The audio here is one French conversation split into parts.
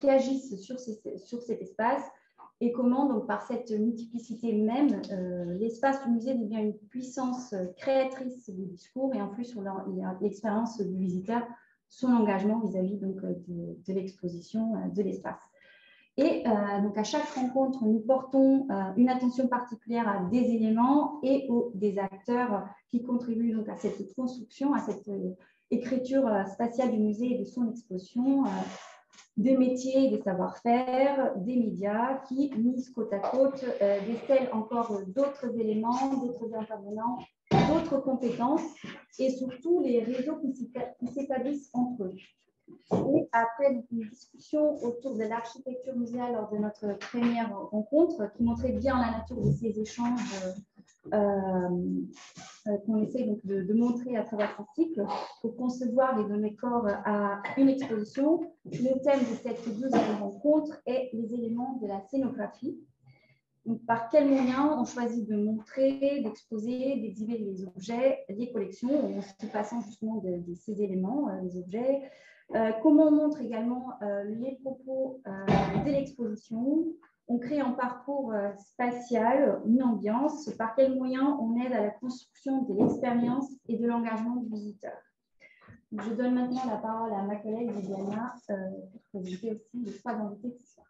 qui agissent sur cet espace et comment, donc, par cette multiplicité même, l'espace du musée devient une puissance créatrice du discours et influe sur l'expérience du visiteur, son engagement vis-à-vis de l'exposition, de l'espace. Et donc, à chaque rencontre, nous portons une attention particulière à des éléments et des acteurs qui contribuent donc à cette construction, à cette écriture spatiale du musée et de son exposition, des métiers, des savoir-faire, des médias qui, mis côte à côte, décèlent encore d'autres éléments, d'autres intervenants, d'autres compétences et surtout les réseaux qui s'établissent entre eux. Et après une discussion autour de l'architecture muséale lors de notre première rencontre, qui montrait bien la nature de ces échanges qu'on essaie donc de montrer à travers ce cycle, pour concevoir les données corps à une exposition, le thème de cette deuxième rencontre est les éléments de la scénographie. Donc, par quels moyens on choisit de montrer, d'exposer, d'exhiber les objets, les collections, en se passant justement de ces éléments, les objets. Comment on montre également les propos de l'exposition. On crée un parcours spatial, une ambiance. Par quels moyens on aide à la construction de l'expérience et de l'engagement du visiteur. Je donne maintenant la parole à ma collègue Viviana pour présenter aussi les trois invités ce soir.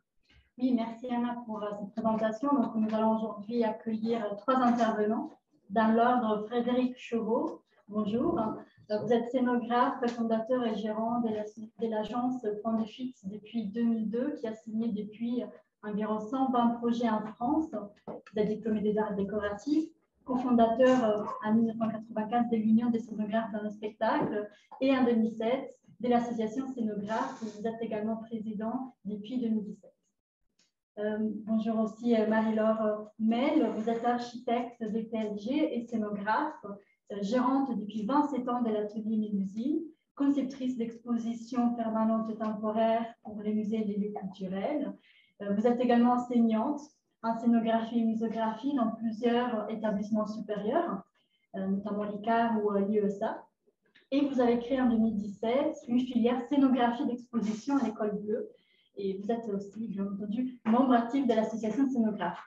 Oui, merci Anna pour cette présentation. Donc, nous allons aujourd'hui accueillir trois intervenants. Dans l'ordre, Frédéric Chauveau, bonjour. Vous êtes scénographe, fondateur et gérant de l'agence Point de Fuite depuis 2002, qui a signé depuis environ 120 projets en France. Vous êtes diplômé des arts décoratifs, cofondateur en 1995 de l'Union des scénographes dans le spectacle et en 2007 de l'association Scénographe, où vous êtes également président depuis 2017. Bonjour aussi Marie-Laure Mel, vous êtes architecte de PLG et scénographe, gérante depuis 27 ans de l'atelier Mélusine, conceptrice d'expositions permanentes temporaires pour les musées et les lieux culturels. Vous êtes également enseignante en scénographie et muséographie dans plusieurs établissements supérieurs, notamment l'ICAR ou l'IESA. Et vous avez créé en 2017 une filière scénographie d'exposition à l'École Bleue. Et vous êtes aussi, bien entendu, membre actif de l'association Scénographe.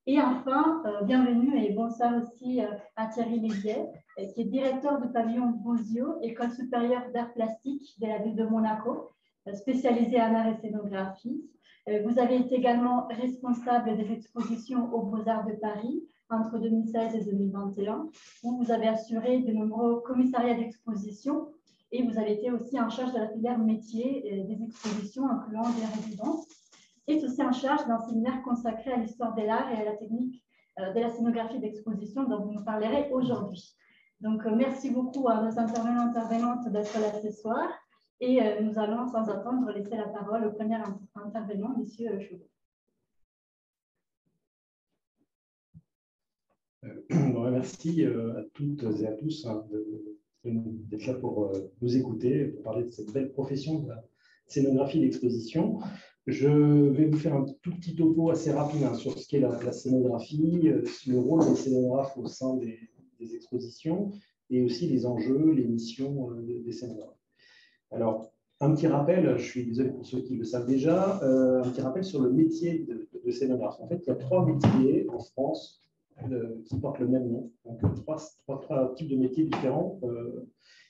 Et enfin, bienvenue et bonsoir aussi à Thierry Lévier, qui est directeur du pavillon Bozio, École supérieure d'art plastique de la ville de Monaco, spécialisée en art et scénographie. Vous avez été également responsable des expositions aux Beaux-Arts de Paris entre 2016 et 2021, où vous avez assuré de nombreux commissariats d'exposition. Et vous avez été aussi en charge de la filière métier des expositions, incluant des résidences, et aussi en charge d'un séminaire consacré à l'histoire de l'art et à la technique de la scénographie d'exposition dont vous nous parlerez aujourd'hui. Donc, merci beaucoup à nos intervenants et intervenantes d'être là ce soir. Et nous allons sans attendre laisser la parole au premier intervenant, M. Chauveau. Bon, merci à toutes et à tous d'être là pour nous écouter, pour parler de cette belle profession de la scénographie d'exposition. Je vais vous faire un tout petit topo assez rapide sur ce qu'est la scénographie, le rôle des scénographes au sein des expositions et aussi les enjeux, les missions des scénographes. Alors, un petit rappel, je suis désolé pour ceux qui le savent déjà, un petit rappel sur le métier de scénographe. En fait, il y a trois métiers en France qui portent le même nom. Donc, trois types de métiers différents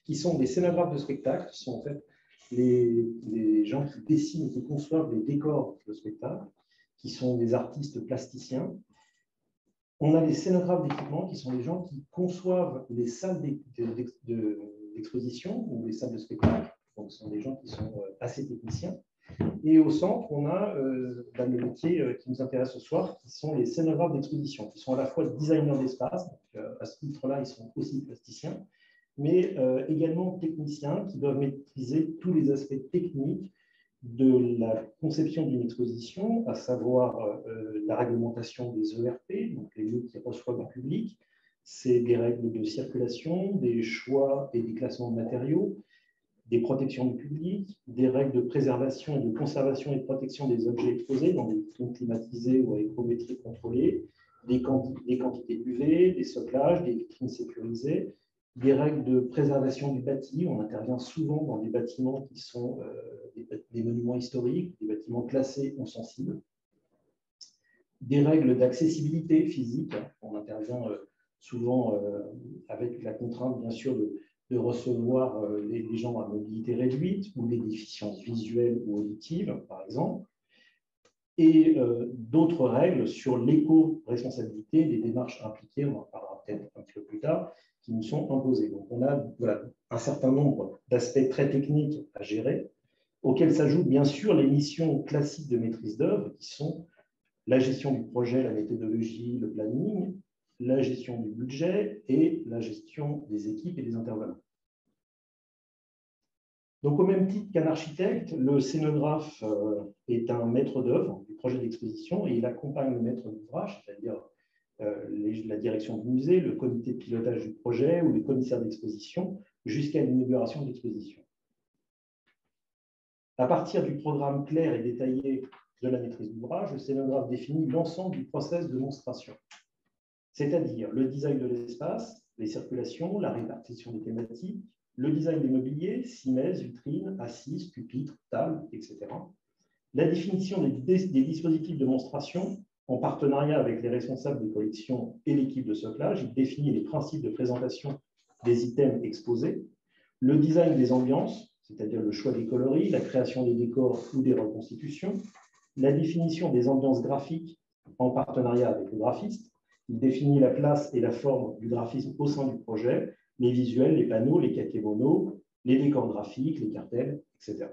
qui sont des scénographes de spectacle, qui sont en fait les gens qui dessinent et qui conçoivent les décors de spectacle, qui sont des artistes plasticiens. On a les scénographes d'équipement, qui sont les gens qui conçoivent les salles d'exposition ou les salles de spectacle. Donc, ce sont des gens qui sont assez techniciens. Et au centre, on a le métier qui nous intéresse ce soir, qui sont les scénographes d'exposition, qui sont à la fois designers d'espace, à ce titre-là, ils sont aussi plasticiens, mais également techniciens qui doivent maîtriser tous les aspects techniques de la conception d'une exposition, à savoir la réglementation des ERP, donc les lieux qui reçoivent le public, c'est des règles de circulation, des choix et des classements de matériaux, des protections du public, des règles de préservation et de conservation et de protection des objets exposés dans des vitrines climatisées ou à hygrométrie contrôlée, des quantités UV, des soclages, des vitrines sécurisées, des règles de préservation du bâti. On intervient souvent dans des bâtiments qui sont des monuments historiques, des bâtiments classés ou sensibles. Des règles d'accessibilité physique. On intervient souvent avec la contrainte, bien sûr, de recevoir les gens à mobilité réduite ou des déficiences visuelles ou auditives, par exemple. Et d'autres règles sur l'éco-responsabilité des démarches impliquées, on en parlera peut-être un petit peu plus tard, qui nous sont imposées. Donc, on a un certain nombre d'aspects très techniques à gérer, auxquels s'ajoutent bien sûr les missions classiques de maîtrise d'œuvre, qui sont la gestion du projet, la méthodologie, le planning, la gestion du budget et la gestion des équipes et des intervenants. Donc, au même titre qu'un architecte, le scénographe est un maître d'œuvre du projet d'exposition et il accompagne le maître d'ouvrage, c'est-à-dire la direction du musée, le comité de pilotage du projet ou les commissaires d'exposition jusqu'à l'inauguration de l'exposition. À partir du programme clair et détaillé de la maîtrise d'ouvrage, le scénographe définit l'ensemble du process de monstration, c'est-à-dire le design de l'espace, les circulations, la répartition des thématiques, le design des mobiliers, simèses, vitrines, assises, pupitres, tables, etc. La définition des dispositifs de monstration en partenariat avec les responsables des collections et l'équipe de soclage. Il définit les principes de présentation des items exposés, le design des ambiances, c'est-à-dire le choix des coloris, la création des décors ou des reconstitutions, la définition des ambiances graphiques en partenariat avec le graphiste. Il définit la place et la forme du graphisme au sein du projet, les visuels, les panneaux, les kakémonos, les décors graphiques, les cartels, etc.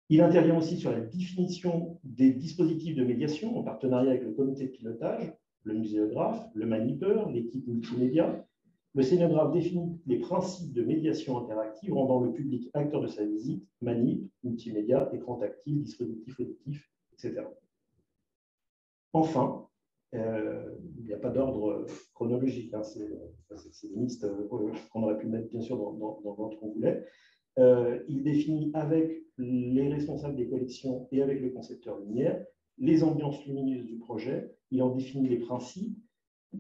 Il intervient aussi sur la définition des dispositifs de médiation en partenariat avec le comité de pilotage, le muséographe, le manipeur, l'équipe multimédia. Le scénographe définit les principes de médiation interactive rendant le public acteur de sa visite, manip, multimédia, écran tactile, dispositif auditif, etc. Enfin, il n'y a pas d'ordre chronologique, hein, c'est une liste qu'on aurait pu mettre bien sûr dans l'ordre qu'on voulait. Il définit avec les responsables des collections et avec le concepteur lumière les ambiances lumineuses du projet. Il en définit les principes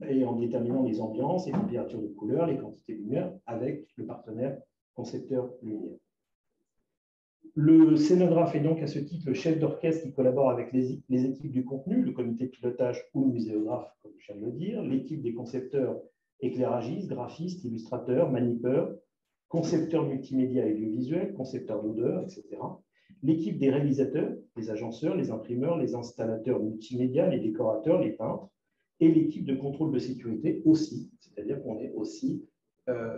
et en déterminant les ambiances, les températures de couleur, les quantités de lumière avec le partenaire concepteur lumière. Le scénographe est donc à ce titre le chef d'orchestre qui collabore avec les équipes du contenu, le comité de pilotage ou le muséographe, comme je viens de le dire, l'équipe des concepteurs éclairagistes, graphistes, illustrateurs, manipeurs, concepteurs multimédia et audiovisuels, concepteurs d'odeur, etc. L'équipe des réalisateurs, les agenceurs, les imprimeurs, les installateurs multimédia, les décorateurs, les peintres, et l'équipe de contrôle de sécurité aussi, c'est-à-dire qu'on est aussi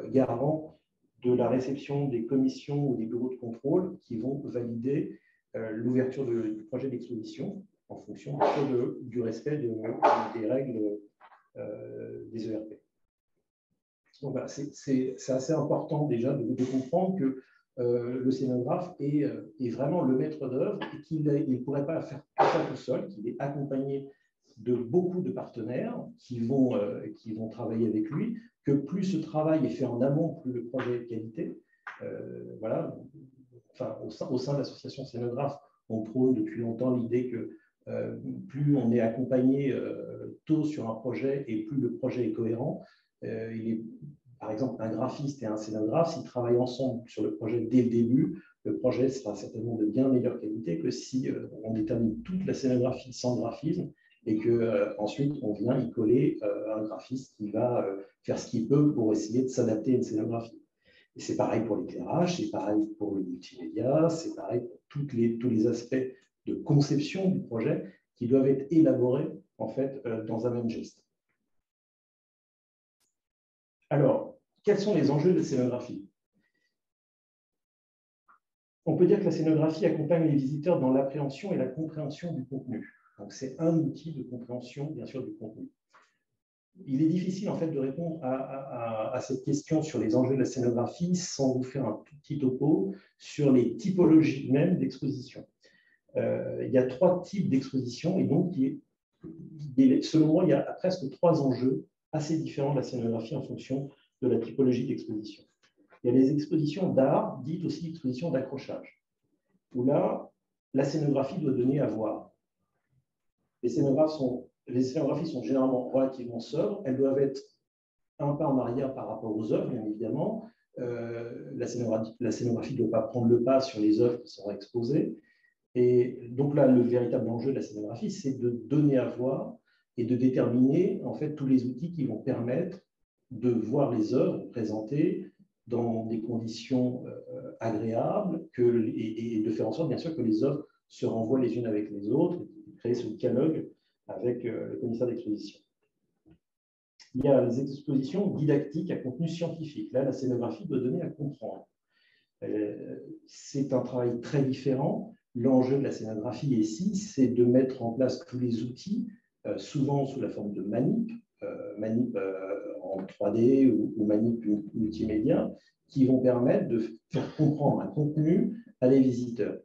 garant de la réception des commissions ou des bureaux de contrôle qui vont valider l'ouverture du projet d'exposition en fonction du respect des règles des ERP. Donc voilà, c'est assez important déjà de comprendre que le scénographe est vraiment le maître d'œuvre et qu'il ne pourrait pas faire ça tout seul, qu'il est accompagné de beaucoup de partenaires qui vont travailler avec lui, que plus ce travail est fait en amont, plus le projet est de qualité. Voilà. Enfin, au sein de l'association Scénographe, on prône depuis longtemps l'idée que plus on est accompagné tôt sur un projet et plus le projet est cohérent. Par exemple, un graphiste et un scénographe, s'ils travaillent ensemble sur le projet dès le début, le projet sera certainement de bien meilleure qualité que si on détermine toute la scénographie sans graphisme et qu'ensuite on vient y coller un graphiste qui va faire ce qu'il peut pour essayer de s'adapter à une scénographie. Et c'est pareil pour l'éclairage, c'est pareil pour le multimédia, c'est pareil pour tous les aspects de conception du projet qui doivent être élaborés en fait dans un même geste. Alors, quels sont les enjeux de la scénographie? On peut dire que la scénographie accompagne les visiteurs dans l'appréhension et la compréhension du contenu. Donc, c'est un outil de compréhension, bien sûr, du contenu. Il est difficile, en fait, de répondre à cette question sur les enjeux de la scénographie sans vous faire un tout petit topo sur les typologies même d'exposition. Il y a 3 types d'exposition et donc, selon moi, il y a presque 3 enjeux assez différents de la scénographie en fonction de la typologie d'exposition. Il y a les expositions d'art, dites aussi expositions d'accrochage, où là, la scénographie doit donner à voir. Les scénographies sont généralement relativement sobres, elles doivent être un pas en arrière par rapport aux œuvres, bien évidemment. La scénographie ne doit pas prendre le pas sur les œuvres qui seront exposées. Et donc là, le véritable enjeu de la scénographie, c'est de donner à voir et de déterminer en fait tous les outils qui vont permettre de voir les œuvres présentées dans des conditions agréables et de faire en sorte, bien sûr, que les œuvres se renvoient les unes avec les autres et de créer ce dialogue avec le commissaire d'exposition. Il y a les expositions didactiques à contenu scientifique. Là, la scénographie doit donner à comprendre. C'est un travail très différent. L'enjeu de la scénographie ici, c'est de mettre en place tous les outils, souvent sous la forme de manip en 3D ou manip multimédia, qui vont permettre de faire comprendre un contenu à des visiteurs.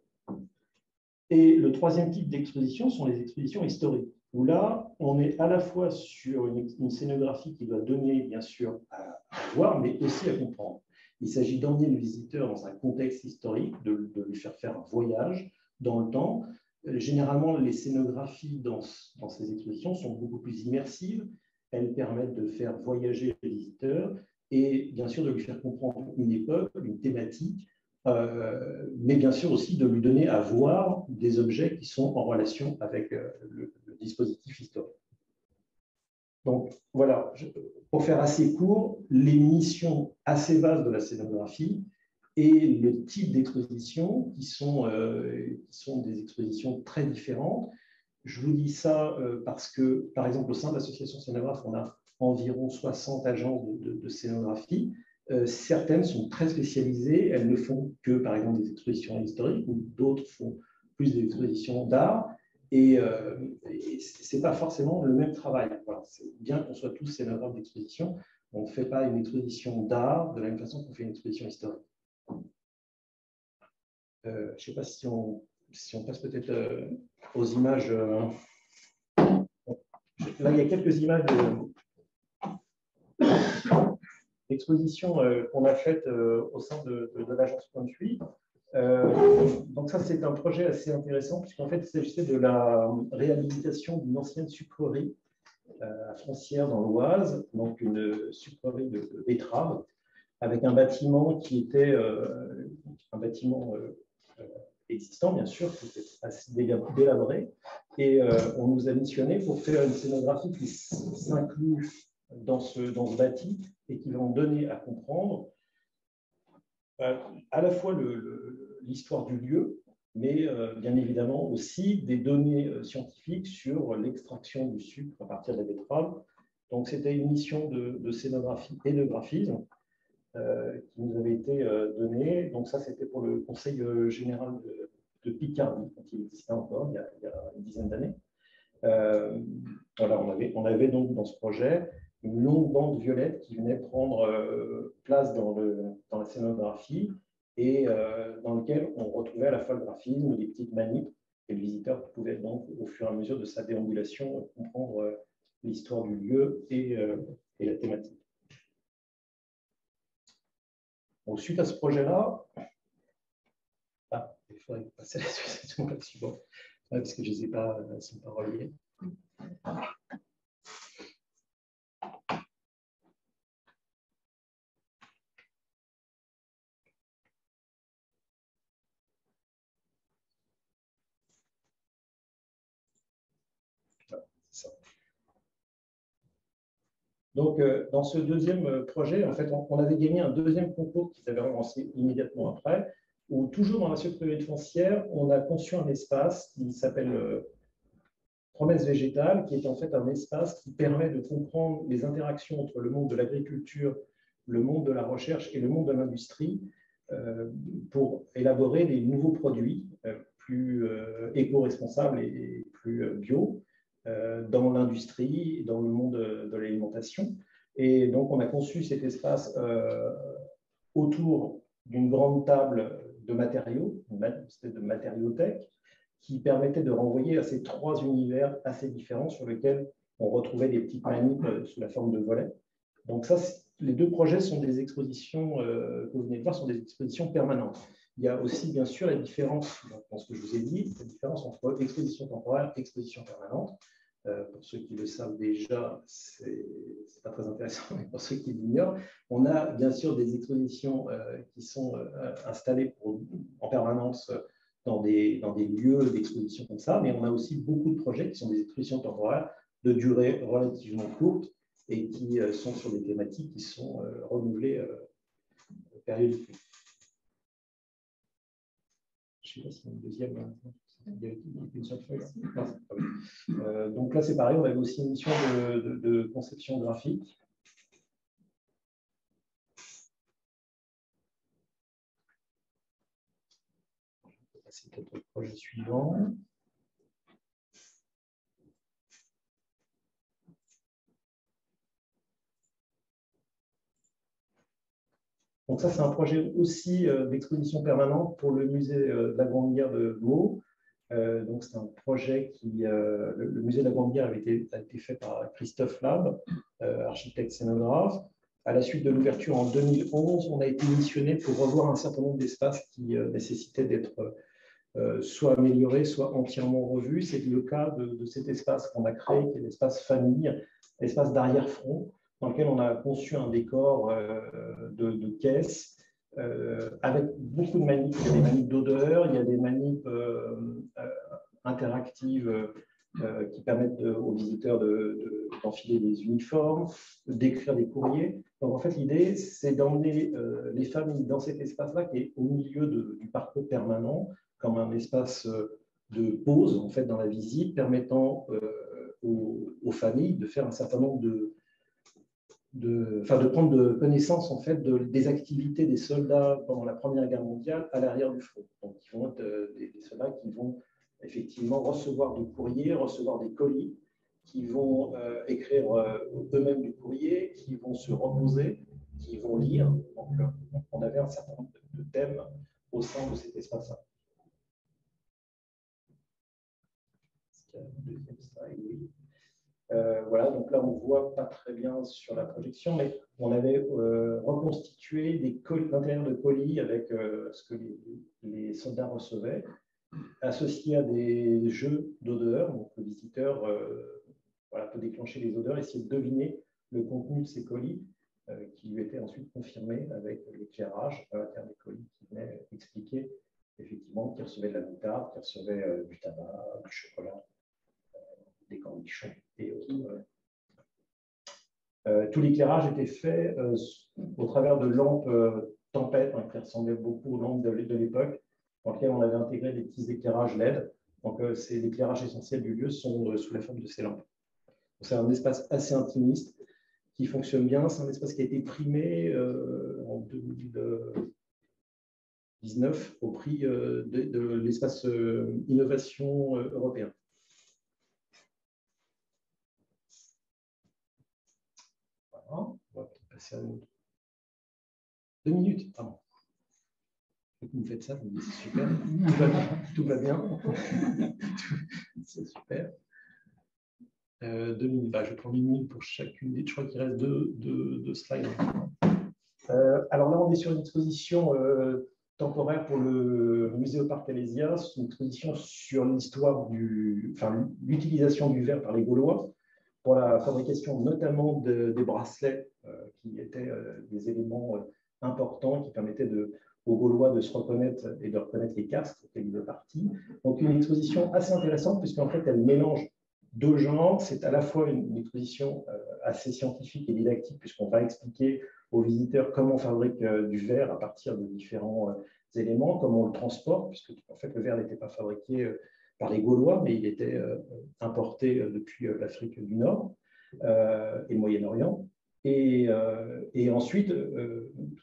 Et le troisième type d'exposition sont les expositions historiques, où là, on est à la fois sur une scénographie qui doit donner, bien sûr, à voir, mais aussi à comprendre. Il s'agit d'emmener le visiteur dans un contexte historique, de lui faire un voyage dans le temps. Généralement, les scénographies dans ces expositions sont beaucoup plus immersives. Elles permettent de faire voyager le visiteur et bien sûr de lui faire comprendre une époque, une thématique, mais bien sûr aussi de lui donner à voir des objets qui sont en relation avec le dispositif historique. Donc voilà, pour faire assez court, les missions assez vastes de la scénographie et le type d'exposition qui sont des expositions très différentes. Je vous dis ça parce que, par exemple, au sein de l'association Scénographe, on a environ 60 agences de scénographie. Certaines sont très spécialisées, elles ne font que, par exemple, des expositions historiques, ou d'autres font plus des expositions d'art. Et ce n'est pas forcément le même travail. Voilà, c'est bien qu'on soit tous scénographes d'exposition, on ne fait pas une exposition d'art de la même façon qu'on fait une exposition historique. Je ne sais pas si on passe peut-être aux images. Là, il y a quelques images d'exposition qu'on a faites au sein de l'agence Point de Fuite. Donc ça, c'est un projet assez intéressant puisqu'en fait, il s'agissait de la réhabilitation d'une ancienne sucrerie à Foncières dans l'Oise, donc une sucrerie de betteraves, avec un bâtiment qui était un bâtiment existant, bien sûr, qui était assez délabré. Et on nous a missionné pour faire une scénographie qui s'inclut dans ce bâti et qui va en donner à comprendre à la fois l'histoire du lieu, mais bien évidemment aussi des données scientifiques sur l'extraction du sucre à partir de la betterave. Donc c'était une mission de scénographie et de graphisme qui nous avait été donnée. Donc ça, c'était pour le Conseil général de Picardie, quand il existait encore, il y a une dizaine d'années. Voilà, on avait donc dans ce projet une longue bande violette qui venait prendre place dans la scénographie et dans lequel on retrouvait à la fois le graphisme, des petites manips, et le visiteur pouvait donc, au fur et à mesure de sa déambulation, comprendre l'histoire du lieu et la thématique. Bon, suite à ce projet-là, il faudrait passer à la suivante, parce que je ne sais pas, elles ne sont pas reliées. Donc, dans ce deuxième projet, en fait, on avait gagné un deuxième concours qui s'avait lancé immédiatement après, où toujours dans la sucrerie de Foncières, on a conçu un espace qui s'appelle Promesse végétale, qui est en fait un espace qui permet de comprendre les interactions entre le monde de l'agriculture, le monde de la recherche et le monde de l'industrie pour élaborer des nouveaux produits plus éco-responsables et plus bio dans l'industrie, dans le monde de l'alimentation. Et donc, on a conçu cet espace autour d'une grande table de matériaux, une espèce de matériothèque, qui permettait de renvoyer à ces trois univers assez différents sur lesquels on retrouvait des petites manips sous la forme de volets. Donc ça, les deux projets sont des expositions, que vous venez de voir, sont des expositions permanentes. Il y a aussi, bien sûr, la différence, dans ce que je vous ai dit, la différence entre exposition temporaire et exposition permanente. Pour ceux qui le savent déjà, ce n'est pas très intéressant, mais pour ceux qui l'ignorent, on a bien sûr des expositions qui sont installées en permanence dans des lieux d'exposition comme ça, mais on a aussi beaucoup de projets qui sont des expositions temporaires de durée relativement courte et qui sont sur des thématiques qui sont renouvelées périodiquement. Je ne sais pas s'il y a une deuxième. Il y a une seule feuille. Donc là, c'est pareil, on avait aussi une mission de conception graphique. C'est peut-être le projet suivant. Donc ça, c'est un projet aussi d'exposition permanente pour le musée de la Grande Guerre de Meaux. Donc c'est un projet qui, le musée de la Grande Guerre a été fait par Christophe Lab, architecte scénographe. À la suite de l'ouverture en 2011, on a été missionné pour revoir un certain nombre d'espaces qui nécessitaient d'être soit améliorés, soit entièrement revus. C'est le cas de cet espace qu'on a créé, qui est l'espace famille, l'espace d'arrière-front, dans lequel on a conçu un décor de caisses avec beaucoup de manips. Il y a des manips d'odeur, il y a des manips interactives qui permettent aux visiteurs d'enfiler des uniformes, d'écrire des courriers. Donc en fait, l'idée, c'est d'emmener les familles dans cet espace-là qui est au milieu du parcours permanent, comme un espace de pause en fait, dans la visite, permettant aux familles de faire un certain nombre de prendre connaissance en fait, des activités des soldats pendant la Première Guerre mondiale à l'arrière du front. Donc, ils vont être des soldats qui vont effectivement recevoir du courrier, recevoir des colis, qui vont écrire eux-mêmes du courrier, qui vont se reposer, qui vont lire. Donc, on avait un certain nombre de thèmes au sein de cet espace-là. Deuxième slide, oui. Voilà, donc là, on ne voit pas très bien sur la projection, mais on avait reconstitué l'intérieur de colis avec ce que les soldats recevaient, associé à des jeux d'odeurs. Donc, le visiteur peut déclencher les odeurs, essayer de deviner le contenu de ces colis qui lui étaient ensuite confirmés avec l'éclairage à l'intérieur des colis qui venait expliquer effectivement qu'il recevait de la moutarde, qu'il recevait du tabac, du chocolat, des cornichons et autres. Tout l'éclairage était fait au travers de lampes tempête, qui ressemblaient beaucoup aux lampes de l'époque, dans lesquelles on avait intégré des petits éclairages LED. Donc, c'est l'éclairage essentiel du lieu sont sous la forme de ces lampes. C'est un espace assez intimiste qui fonctionne bien. C'est un espace qui a été primé en 2019 au prix de l'espace innovation européen. On va passer à 2 minutes. Pardon. Vous me faites ça, vous me dites c'est super, tout va bien. C'est super. 2 minutes. Je prends 1 minute pour chacune. Je crois qu'il reste deux slides. Alors là, on est sur une exposition temporaire pour le musée au Parc Alésia. C'est une exposition sur l'histoire l'utilisation du verre par les Gaulois pour la fabrication notamment des bracelets qui étaient des éléments importants qui permettaient aux Gaulois de se reconnaître et de reconnaître les castes auxquels ils étaient partis. Donc une exposition assez intéressante puisqu'en fait elle mélange 2 genres. C'est à la fois une exposition assez scientifique et didactique puisqu'on va expliquer aux visiteurs comment on fabrique du verre à partir de différents éléments, comment on le transporte, puisque en fait le verre n'était pas fabriqué par les Gaulois, mais il était importé depuis l'Afrique du Nord et le Moyen-Orient. Et ensuite,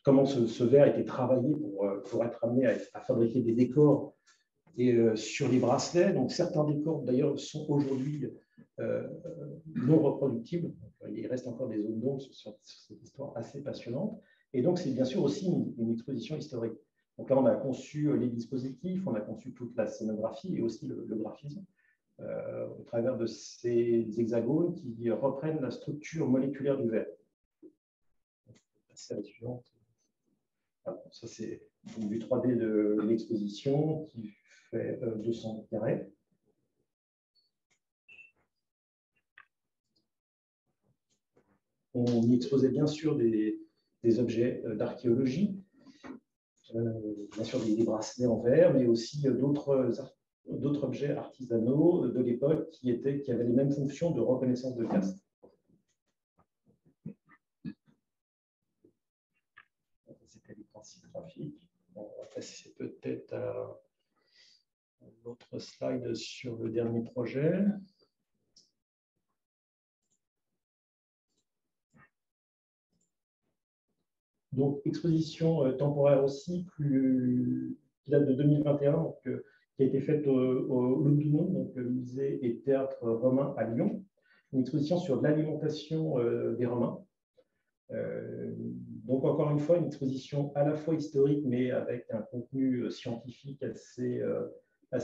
comment ce verre était travaillé pour être amené à fabriquer des décors sur les bracelets. Donc, certains décors, d'ailleurs, sont aujourd'hui non reproductibles. Il reste encore des zones d'ombre sur cette histoire assez passionnante. Et donc, c'est bien sûr aussi une exposition historique. Donc là, on a conçu les dispositifs, on a conçu toute la scénographie et aussi le graphisme au travers de ces hexagones qui reprennent la structure moléculaire du verre. On va passer à la suivante. Alors, ça, c'est une vue 3D de l'exposition qui fait 200 mètres carrés. On y exposait bien sûr des objets d'archéologie, bien sûr des bracelets en verre, mais aussi d'autres objets artisanaux de l'époque qui avaient les mêmes fonctions de reconnaissance de caste. C'était les principes graphiques. On va passer peut-être à l'autre slide sur le dernier projet. Donc, exposition temporaire aussi, qui date de 2021, donc, qui a été faite au Lugdunum, donc le musée et théâtre romain à Lyon. Une exposition sur l'alimentation des Romains. Donc, encore une fois, une exposition à la fois historique, mais avec un contenu scientifique assez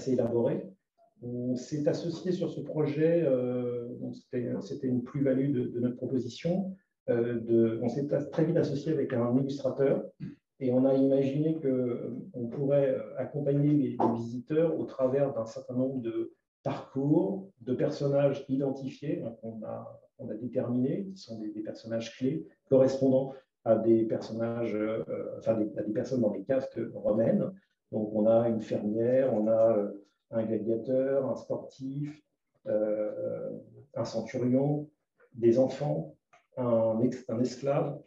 élaboré. On s'est associé sur ce projet, c'était une plus-value de notre proposition. On s'est très vite associé avec un illustrateur et on a imaginé qu'on pourrait accompagner les visiteurs au travers d'un certain nombre de parcours, de personnages identifiés, on a déterminé, qui sont des personnages clés correspondant à des personnages, à des personnes dans les castes romaines. Donc on a une fermière, on a un gladiateur, un sportif, un centurion, des enfants, un esclave.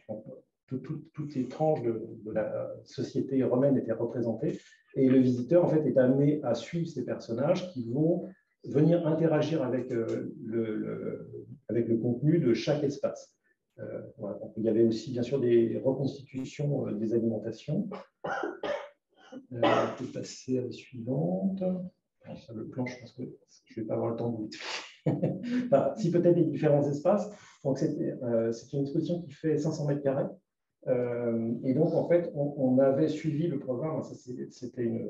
Toutes les tranches de la société romaine étaient représentées. Et le visiteur, en fait, est amené à suivre ces personnages qui vont venir interagir avec le contenu de chaque espace. Voilà. Donc, il y avait aussi, bien sûr, des reconstitutions des alimentations. On peut passer à la suivante. Le plan, je pense que je ne vais pas avoir le temps de vous expliquer. Enfin, si peut-être des différents espaces. Donc, c'est une exposition qui fait 500 mètres carrés. Et donc, en fait, on avait suivi le programme. C'était une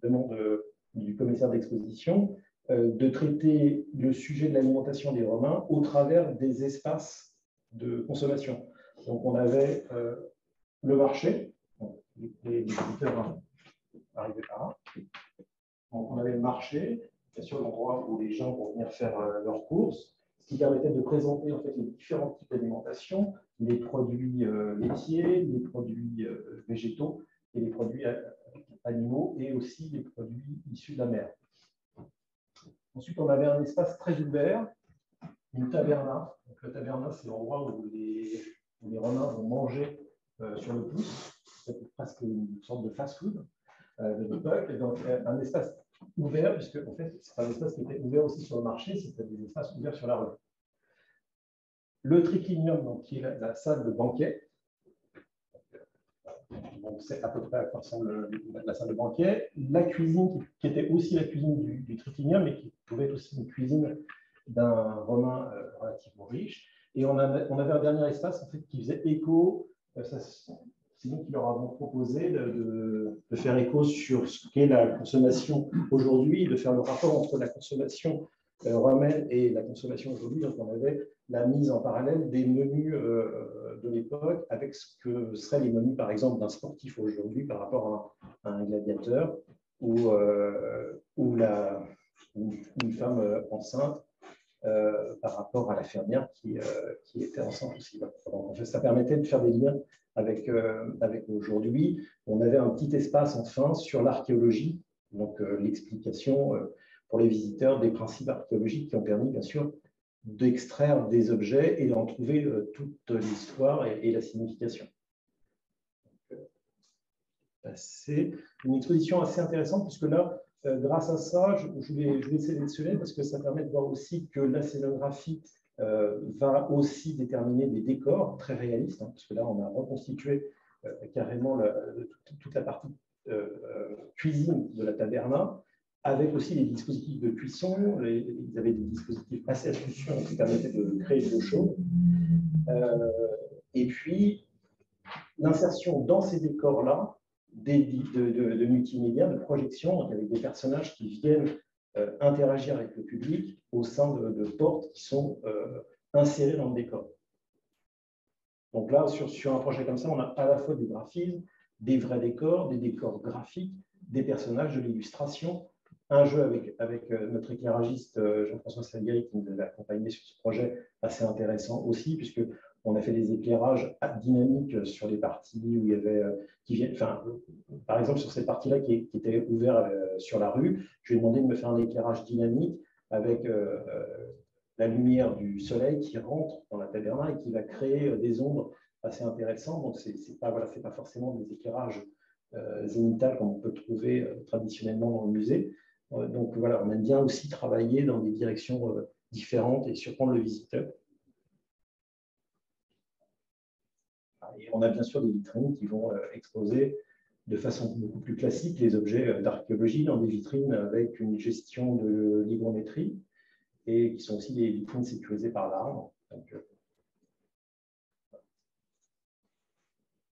demande du commissaire d'exposition de traiter le sujet de l'alimentation des Romains au travers des espaces de consommation. Donc, on avait le marché. Donc, les visiteurs arrivaient par là. Donc, on avait le marché, bien sûr l'endroit où les gens vont venir faire leurs courses, ce qui permettait de présenter en fait les différents types d'alimentation, les produits laitiers, les produits végétaux et les produits animaux et aussi les produits issus de la mer. Ensuite, on avait un espace très ouvert, une taberna. Donc, la taberna, c'est l'endroit où les Romains vont manger sur le pouce. C'est presque une sorte de fast-food de l'époque. Donc, un espace ouvert, puisque en fait, c'est un espace qui était ouvert aussi sur le marché, c'était des espaces ouverts sur la rue. Le triclinium, donc, qui est la salle de banquet. Donc, c'est à peu près à quoi ressemble la salle de banquet. La cuisine, qui était aussi la cuisine du triclinium, mais qui pouvait être aussi une cuisine d'un Romain relativement riche. Et on avait un dernier espace en fait, qui faisait écho. C'est nous qui leur avons proposé de faire écho sur ce qu'est la consommation aujourd'hui, de faire le rapport entre la consommation romaine et la consommation aujourd'hui. Donc, on avait la mise en parallèle des menus de l'époque avec ce que seraient les menus, par exemple, d'un sportif aujourd'hui par rapport à un gladiateur ou une femme enceinte par rapport à la fermière qui était enceinte aussi. Donc, en fait, ça permettait de faire des liens avec aujourd'hui. On avait un petit espace enfin sur l'archéologie, donc l'explication pour les visiteurs des principes archéologiques qui ont permis bien sûr d'extraire des objets et d'en trouver toute l'histoire et la signification. C'est une exposition assez intéressante puisque là, grâce à ça, je vais sélectionner parce que ça permet de voir aussi que la scénographie va aussi déterminer des décors très réalistes, hein, parce que là, on a reconstitué carrément toute la partie cuisine de la taberna, avec aussi les dispositifs de cuisson. Ils avaient des dispositifs assez astucieux qui permettaient de créer de l'eau chaude. Et puis, l'insertion dans ces décors-là de multimédia, de projection, donc avec des personnages qui viennent interagir avec le public au sein de portes qui sont insérées dans le décor. Donc là, sur un projet comme ça, on a à la fois du graphisme, des vrais décors, des décors graphiques, des personnages, de l'illustration, un jeu avec notre éclairagiste Jean-François Salieri qui nous avait accompagné sur ce projet assez intéressant aussi, puisque On a fait des éclairages dynamiques sur les parties où il y avait, par exemple, sur cette partie-là qui était ouverte sur la rue, je lui ai demandé de me faire un éclairage dynamique avec la lumière du soleil qui rentre dans la taberna et qui va créer des ombres assez intéressantes. Donc, ce n'est pas forcément des éclairages zénithales comme on peut trouver traditionnellement dans le musée. Donc, voilà, on aime bien aussi travailler dans des directions différentes et surprendre le visiteur. Et on a bien sûr des vitrines qui vont exposer de façon beaucoup plus classique les objets d'archéologie dans des vitrines avec une gestion de l'hygrométrie et qui sont aussi des vitrines sécurisées par l'arbre.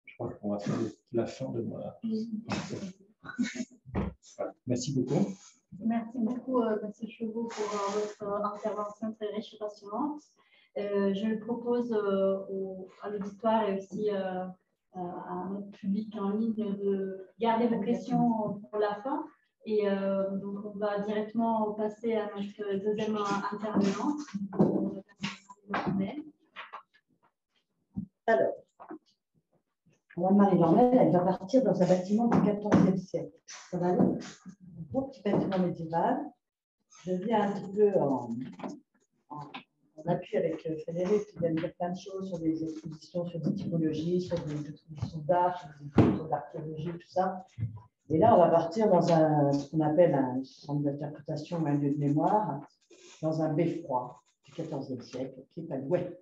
Je crois qu'on va faire la fin de moi. Voilà. Merci beaucoup. Merci beaucoup, M. Chevaux, pour votre intervention très riche et passionnante. Je propose à l'auditoire et aussi à notre public en ligne de garder vos questions pour la fin. Et donc, on va directement passer à notre deuxième intervenante. Alors, Marie-Lormel, elle va partir dans un bâtiment du XIVe siècle. Ça va aller? Un beau petit bâtiment médiéval. Je viens un petit peu en appui avec Frédéric, qui vient de dire plein de choses sur des expositions, sur des typologies, sur des expositions d'art, sur des expositions d'archéologie, tout ça. Et là, on va partir dans ce qu'on appelle un centre d'interprétation ou un lieu de mémoire, dans un beffroi du XIVe siècle, qui est à Douai.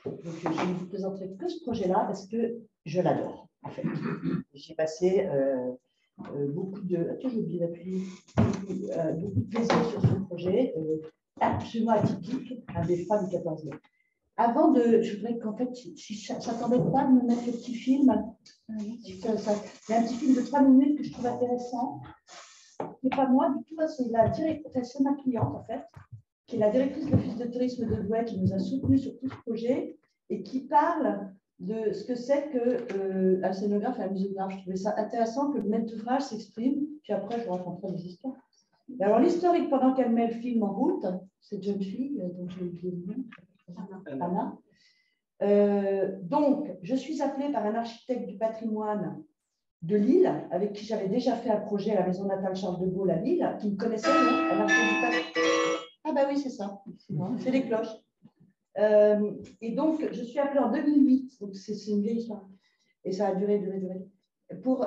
Donc, je ne vous présenterai que ce projet-là parce que je l'adore, en fait. J'ai passé beaucoup de plaisir sur ce projet, absolument atypique, un beffroi du XIVe. Avant je voudrais qu'en fait, ça ne t'embête pas de me mettre le petit film. Il y a un petit film de 3 minutes que je trouve intéressant. Ce n'est pas moi du tout, c'est ma cliente, en fait, qui est la directrice de l'Office de tourisme de Douai, qui nous a soutenus sur tout ce projet et qui parle de ce que c'est qu'un scénographe et un muséographe. Je trouvais ça intéressant que le maître d'ouvrage s'exprime, puis après, je raconterai les histoires. Et alors, l'historique, pendant qu'elle met le film en route, cette jeune fille, dont j'ai oublié le nom, Anna. Donc, je suis appelée par un architecte du patrimoine de Lille, avec qui j'avais déjà fait un projet à la maison natale Charles de Gaulle à Lille, qui me connaissait, non? Un architecte du patrimoine. Ah, bah oui, c'est ça. C'est les cloches. Et donc, je suis appelée en 2008, donc c'est une vieille histoire. Et ça a duré.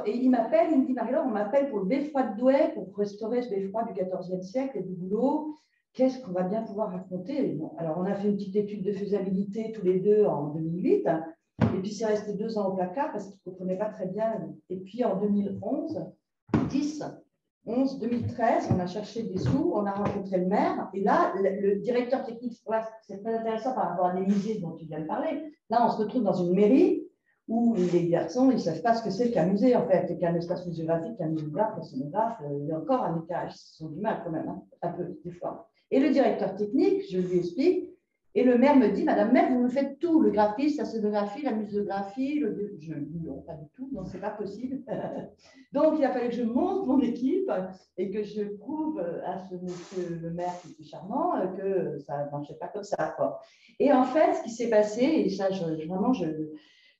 Et il m'appelle, il me dit, Marie-Laure, on m'appelle pour le beffroi de Douai, pour restaurer ce beffroi du XIVe siècle et du boulot. Qu'est-ce qu'on va bien pouvoir raconter? Bon, alors, on a fait une petite étude de faisabilité tous les deux en 2008, et puis c'est resté 2 ans au placard parce qu'il ne comprenait pas très bien. Et puis en 2011, 2013, on a cherché des sous, on a rencontré le maire, et là, le directeur technique, c'est très intéressant par rapport à des musées dont tu viens de parler. Là, on se retrouve dans une mairie où les garçons, ils ne savent pas ce que c'est qu'un musée, en fait, et qu'un espace muséographique, qu'un muséographe, un scénographe, il y a encore un étage, ils ont du mal quand même, hein, un peu, des fois. Et le directeur technique, je lui explique, et le maire me dit, Madame Maire, vous me faites tout, le graphisme, la scénographie, la muséographie, je dis non, pas du tout, non, c'est pas possible. Donc, il a fallu que je monte mon équipe et que je prouve à ce monsieur le maire qui était charmant que ça ne marchait pas comme ça, quoi. Et en fait, ce qui s'est passé, et ça,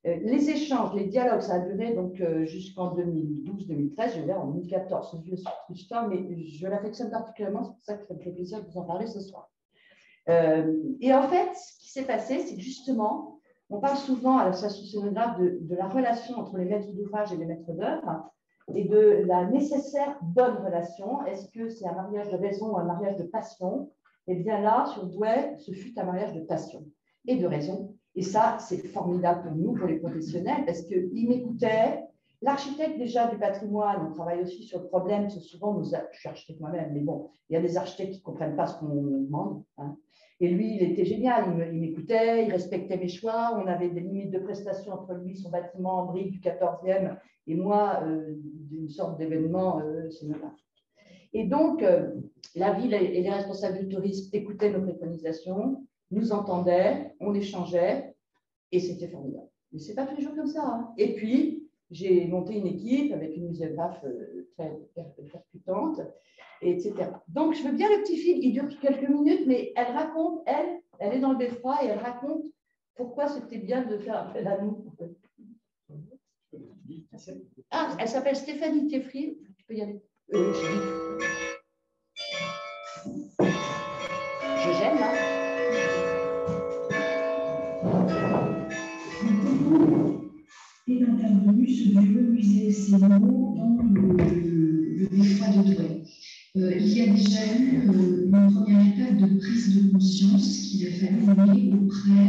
les échanges, les dialogues, ça a duré donc jusqu'en 2012-2013, je veux dire en 2014, c'est vieux histoire, mais je l'affectionne particulièrement, c'est pour ça que ça me fait plaisir de vous en parler ce soir. Et en fait, ce qui s'est passé, c'est que justement, on parle souvent à l'association scénographe de la relation entre les maîtres d'ouvrage et les maîtres d'œuvre et de la nécessaire bonne relation. Est-ce que c'est un mariage de raison ou un mariage de passion? Eh bien là, sur Douai, ce fut un mariage de passion et de raison. Et ça, c'est formidable pour nous, pour les professionnels, parce qu'ils m'écoutaient. L'architecte déjà du patrimoine, on travaille aussi sur le problème, c'est souvent, je suis architecte moi-même, mais bon, il y a des architectes qui ne comprennent pas ce qu'on demande, hein. Et lui, il était génial, il m'écoutait, il respectait mes choix, on avait des limites de prestations entre lui, son bâtiment en briques du 14e, et moi, d'une sorte d'événement scénographique. Et donc, la ville et les responsables du tourisme écoutaient nos préconisations, nous entendaient, on échangeait, et c'était formidable. Mais ce n'est pas tous les jours comme ça, hein. Et puis, j'ai monté une équipe avec une muséographe très percutante, etc. Donc, je veux bien le petit film, il dure quelques minutes, mais elle raconte, elle est dans le beffroi et elle raconte pourquoi c'était bien de faire appel à nous. Ah, elle s'appelle Stéphanie Teffry. Tu peux y aller. Je gêne, là. Est intervenu sur le musée Sénat dans le détroit de Douai. Il y a déjà eu une première étape de prise de conscience qu'il a fallu mener auprès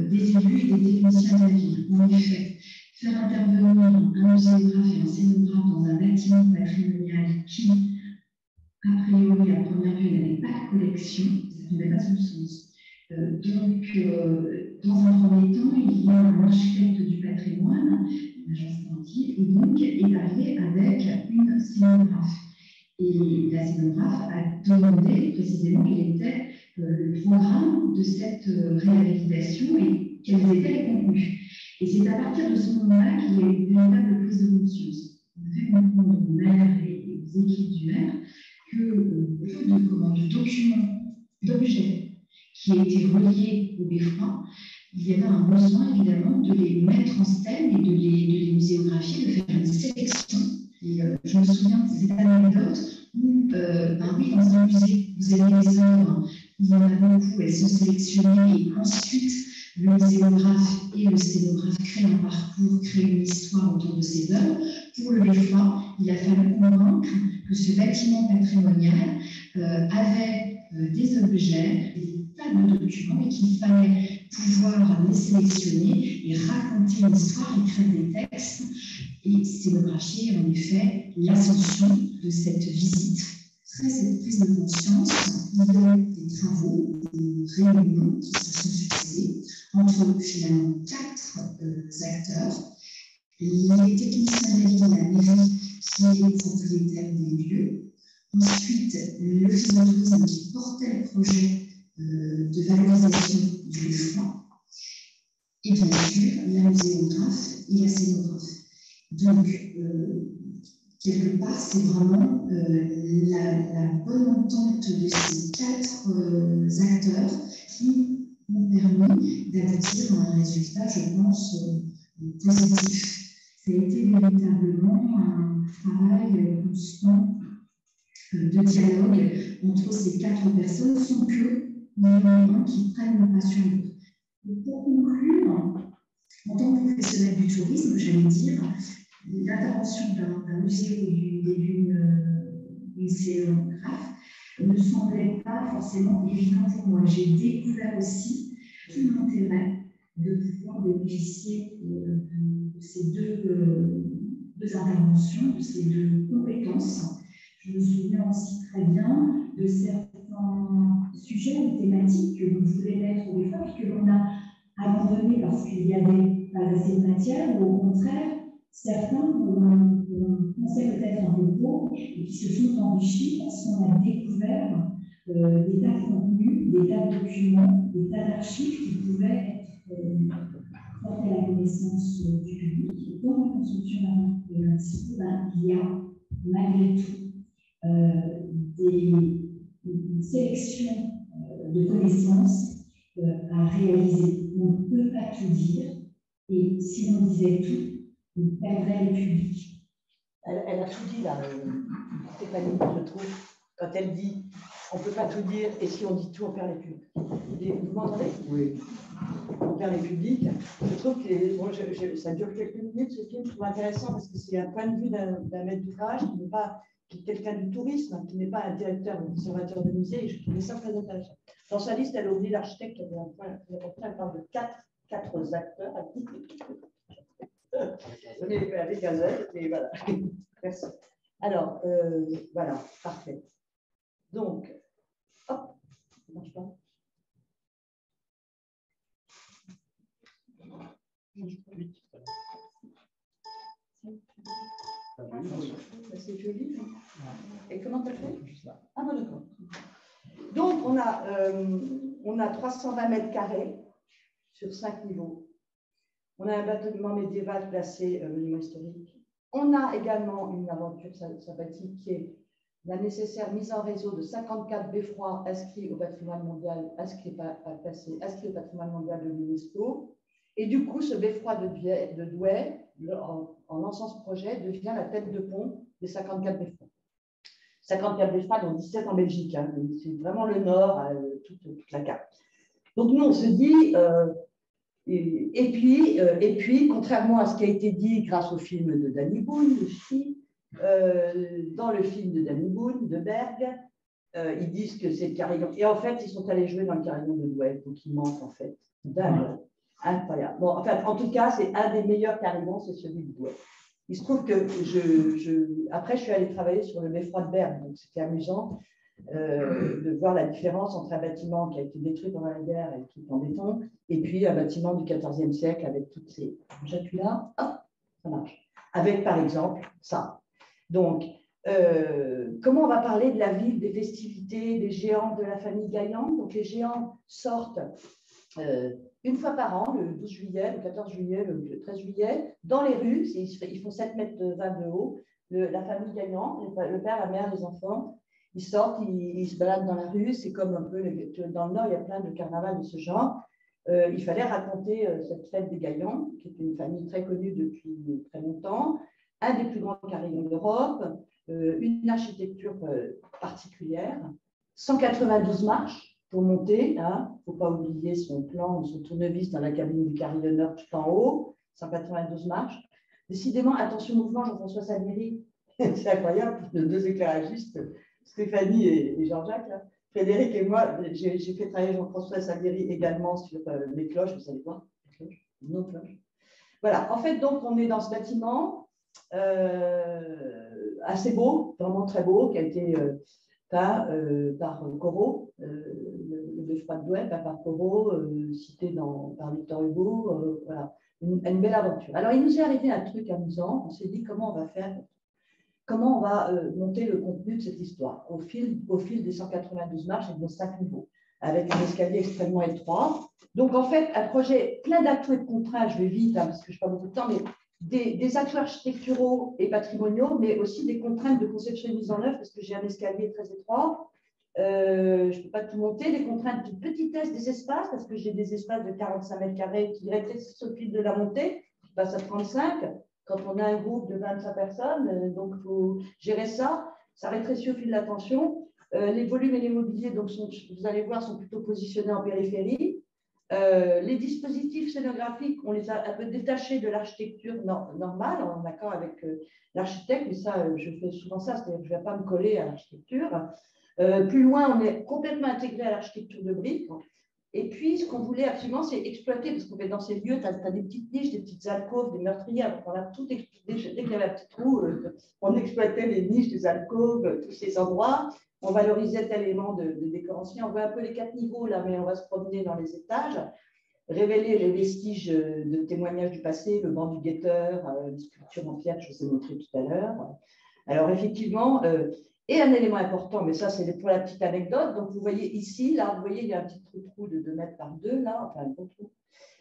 des élus et des techniciens de la ville. En effet, faire intervenir un muséographe et un scénographe dans un bâtiment patrimonial qui, a priori, à première vue, n'avait pas de collection, ça ne tombait pas sous le sens. Donc, dans un premier temps, il y a un architecte du patrimoine, l'agence Tanti, et donc est arrivé avec une scénographe. Et la scénographe a demandé précisément quel était le programme de cette réhabilitation et quels étaient les contenus. Et c'est à partir de ce moment-là qu'il y a eu une véritable prise de conscience. On a fait comprendre au maire et aux équipes du maire que de documents, d'objets qui étaient reliés au beffroi, il y avait un besoin évidemment de les mettre en scène et de les muséographier, de faire une sélection. Et je me souviens de cette anecdote où, oui, dans un musée, vous avez des œuvres, il y en a beaucoup, elles sont sélectionnées et ensuite le muséographe et le scénographe créent un parcours, créent une histoire autour de ces œuvres. Pour le beffroi, il a fallu convaincre que ce bâtiment patrimonial avait des objets, des tas de documents et qu'il fallait pouvoir les sélectionner et raconter une histoire, écrire des textes et scénographier en effet l'ascension de cette visite. Après cette prise de conscience, il y a eu des travaux, des réunions qui se sont succédés entre finalement 4 acteurs. Les techniciens de la mairie qui est propriétaire des lieux. Ensuite, l'office de tourisme qui portait le projet de valorisation du beffroi. Et bien sûr, la muséographe et la scénographe. Donc, quelque part, c'est vraiment la bonne entente de ces 4 acteurs qui ont permis d'aboutir à un résultat, je pense, positif. Ça a été véritablement un travail constant de dialogue entre ces 4 personnes sans que les qui prennent le pas sur l'autre. Pour conclure, en tant que professionnel du tourisme, j'allais dire, l'intervention d'un musée ou d'une scénographe ne semblait pas forcément évident pour moi. J'ai découvert aussi tout l'intérêt de pouvoir bénéficier de ces deux interventions, de ces 2 compétences. Je me souviens aussi très bien de certains sujets ou thématiques que l'on voulait mettre au beffroi et que l'on a abandonné parce qu'il n'y avait pas assez de matière, ou au contraire, certains on pensait peut-être un peu pauvres et qui se sont enrichis parce qu'on a découvert des tas de contenus, des tas de documents, des tas d'archives qui pouvaient être portés à la connaissance du public. Et dans la construction d'un municipal, il y a malgré tout une sélection de connaissances à réaliser. On ne peut pas tout dire, et si on disait tout, on perdrait le public. Elle a tout dit là, Stéphanie, je trouve, quand elle dit on ne peut pas tout dire, et si on dit tout, on perd les publics. Vous m'entendez? Oui. On perd les publics. Je trouve que ça dure quelques minutes, ce film, je trouve intéressant parce que c'est un point de vue d'un maître d'ouvrage qui est quelqu'un du tourisme, qui n'est pas un directeur ou conservateur de musée, et je trouvais ça très intéressant. Dans sa liste, elle a oublié l'architecte qui avait un point important, elle parle de 4 acteurs. Mais avec un Z, et voilà. Merci. Alors, voilà, parfait. Donc, hop, ça marche pas. C'est joli. Et comment tu as fait? Ah bon, d'accord. Donc, on a 320 mètres carrés sur 5 niveaux. On a un bâtiment médiéval classé monument historique. On a également une aventure sympathique qui est la nécessaire mise en réseau de 54 beffrois inscrits au patrimoine mondial, inscrits au patrimoine mondial de l'UNESCO. Et du coup, ce beffroi de Douai, en lançant ce projet, devient la tête de pont des 54 beffrois. 54 beffrois, dont 17 en Belgique. Hein, c'est vraiment le nord, toute la carte. Donc nous, on se dit, et puis, contrairement à ce qui a été dit grâce au film de Danny Boone, dans le film de Danny Boone, de Berg, ils disent que c'est le carillon. Et en fait, ils sont allés jouer dans le carillon de Douai, donc ils mentent en fait. Dingue, incroyable. Bon, enfin, en tout cas, c'est un des meilleurs carillons, c'est celui de Douai. Il se trouve que après, je suis allée travailler sur le beffroi de Berg, donc c'était amusant de voir la différence entre un bâtiment qui a été détruit pendant la guerre et qui est en béton, et puis un bâtiment du XIVe siècle avec toutes ces... J'appuie là, hop, ça marche. Avec, par exemple, ça. Donc, comment on va parler de la ville, des festivités, des géants de la famille Gaillan? Donc, les géants sortent une fois par an, le 12 juillet, le 14 juillet, le 13 juillet, dans les rues. Ils font 7,20 mètres de haut. La famille Gaillan, le père, la mère, les enfants, ils sortent, ils se baladent dans la rue. C'est comme un peu, dans le Nord, il y a plein de carnavals de ce genre. Il fallait raconter cette fête des Gaillans, qui est une famille très connue depuis très longtemps, un des plus grands carillons d'Europe, une architecture particulière, 192 marches pour monter. Il ne faut pas oublier son plan, son tournevis dans la cabine du carillonneur tout en haut, 192 marches. Décidément, attention mouvement, Jean-François Salieri, c'est incroyable, deux éclairagistes, Stéphanie et Jean-Jacques. Frédéric et moi, j'ai fait travailler Jean-François Salieri également sur les cloches, vous savez quoi, nos cloches. Voilà, en fait, donc, on est dans ce bâtiment assez beau, vraiment très beau, qui a été peint par Corot, le beffroi de Douai, peint par Corot, cité par Victor Hugo. Voilà, une belle aventure. Alors, il nous est arrivé un truc amusant. On s'est dit comment on va faire, comment on va monter le contenu de cette histoire au fil des 192 marches et de nos 5 niveaux, avec un escalier extrêmement étroit. Donc, en fait, un projet plein d'atouts et de contraintes. Je vais vite, parce que je n'ai pas beaucoup de temps, mais des atouts architecturaux et patrimoniaux, mais aussi des contraintes de conception et mise en œuvre, parce que j'ai un escalier très étroit. Je ne peux pas tout monter, des contraintes de petitesse des espaces, parce que j'ai des espaces de 45 mètres carrés qui rétrécissent au fil de la montée, qui passent à 35. Quand on a un groupe de 25 personnes, donc il faut gérer ça. Ça rétrécit au fil de la tension. Les volumes et les mobiliers, donc, vous allez voir, sont plutôt positionnés en périphérie. Les dispositifs scénographiques, on les a un peu détachés de l'architecture normale, en accord avec l'architecte, mais ça, je fais souvent ça, c'est-à-dire que je ne vais pas me coller à l'architecture. Plus loin, on est complètement intégré à l'architecture de briques. Et puis, ce qu'on voulait absolument, c'est exploiter, parce qu'on fait dans ces lieux, tu as des petites niches, des petites alcôves, des meurtrières. Donc on a tout exploité. Dès qu'il y avait un petit trou, on exploitait les niches, les alcôves, tous ces endroits. On valorisait tel élément de décoration. On voit un peu les 4 niveaux, là, mais on va se promener dans les étages, révéler les vestiges de témoignages du passé, le banc du guetteur, les sculptures en pierre que je vous ai montré tout à l'heure. Alors, effectivement, et un élément important, mais ça, c'est pour la petite anecdote. Donc, vous voyez ici, là, vous voyez, il y a un petit trou de 2 mètres par 2, là, enfin, un gros trou.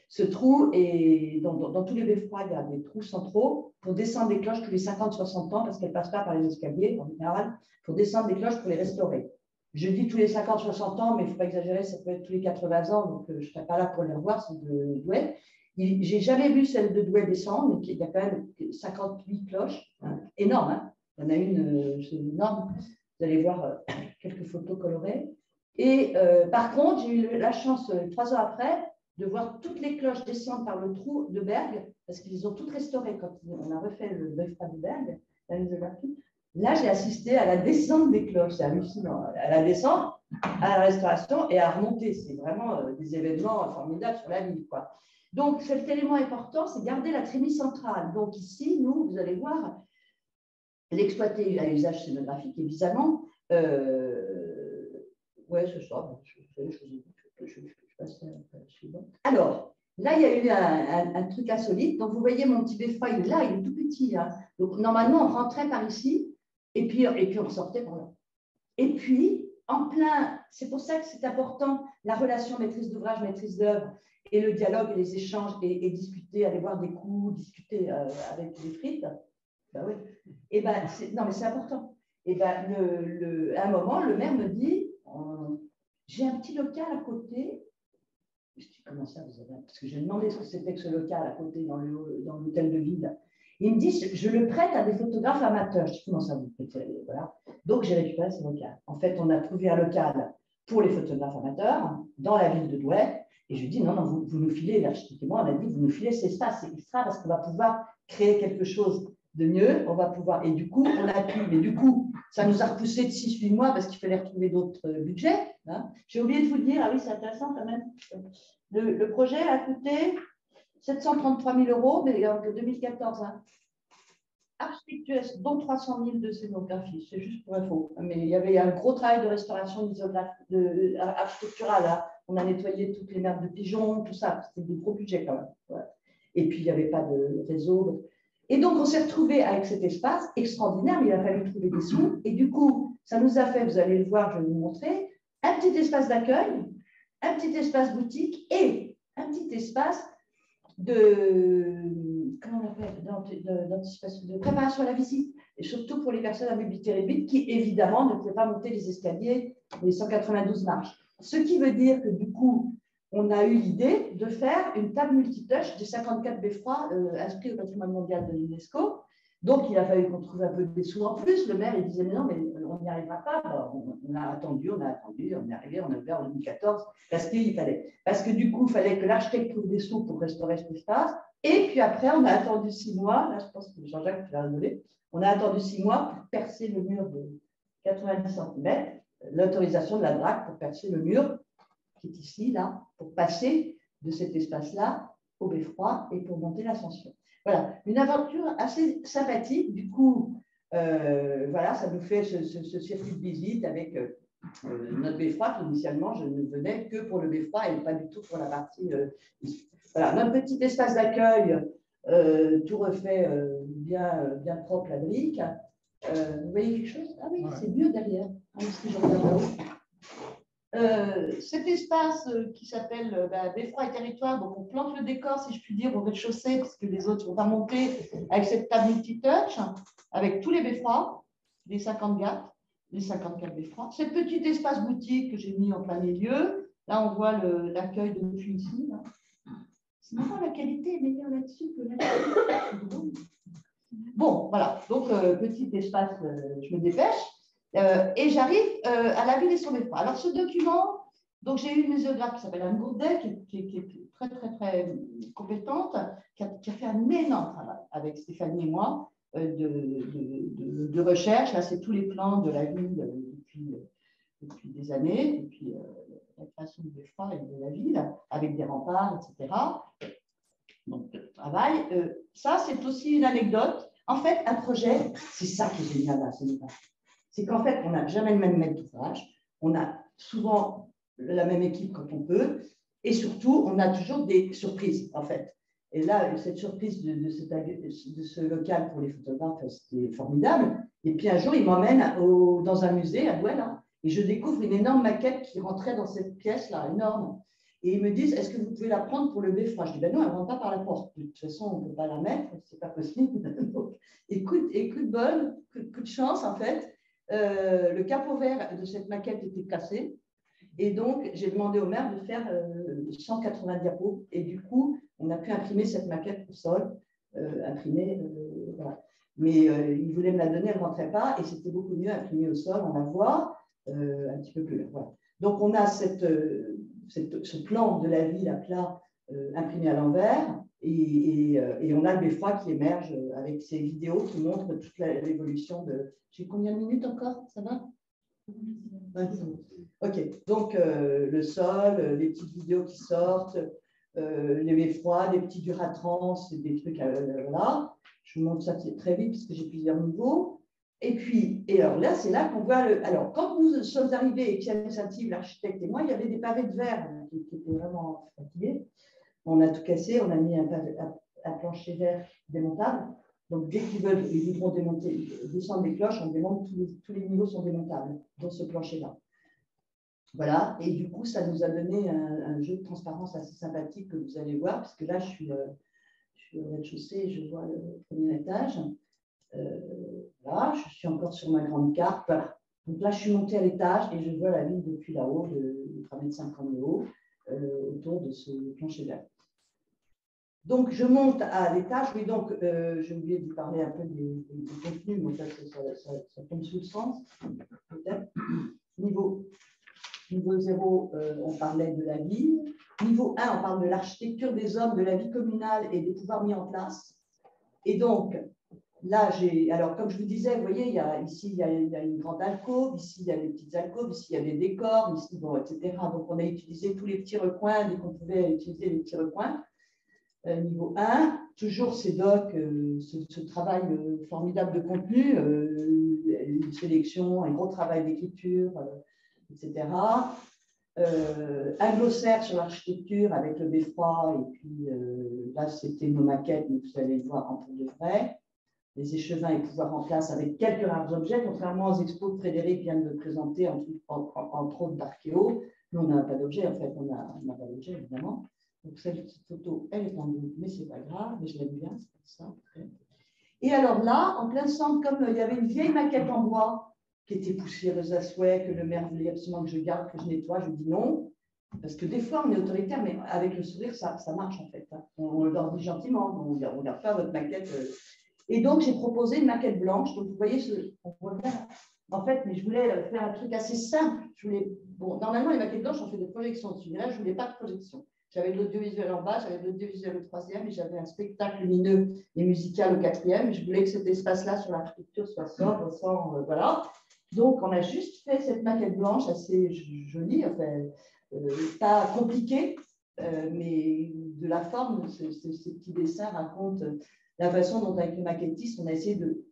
Ce trou, et dans tous les beffrois, il y a des trous centraux pour descendre des cloches tous les 50-60 ans, parce qu'elles ne passent pas par les escaliers, en général, pour descendre des cloches pour les restaurer. Je dis tous les 50-60 ans, mais il ne faut pas exagérer, ça peut être tous les 80 ans, donc je ne serai pas là pour les revoir, c'est de Douai. Je n'ai jamais vu celle de Douai descendre, mais il y a quand même 58 cloches, hein, énorme, hein. Il y en a une, c'est énorme, vous allez voir quelques photos colorées. Et par contre, j'ai eu la chance, 3 ans après, de voir toutes les cloches descendre par le trou de Berg, parce qu'ils ont toutes restaurées quand on a refait le beffroi de Berg, la muséographie. Là, j'ai assisté à la descente des cloches, c'est hallucinant, à la descente, à la restauration et à remonter. C'est vraiment des événements formidables sur la ville, quoi. Donc, cet élément important, c'est garder la trémie centrale. Donc ici, nous, vous allez voir, l'exploiter à usage scénographique, évidemment. Ouais, c'est ça. Je passe à la suivante. Alors, là, il y a eu un truc insolite. Donc, vous voyez mon petit beffroi, il est là, il est tout petit. Hein. Donc, normalement, on rentrait par ici et puis on sortait par là. Et puis, en plein, c'est pour ça que c'est important, la relation maîtrise d'ouvrage, maîtrise d'œuvre et le dialogue et les échanges et discuter, aller voir des coups, discuter avec les frites. Ben oui. Et ben, non, mais c'est important. Et ben, à un moment, le maire me dit, j'ai un petit local à côté. Je dis, comment ça, vous avez... Parce que j'ai demandé ce que c'était que ce local à côté dans l'hôtel de ville. Il me dit, je le prête à des photographes amateurs. Je dis, comment ça, vous prêtez? Voilà. Donc, j'ai récupéré ce local. En fait, on a trouvé un local pour les photographes amateurs dans la ville de Douai. Et je lui dis, non, non, vous nous filez, l'architecte et moi, on a dit, vous nous filez cet espace, c'est extra parce qu'on va pouvoir créer quelque chose de mieux. On va pouvoir... Et du coup, on a pu, mais du coup, ça nous a repoussé de 6-8 mois parce qu'il fallait retrouver d'autres budgets. Hein. J'ai oublié de vous dire, ah oui, c'est intéressant quand même. Le projet a coûté 733 000 € mais en 2014. Hein. Architectuesque, dont 300 000 de scénographie, c'est juste pour info. Mais il y avait un gros travail de restauration architecturale. Hein. On a nettoyé toutes les merdes de pigeons, tout ça. C'était des gros budgets quand même. Ouais. Et puis, il n'y avait pas de réseau. Et donc, on s'est retrouvé avec cet espace extraordinaire, mais il a fallu trouver des sous. Et du coup, ça nous a fait, vous allez le voir, je vais vous montrer, un petit espace d'accueil, un petit espace boutique et un petit espace comment on appelle, d'anticipation, de préparation à la visite, et surtout pour les personnes à mobilité réduite qui, évidemment, ne pouvaient pas monter les escaliers, les 192 marches. Ce qui veut dire que, du coup, on a eu l'idée de faire une table multitouch des 54 beffrois inscrits au patrimoine mondial de l'UNESCO. Donc, il a fallu qu'on trouve un peu des sous en plus. Le maire, il disait, mais non, mais on n'y arrivera pas. Alors, on a attendu, on est arrivé, on a ouvert en 2014, parce qu'il fallait. Parce que du coup, il fallait que l'architecte trouve des sous pour restaurer cet espace. Et puis après, on a attendu 6 mois. Là, je pense que Jean-Jacques, tu vas rigoler. On a attendu 6 mois pour percer le mur de 90 cm, l'autorisation de la DRAC pour percer le mur qui est ici, là, pour passer de cet espace-là au beffroi et pour monter l'ascension. Voilà, une aventure assez sympathique. Du coup, voilà, ça nous fait ce circuit de visite avec notre beffroi. Initialement, je ne venais que pour le beffroi et pas du tout pour la partie. Voilà, notre petit espace d'accueil, tout refait, bien propre, la brique. Vous voyez quelque chose? Ah oui, ouais. C'est mieux derrière. Ah, si je regarde là-haut. Cet espace qui s'appelle beffroi et territoire, donc on plante le décor, si je puis dire, au rez-de-chaussée, puisque les autres ne vont pas monter, avec cette table multitouch, avec tous les beffrois, les 54 beffrois. Ce petit espace boutique que j'ai mis en plein milieu, là on voit l'accueil depuis ici. Là. C'est marrant, la qualité est meilleure là-dessus que là-dessus. Bon, voilà, donc petit espace, je me dépêche. Et j'arrive à la ville et son beffroi. Alors, ce document, donc j'ai eu une muséographe qui s'appelle Anne Gourdet, qui est très, très, très compétente, qui a fait un énorme travail avec Stéphanie et moi de recherche. Là, c'est tous les plans de la ville depuis des années, depuis la création du beffroi et de la ville, avec des remparts, etc. Donc, le travail. Ça, c'est aussi une anecdote. En fait, un projet, c'est ça qui est génial à ce niveau. C'est qu'en fait, on n'a jamais le même maître d'ouvrage, on a souvent la même équipe quand on peut, et surtout, on a toujours des surprises, en fait. Et là, cette surprise de ce local pour les photographes, c'était formidable. Et puis un jour, il m'emmène dans un musée à Douai, là, et je découvre une énorme maquette qui rentrait dans cette pièce-là, énorme. Et ils me disent, est-ce que vous pouvez la prendre pour le beffroi? Je dis, ben non, elle ne rentre pas par la porte. De toute façon, on ne peut pas la mettre, ce n'est pas possible. Donc, écoute coup de chance, en fait. Le capot vert de cette maquette était cassé. Et donc, j'ai demandé au maire de faire 180 diapos. Et du coup, on a pu imprimer cette maquette au sol. Voilà. Mais il voulait me la donner, elle ne rentrait pas. Et c'était beaucoup mieux imprimé au sol, on la voit, un petit peu plus. Voilà. Donc, on a ce plan de la ville à plat imprimé à l'envers. Et on a le beffroi qui émerge avec ces vidéos qui montrent toute l'évolution de... J'ai combien de minutes encore? Ça va? Ok, donc le sol, les petites vidéos qui sortent, les beffrois, des petits duratrans, des trucs, voilà. Je vous montre ça très vite parce que j'ai plusieurs niveaux. Et puis, alors là, c'est là qu'on voit Alors, quand nous sommes arrivés, Étienne Saint-Yves, l'architecte et moi, il y avait des pavés de verre qui étaient vraiment fatigués. On a tout cassé, on a mis un plancher vert démontable. Donc, dès qu'ils voudront descendre les cloches, on démonte, tous les niveaux sont démontables dans ce plancher-là. Voilà, et du coup, ça nous a donné un jeu de transparence assez sympathique que vous allez voir, parce que là, je suis au rez-de-chaussée et je vois le premier étage. Voilà, Voilà, je suis encore sur ma grande carte. Voilà. Donc là, je suis montée à l'étage et je vois la ville depuis là-haut, de 3,50 m de haut, autour de ce plancher vert. Donc, je monte à l'étage. Oui, donc, j'ai oublié de vous parler un peu des contenus, mais ça tombe sous le sens, peut-être. Niveau 0, on parlait de la ville. Niveau 1, on parle de l'architecture des hommes, de la vie communale et des pouvoirs mis en place. Et donc, là, alors, comme je vous disais, vous voyez, ici, il y a une grande alcôve, ici, il y a des petites alcôves, ici, il y a des décors, ici, bon, etc. Donc, on a utilisé tous les petits recoins, dès qu'on pouvait utiliser les petits recoins. Niveau 1, toujours ces docs, ce travail formidable de contenu, une sélection, un gros travail d'écriture, etc. Un glossaire sur l'architecture avec le beffroi, et puis là, c'était nos maquettes, mais vous allez le voir en pour de vrai. Les échevins et pouvoirs en place avec quelques rares objets, contrairement aux expos que Frédéric vient de présenter, entre autres d'archéo. Nous, on n'a pas d'objet, en fait, on n'a pas d'objet, évidemment. Donc, cette photo, elle est en double, mais ce n'est pas grave, mais je l'aime bien, c'est comme ça. Et alors là, en plein centre, comme il y avait une vieille maquette en bois qui était poussiéreuse à souhait, que le maire voulait absolument que je garde, que je nettoie, je dis non. Parce que des fois, on est autoritaire, mais avec le sourire, ça marche en fait. Hein. On leur dit gentiment, on ne regarde pas votre maquette. Et donc, j'ai proposé une maquette blanche. Donc, vous voyez, on voit bien. En fait, mais je voulais faire un truc assez simple. Normalement, les maquettes blanches, on fait des projections dessus. Là, je ne voulais pas de projection. J'avais de l'audiovisuel en bas, j'avais de l'audiovisuel au 3e et j'avais un spectacle lumineux et musical au 4e. Je voulais que cet espace-là sur l'architecture soit sobre, sans. Voilà. Donc, on a juste fait cette maquette blanche assez jolie, enfin, pas compliquée, mais de la forme. Ces petits dessins racontent la façon dont, avec le maquettiste, on a essayé de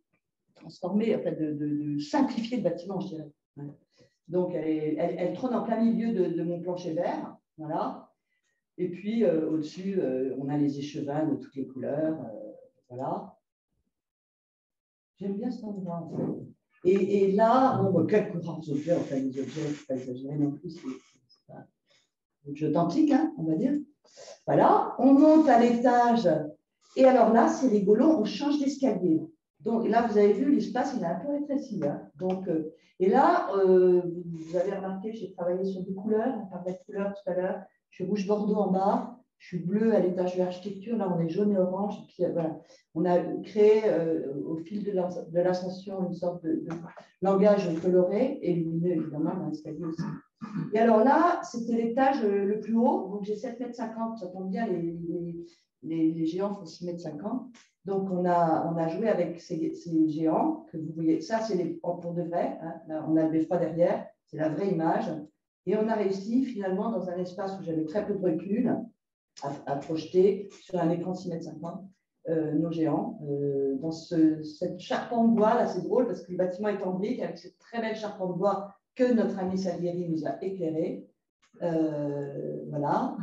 transformer, en fait, de simplifier le bâtiment, je dirais. Ouais. Donc, elle trône en plein milieu de mon plancher vert. Voilà. Et puis, au-dessus, on a les échevins de toutes les couleurs. Voilà. J'aime bien cet endroit, en fait. Et là, on voit quelques rares objets. Enfin, les objets, il ne faut pas exagérer non plus. C'est pas objets authentiques, hein, on va dire. Voilà. On monte à l'étage. Et alors là, c'est rigolo, on change d'escalier. Donc là, vous avez vu, l'espace, il a un peu rétréci. Hein. Donc, et là, vous avez remarqué, j'ai travaillé sur des couleurs. On parlait de couleurs tout à l'heure. Je suis rouge bordeaux en bas, je suis bleu à l'étage de l'architecture, là on est jaune et orange. Et puis voilà, on a créé au fil de l'ascension une sorte de langage coloré et lumineux évidemment dans l'escalier aussi. Et alors là, c'était l'étage le plus haut, donc j'ai 7,50 m, ça tombe bien, les géants font 6,50 m. Donc on a joué avec ces géants que vous voyez, ça c'est pour de vrai, hein. Là, on a le beffroi derrière, c'est la vraie image. Et on a réussi finalement, dans un espace où j'avais très peu de recul, à projeter sur un écran 6,50 m nos géants. Dans cette charpente bois, là c'est drôle parce que le bâtiment est en briques avec cette très belle charpente bois que notre ami Salieri nous a éclairée. Voilà.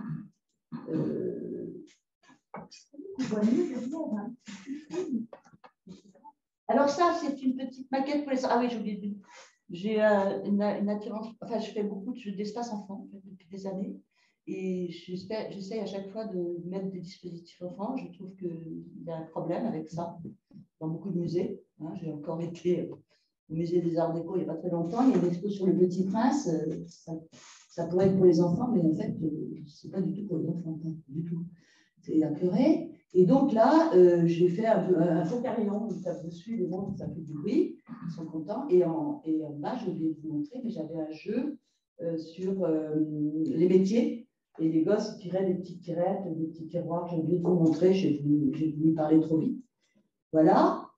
Alors ça, c'est une petite maquette pour les... Ah oui, j'ai oublié de dire. J'ai une attirance, enfin, je fais beaucoup d'espace enfant depuis des années et j'essaie à chaque fois de mettre des dispositifs enfants. Je trouve qu'il y a un problème avec ça dans beaucoup de musées. Hein. J'ai encore été au musée des Arts Déco il n'y a pas très longtemps. Il y a une expo sur le Petit Prince. Ça pourrait être pour les enfants, mais en fait, ce n'est pas du tout pour les enfants, du tout. C'est à pleurer. Et donc là, j'ai fait un faux carillon, ils tapent dessus, les montres, ça fait du bruit, ils sont contents. Et en bas, je vais vous montrer, mais j'avais un jeu sur les métiers. Et les gosses tiraient des petites tirettes, des petits tiroirs. J'ai oublié de vous montrer, j'ai voulu parler trop vite. Voilà.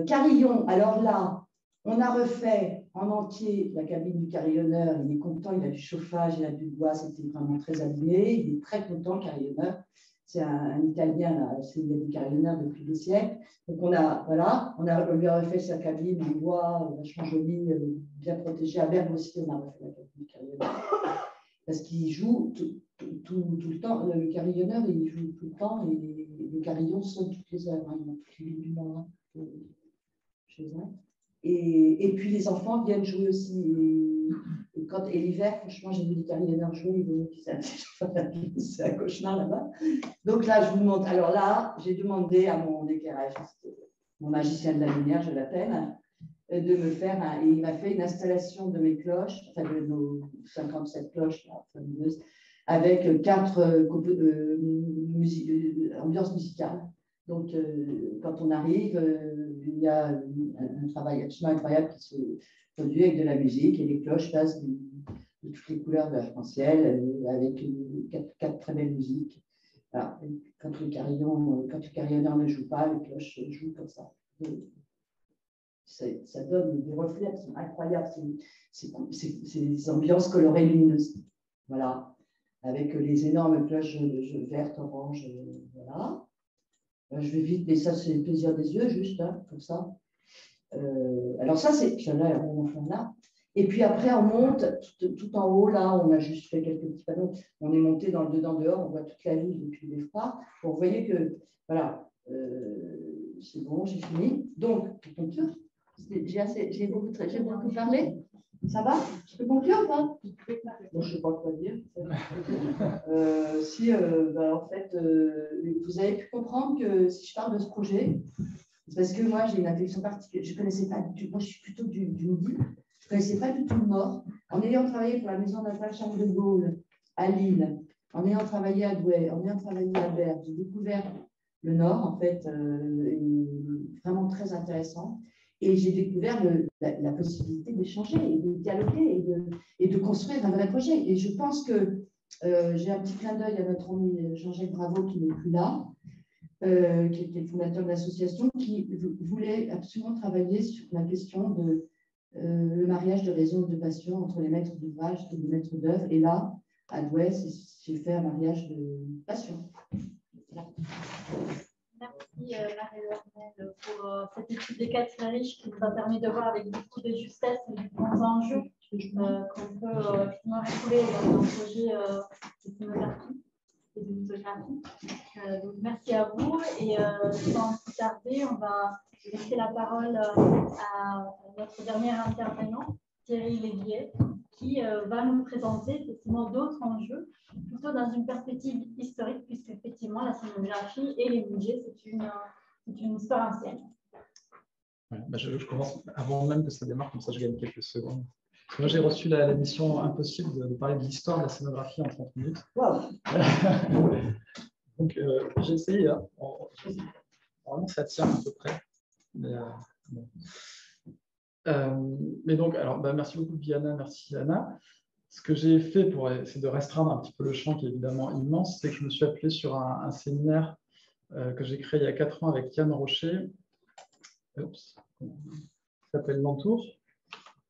Carillon, alors là, on a refait en entier la cabine du carillonneur. Il est content, il a du chauffage, il a du bois, c'était vraiment très abîmé. Il est très content, le carillonneur. C'est un Italien, là, il y a des carillonneurs depuis des siècles. Donc, on lui a refait sa cabine en bois, vachement jolie, bien protégée. À Berbe aussi, on a refait la cabine du carillonneur. Parce qu'il joue tout le temps. Le carillonneur, il joue tout le temps et le carillon sonne toutes les heures. Hein, il y a toutes les villes du monde chez eux. Et puis, les enfants viennent jouer aussi. Et l'hiver, franchement, j'ai vu les carillonneurs jouer, c'est un cauchemar là-bas. Donc là, je vous montre. Alors là, j'ai demandé à mon éclairagiste mon magicien de la lumière, je l'appelle, de me faire, et il m'a fait une installation de mes cloches, enfin de nos 57 cloches là, fameuses, avec 4 ambiances musicales. Donc, quand on arrive, il y a un travail absolument incroyable qui se produit avec de la musique et les cloches passent de toutes les couleurs de l'arc-en-ciel avec 4 très belles musiques. Voilà. Quand le carillonneur ne joue pas, les cloches jouent comme ça. Ça donne des reflets incroyables. C'est des ambiances colorées lumineuses. Voilà. Avec les énormes cloches vertes, oranges. Voilà. Je vais vite, mais ça, c'est le plaisir des yeux, juste, hein, comme ça. Alors, ça, c'est là, on en fait là. Et puis après, on monte tout en haut, là, on a juste fait quelques petits panneaux. On est monté dans le dedans-dehors, on voit toute la ville depuis les phares. Bon, vous voyez que, voilà, c'est bon, j'ai fini. Donc, pour conclure, j'ai beaucoup parlé. Ça va? Je peux conclure ou pas? Bon, je ne sais pas quoi dire. En fait, vous avez pu comprendre que si je parle de ce projet, c'est parce que moi, j'ai une affection particulière. Je ne connaissais pas du tout. Moi, je suis plutôt du Midi. Je ne connaissais pas du tout le Nord. En ayant travaillé pour la maison natale Charles de Gaulle à Lille, en ayant travaillé à Douai, en ayant travaillé à Berck, j'ai découvert le Nord, en fait, vraiment très intéressant. Et j'ai découvert la possibilité d'échanger et de dialoguer et de construire un vrai projet. Et je pense que j'ai un petit clin d'œil à notre ami Jean-Jacques Bravo, qui n'est plus là, qui est le fondateur de l'association, qui voulait absolument travailler sur la question de le mariage de raison de passion entre les maîtres d'ouvrage et les maîtres d'œuvre. Et là, à Douai, j'ai fait un mariage de passion. Voilà. Merci Marie-Lornel pour cette étude des cas très riche qui nous a permis de voir avec beaucoup de justesse les grands enjeux qu'on peut effectivement retrouver dans le projet de scénographie et de muséographie. Donc merci à vous et sans plus tarder, on va laisser la parole à notre dernier intervenant, Thierry Lévier, qui va nous présenter effectivement d'autres enjeux, plutôt dans une perspective historique, puisque effectivement la scénographie et les musées, c'est une histoire ancienne. Ouais, je commence avant même que ça démarre, comme ça je gagne quelques secondes. Moi j'ai reçu la mission impossible de parler de l'histoire de la scénographie en 30 minutes. Wow. Donc j'ai essayé, hein. Vraiment ça tient à peu près. Bon. Mais donc, alors, merci beaucoup Viana, merci Anna. Ce que j'ai fait pour essayer de restreindre un petit peu le champ qui est évidemment immense, c'est que je me suis appelé sur un séminaire que j'ai créé il y a 4 ans avec Yann Rocher, qui s'appelle L'Entour.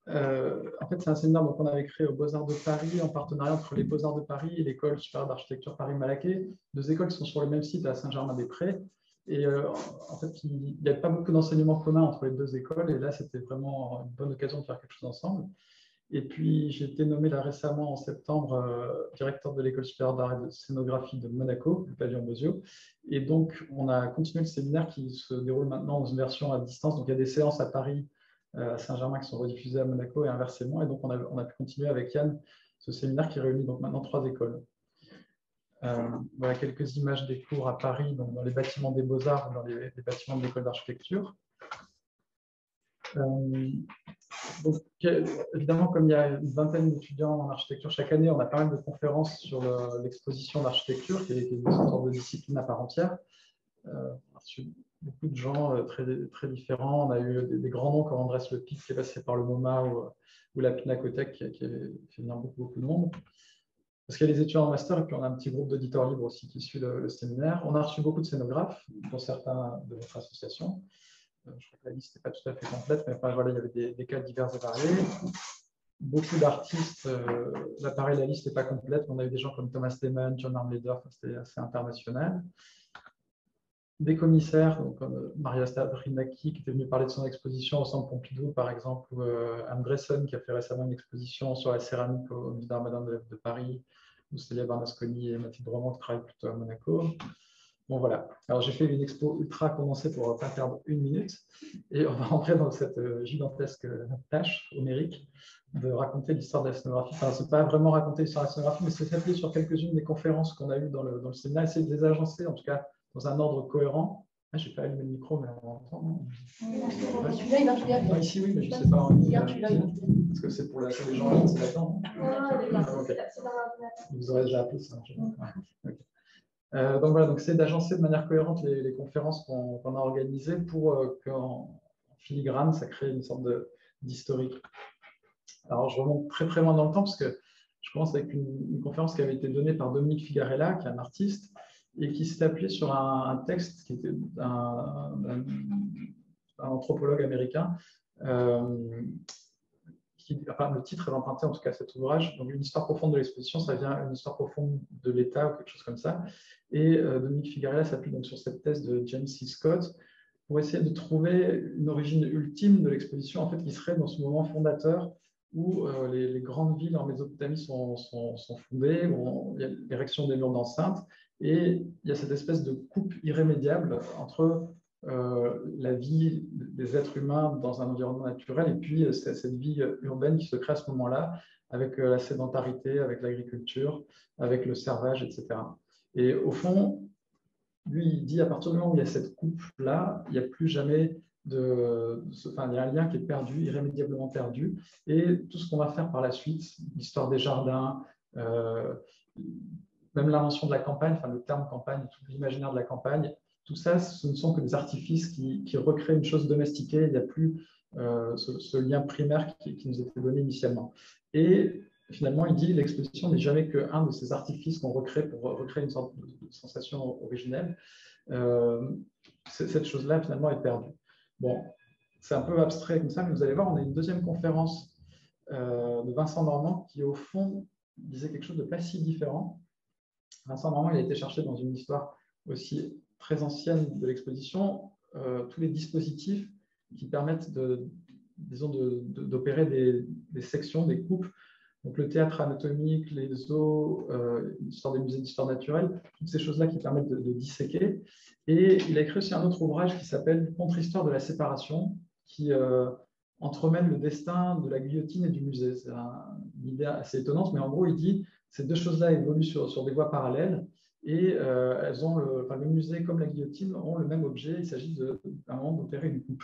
En fait, c'est un séminaire qu'on avait créé aux Beaux-Arts de Paris en partenariat entre les Beaux-Arts de Paris et l'École supérieure d'architecture Paris-Malaquais, 2 écoles qui sont sur le même site à Saint-Germain-des-Prés. Et en fait, il n'y avait pas beaucoup d'enseignements communs entre les 2 écoles. Et là, c'était vraiment une bonne occasion de faire quelque chose ensemble. Et puis, j'ai été nommé là récemment en septembre directeur de l'École supérieure d'art et de scénographie de Monaco, le pavillon Bozio. Et donc, on a continué le séminaire qui se déroule maintenant dans une version à distance. Donc, il y a des séances à Paris, à Saint-Germain qui sont rediffusées à Monaco et inversement. Et donc, on a pu continuer avec Yann ce séminaire qui réunit donc maintenant 3 écoles. Voilà quelques images des cours à Paris, donc dans les bâtiments des Beaux-Arts, dans les bâtiments de l'école d'architecture. Donc, évidemment, comme il y a une vingtaine d'étudiants en architecture chaque année, on a pas mal de conférences sur l'exposition d'architecture, qui est une sorte de discipline à part entière. On a reçu beaucoup de gens très, très différents. On a eu des grands noms comme Andrés Le Pic, qui est passé par le MoMA, ou la Pinacothèque, qui avait fait venir beaucoup de monde. Parce qu'il y a les étudiants en master et puis on a un petit groupe d'auditeurs libres aussi qui suit le séminaire. On a reçu beaucoup de scénographes, dont certains de votre association. Je crois que la liste n'est pas tout à fait complète, mais enfin, voilà, il y avait des cas divers et variés. Beaucoup d'artistes, là pareil, la liste n'est pas complète. On a eu des gens comme Thomas Lehmann, John Armleder, c'était assez international. Des commissaires, donc, comme Maria Stavrinaki, qui était venue parler de son exposition au Centre Pompidou, par exemple, ou Anne Bresson, qui a fait récemment une exposition sur la céramique au musée d'art moderne de Paris, ou Célia Barnasconi et Mathilde Roman, qui travaillent plutôt à Monaco. Bon, voilà. Alors, j'ai fait une expo ultra condensée pour ne pas perdre 1 minute, et on va rentrer dans cette gigantesque tâche homérique de raconter l'histoire de la scénographie. Enfin, ce n'est pas vraiment raconter l'histoire de la scénographie, mais c'est s'appuyer sur quelques-unes des conférences qu'on a eues dans le séminaire, essayer de les agencer, en tout cas, dans un ordre cohérent, Ah, je n'ai pas allumé le micro, mais on entend. Celui-là, il marche bien. Non, ici, oui, mais je ne sais pas en ligne. Parce que c'est pour les gens en ligne, c'est là-dedans. Okay. Vous aurez déjà appelé ça. Ouais. Okay. Donc voilà, c'est d'agencer de manière cohérente les conférences qu'on a organisées pour qu'en filigrane, ça crée une sorte d'historique. Alors, je remonte très très loin dans le temps parce que je commence avec une conférence qui avait été donnée par Dominique Figarella, qui est un artiste, et qui s'est appuyé sur un texte qui était un anthropologue américain. Le titre est emprunté en tout cas à cet ouvrage. Donc, une histoire profonde de l'exposition, ça vient une histoire profonde de l'État ou quelque chose comme ça. Et Dominique Figarella s'appuie donc sur cette thèse de James C. Scott pour essayer de trouver une origine ultime de l'exposition, en fait, qui serait dans ce moment fondateur où les grandes villes en Mésopotamie sont fondées, où il y a l'érection des murs d'enceinte, et il y a cette espèce de coupe irrémédiable entre la vie des êtres humains dans un environnement naturel et puis cette vie urbaine qui se crée à ce moment-là, avec la sédentarité, avec l'agriculture, avec le servage, etc. Et au fond, lui, il dit à partir du moment où il y a cette coupe-là, il n'y a plus jamais il y a un lien qui est perdu, irrémédiablement perdu, et tout ce qu'on va faire par la suite, l'histoire des jardins, même l'invention de la campagne, enfin le terme campagne, tout l'imaginaire de la campagne, tout ça, ce ne sont que des artifices qui recréent une chose domestiquée, il n'y a plus ce lien primaire qui nous était donné initialement. Et finalement, il dit que l'exposition n'est jamais qu'un de ces artifices qu'on recrée pour recréer une sorte de sensation originelle. Cette chose-là, finalement, est perdue. Bon, c'est un peu abstrait comme ça, mais vous allez voir, on a une deuxième conférence de Vincent Normand qui, au fond, disait quelque chose de pas si différent. Vincent Normand, il a été cherché dans une histoire aussi très ancienne de l'exposition, tous les dispositifs qui permettent d'opérer des sections, des coupes. Donc le théâtre anatomique, les zoos, l'histoire des musées d'histoire naturelle, toutes ces choses-là qui permettent de disséquer. Et il a écrit aussi un autre ouvrage qui s'appelle « Contre-histoire de la séparation », qui entremêne le destin de la guillotine et du musée. C'est une idée assez étonnante, mais en gros, il dit ces deux choses-là évoluent sur des voies parallèles et elles ont le musée comme la guillotine ont le même objet. Il s'agit d'un moment d'opérer une coupe.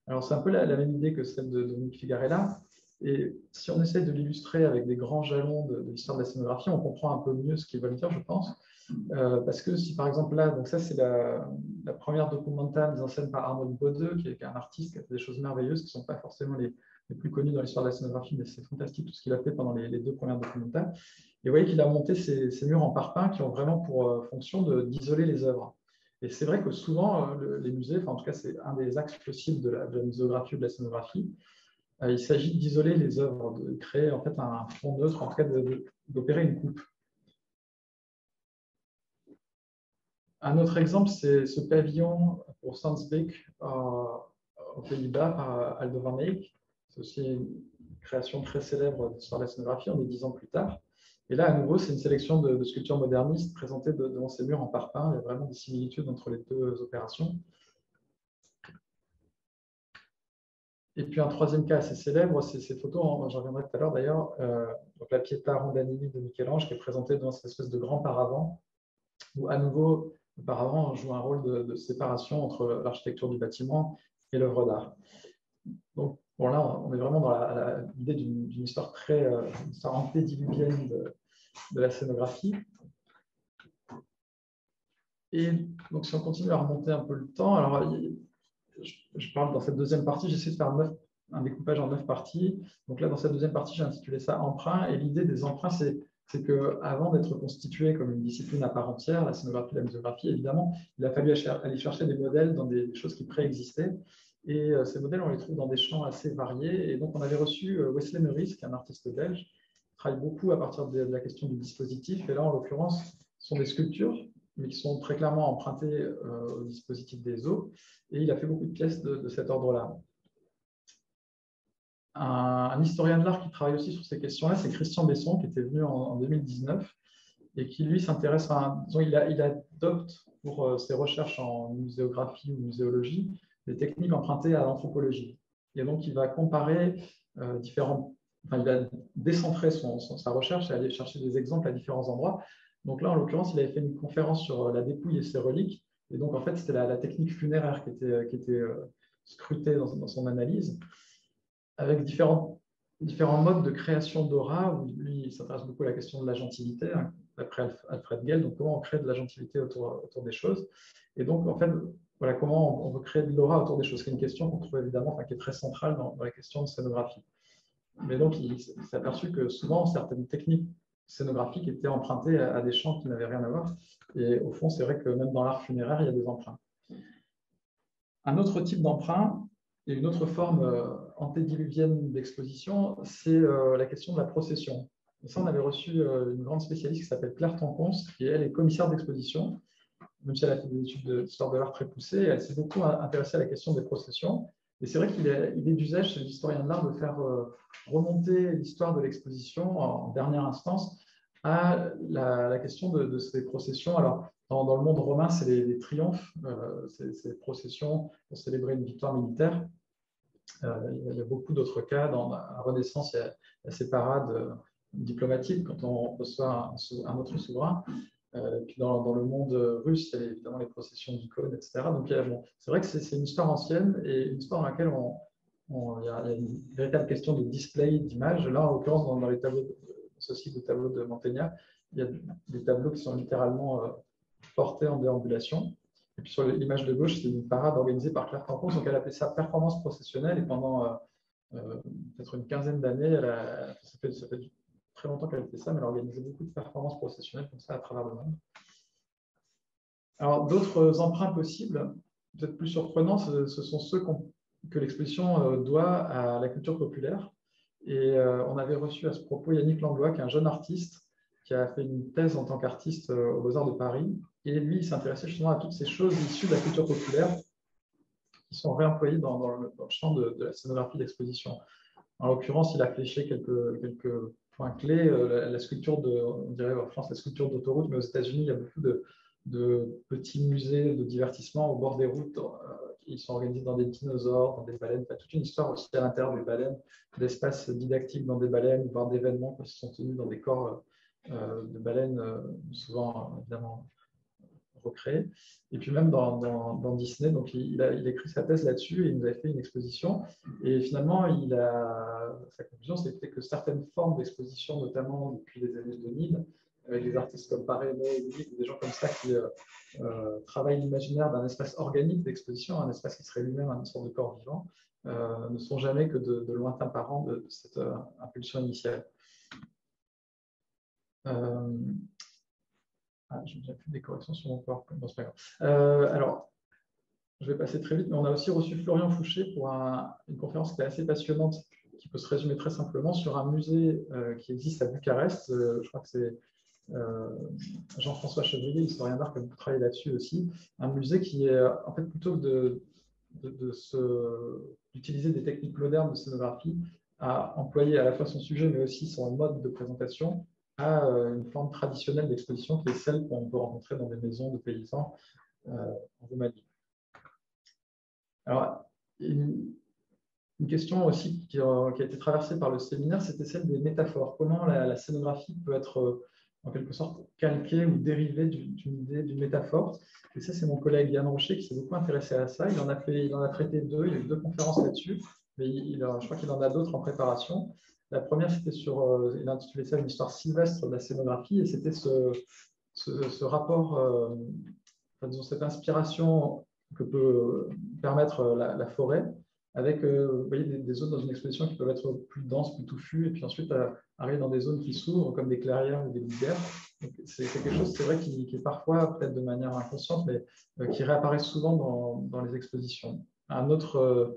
Alors, c'est un peu la même idée que celle de Dominique Figarella. Et si on essaie de l'illustrer avec des grands jalons de l'histoire de la scénographie, on comprend un peu mieux ce qu'ils veulent dire, je pense. Parce que si par exemple là, donc ça c'est la première documentaire mise en scène par Arnold Bode, qui est un artiste qui a fait des choses merveilleuses, qui ne sont pas forcément les plus connues dans l'histoire de la scénographie, mais c'est fantastique tout ce qu'il a fait pendant les deux premières documentaires. Et vous voyez qu'il a monté ces murs en parpaing qui ont vraiment pour fonction d'isoler les œuvres. Et c'est vrai que souvent, les musées, en tout cas c'est un des axes possibles de la muséographie ou de la scénographie, il s'agit d'isoler les œuvres, de créer en fait un fond neutre, en tout cas d'opérer une coupe. Un autre exemple, c'est ce pavillon pour Sandsbeek aux Pays-Bas par Aldo van Eyck. C'est aussi une création très célèbre de l'histoire de la scénographie, on est 10 ans plus tard. Et là, à nouveau, c'est une sélection de sculptures modernistes présentées devant ces murs en parpaing. Il y a vraiment des similitudes entre les deux opérations. Et puis un troisième cas assez célèbre, c'est ces photos, j'en reviendrai tout à l'heure d'ailleurs, donc la Pietà Rondanini de Michel-Ange qui est présentée dans cette espèce de grand paravent, où à nouveau, le paravent joue un rôle de séparation entre l'architecture du bâtiment et l'œuvre d'art. Donc bon, là, on est vraiment dans l'idée d'une histoire une histoire antédiluvienne de la scénographie. Et donc si on continue à remonter un peu le temps, alors je parle dans cette deuxième partie, j'essaie de faire un découpage en 9 parties. Donc là, dans cette deuxième partie, j'ai intitulé ça « Emprunts ». Et l'idée des emprunts, c'est qu'avant d'être constitué comme une discipline à part entière, la scénographie, la muséographie, évidemment, il a fallu aller chercher des modèles dans des choses qui préexistaient. Et ces modèles, on les trouve dans des champs assez variés. Et donc, on avait reçu Wesley Meurice, qui est un artiste belge, qui travaille beaucoup à partir de la question du dispositif. Et là, en l'occurrence, ce sont des sculptures, mais qui sont très clairement empruntées au dispositif des zoos. Et il a fait beaucoup de pièces de cet ordre-là. Un historien de l'art qui travaille aussi sur ces questions-là, c'est Christian Besson, qui était venu en 2019 et qui, lui, s'intéresse, il adopte pour ses recherches en muséographie ou muséologie des techniques empruntées à l'anthropologie. Et donc, il va comparer il va décentrer sa recherche et aller chercher des exemples à différents endroits. Donc là, en l'occurrence, il avait fait une conférence sur la dépouille et ses reliques. Et donc, en fait, c'était la technique funéraire qui était scrutée dans son analyse, avec différents modes de création d'aura, où lui, il s'intéresse beaucoup à la question de l'agentivité, hein, d'après Alfred Gell, donc comment on crée de l'agentivité autour des choses. Et donc, en fait, voilà, comment on veut créer de l'aura autour des choses, qui est une question qu'on trouve évidemment, qui est très centrale dans la question de scénographie. Mais donc, il s'est aperçu que souvent, certaines techniques scénographiques étaient empruntées à des champs qui n'avaient rien à voir. Et au fond, c'est vrai que même dans l'art funéraire, il y a des emprunts. Un autre type d'emprunt et une autre forme antédiluvienne d'exposition, c'est la question de la procession. Et ça, on avait reçu une grande spécialiste qui s'appelle Claire Tancons, qui elle est commissaire d'exposition, même si elle a fait des études d'histoire de l'art très poussées, elle s'est beaucoup intéressée à la question des processions. Et c'est vrai qu'il est d'usage chez les historiens de l'art de faire remonter l'histoire de l'exposition en dernière instance à la question de ces processions. Alors, dans le monde romain, c'est les triomphes, ces processions pour célébrer une victoire militaire. Il y a beaucoup d'autres cas. Dans la Renaissance, il y a ces parades diplomatiques quand on reçoit un autre souverain. Puis dans le monde russe, il y a évidemment les processions d'icônes, etc. Donc, bon, c'est vrai que c'est une histoire ancienne et une histoire dans laquelle il y a une véritable question de display d'images. Là, en l'occurrence, dans les tableaux, ceci de tableaux de Mantegna, il y a des tableaux qui sont littéralement portés en déambulation. Et puis sur l'image de gauche, c'est une parade organisée par Claire Tancons. Donc, elle appelait ça performance processionnelle. Et pendant peut-être une quinzaine d'années, ça fait très longtemps qu'elle fait ça, mais elle a organisé beaucoup de performances processionnelles comme ça à travers le monde. Alors, d'autres emprunts possibles, peut-être plus surprenants, ce sont ceux que l'exposition doit à la culture populaire. Et on avait reçu à ce propos Yannick Langlois, qui est un jeune artiste, qui a fait une thèse en tant qu'artiste aux Beaux-Arts de Paris. Et lui, il s'intéressait justement à toutes ces choses issues de la culture populaire qui sont réemployées dans le champ de la scénographie d'exposition. En l'occurrence, il a fléché quelques points clés. La sculpture on dirait en France, la sculpture d'autoroute, mais aux États-Unis, il y a beaucoup de petits musées de divertissement au bord des routes. Ils sont organisés dans des dinosaures, dans des baleines. Il y a toute une histoire aussi à l'intérieur des baleines, d'espaces didactiques dans des baleines, voire d'événements qui sont tenus dans des corps de baleines, souvent évidemment recréés. Et puis même dans Disney, donc il a écrit sa thèse là-dessus et il nous a fait une exposition. Et finalement, sa conclusion, c'était que certaines formes d'exposition, notamment depuis les années 2000, avec des artistes comme Paré-Mé, des gens comme ça qui travaillent l'imaginaire d'un espace organique d'exposition, un espace qui serait lui-même une sorte de corps vivant, ne sont jamais que de lointains parents de cette impulsion initiale. J'ai déjà fait des corrections sur mon PowerPoint. Bon, c'est pas grave. Alors, je vais passer très vite, mais on a aussi reçu Florian Fouché pour une conférence qui était assez passionnante, qui peut se résumer très simplement sur un musée qui existe à Bucarest. Je crois que c'est Jean-François Chevrier, historien d'art, qui a beaucoup travaillé là-dessus aussi. Un musée qui est, en fait, plutôt d'utiliser des techniques modernes de scénographie, à employer à la fois son sujet, mais aussi son mode de présentation, à une forme traditionnelle d'exposition qui est celle qu'on peut rencontrer dans des maisons de paysans en Roumanie. Alors, une question aussi qui a été traversée par le séminaire, c'était celle des métaphores. Comment la scénographie peut être en quelque sorte calquée ou dérivée d'une idée, d'une métaphore. Et ça, c'est mon collègue Yann Rocher qui s'est beaucoup intéressé à ça. Il en a traité deux, il y a eu 2 conférences là-dessus, mais je crois qu'il en a d'autres en préparation. La première, c'était il a intitulé ça une histoire sylvestre de la scénographie, et c'était ce rapport, disons, cette inspiration que peut permettre la forêt, avec vous voyez, des zones dans une exposition qui peuvent être plus denses, plus touffues, et puis ensuite arriver dans des zones qui s'ouvrent, comme des clairières ou des lisières. C'est quelque chose, c'est vrai, qui est parfois, peut-être de manière inconsciente, mais qui réapparaît souvent dans les expositions. Un autre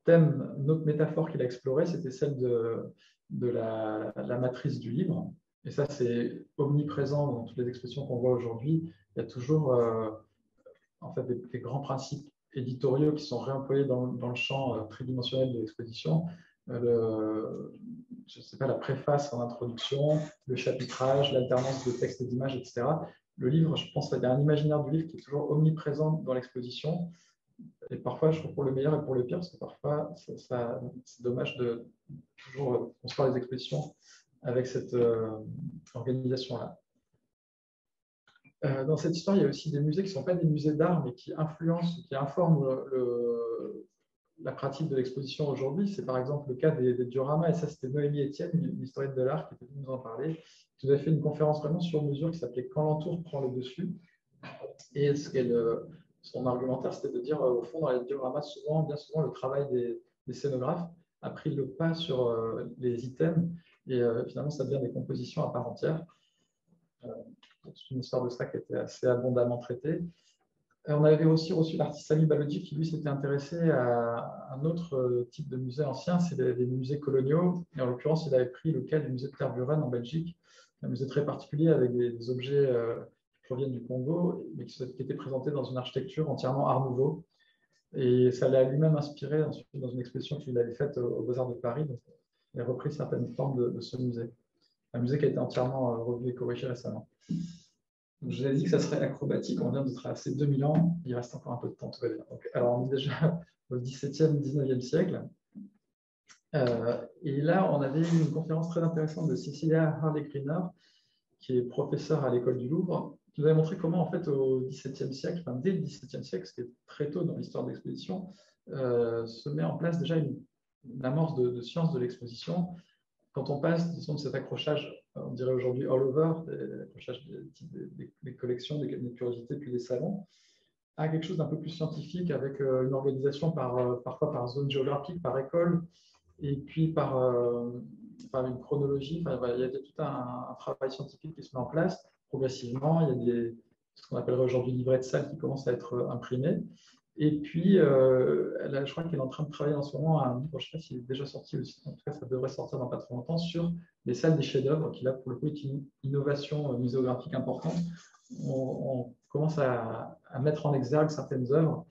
thème, une autre métaphore qu'il a explorée, c'était celle de la matrice du livre. Et ça, c'est omniprésent dans toutes les expositions qu'on voit aujourd'hui. Il y a toujours en fait, des grands principes éditoriaux qui sont réemployés dans le champ tridimensionnel de l'exposition. Je ne sais pas, la préface en introduction, le chapitrage, l'alternance de texte et d'images, etc. Le livre, je pense qu'il y a un imaginaire du livre qui est toujours omniprésent dans l'exposition. Et parfois, je trouve pour le meilleur et pour le pire, parce que parfois, c'est dommage de toujours construire les expositions avec cette organisation-là. Dans cette histoire, il y a aussi des musées qui ne sont pas des musées d'art, mais qui influencent, qui informent la pratique de l'exposition aujourd'hui. C'est par exemple le cas des dioramas, et ça c'était Noémie Etienne, une historienne de l'art, qui était venue nous en parler, qui nous a fait une conférence vraiment sur mesure qui s'appelait « Quand l'entour prend le dessus ». Et son argumentaire, c'était de dire, au fond, dans les dioramas, bien souvent, le travail des scénographes a pris le pas sur les items, et finalement, ça devient des compositions à part entière. C'est une histoire de ça qui a été assez abondamment traitée. On avait aussi reçu l'artiste Sami Balodji qui, lui, s'était intéressé à un autre type de musée ancien, c'est des musées coloniaux. Et en l'occurrence, il avait pris le cas du musée de Tervuren en Belgique, un musée très particulier avec des objets qui proviennent du Congo, mais qui étaient présentés dans une architecture entièrement Art Nouveau. Et ça l'a lui-même inspiré ensuite dans une exposition qu'il avait faite aux Beaux-Arts de Paris. Donc, il a repris certaines formes de ce musée. Un musée qui a été entièrement revu et corrigé récemment. Donc, je vous ai dit que ça serait acrobatique. On vient de traverser 2000 ans. Il reste encore un peu de temps. Donc, alors, on est déjà au XVIIe, XIXe siècle. Et là, on avait eu une conférence très intéressante de Cecilia Harley-Greener, qui est professeure à l'école du Louvre, qui nous avait montré comment, en fait, au XVIIe siècle, enfin, dès le XVIIe siècle, ce qui est très tôt dans l'histoire de l'exposition, se met en place déjà une amorce de science de l'exposition. Quand on passe, disons, de cet accrochage, on dirait aujourd'hui all over, l'accrochage des collections, des cabinets de curiosité, puis des salons, à quelque chose d'un peu plus scientifique, avec une organisation parfois par zone géographique, par école, et puis par une chronologie. Enfin, il y a tout un travail scientifique qui se met en place progressivement. Il y a ce qu'on appellerait aujourd'hui livrets de salle qui commencent à être imprimés. Et puis, je crois qu'elle est en train de travailler en ce moment à un livre, je ne sais pas s'il est déjà sorti aussi, en tout cas ça devrait sortir dans pas trop longtemps, sur les salles des chefs-d'œuvre, qui là pour le coup est une innovation muséographique importante. On commence à mettre en exergue certaines œuvres,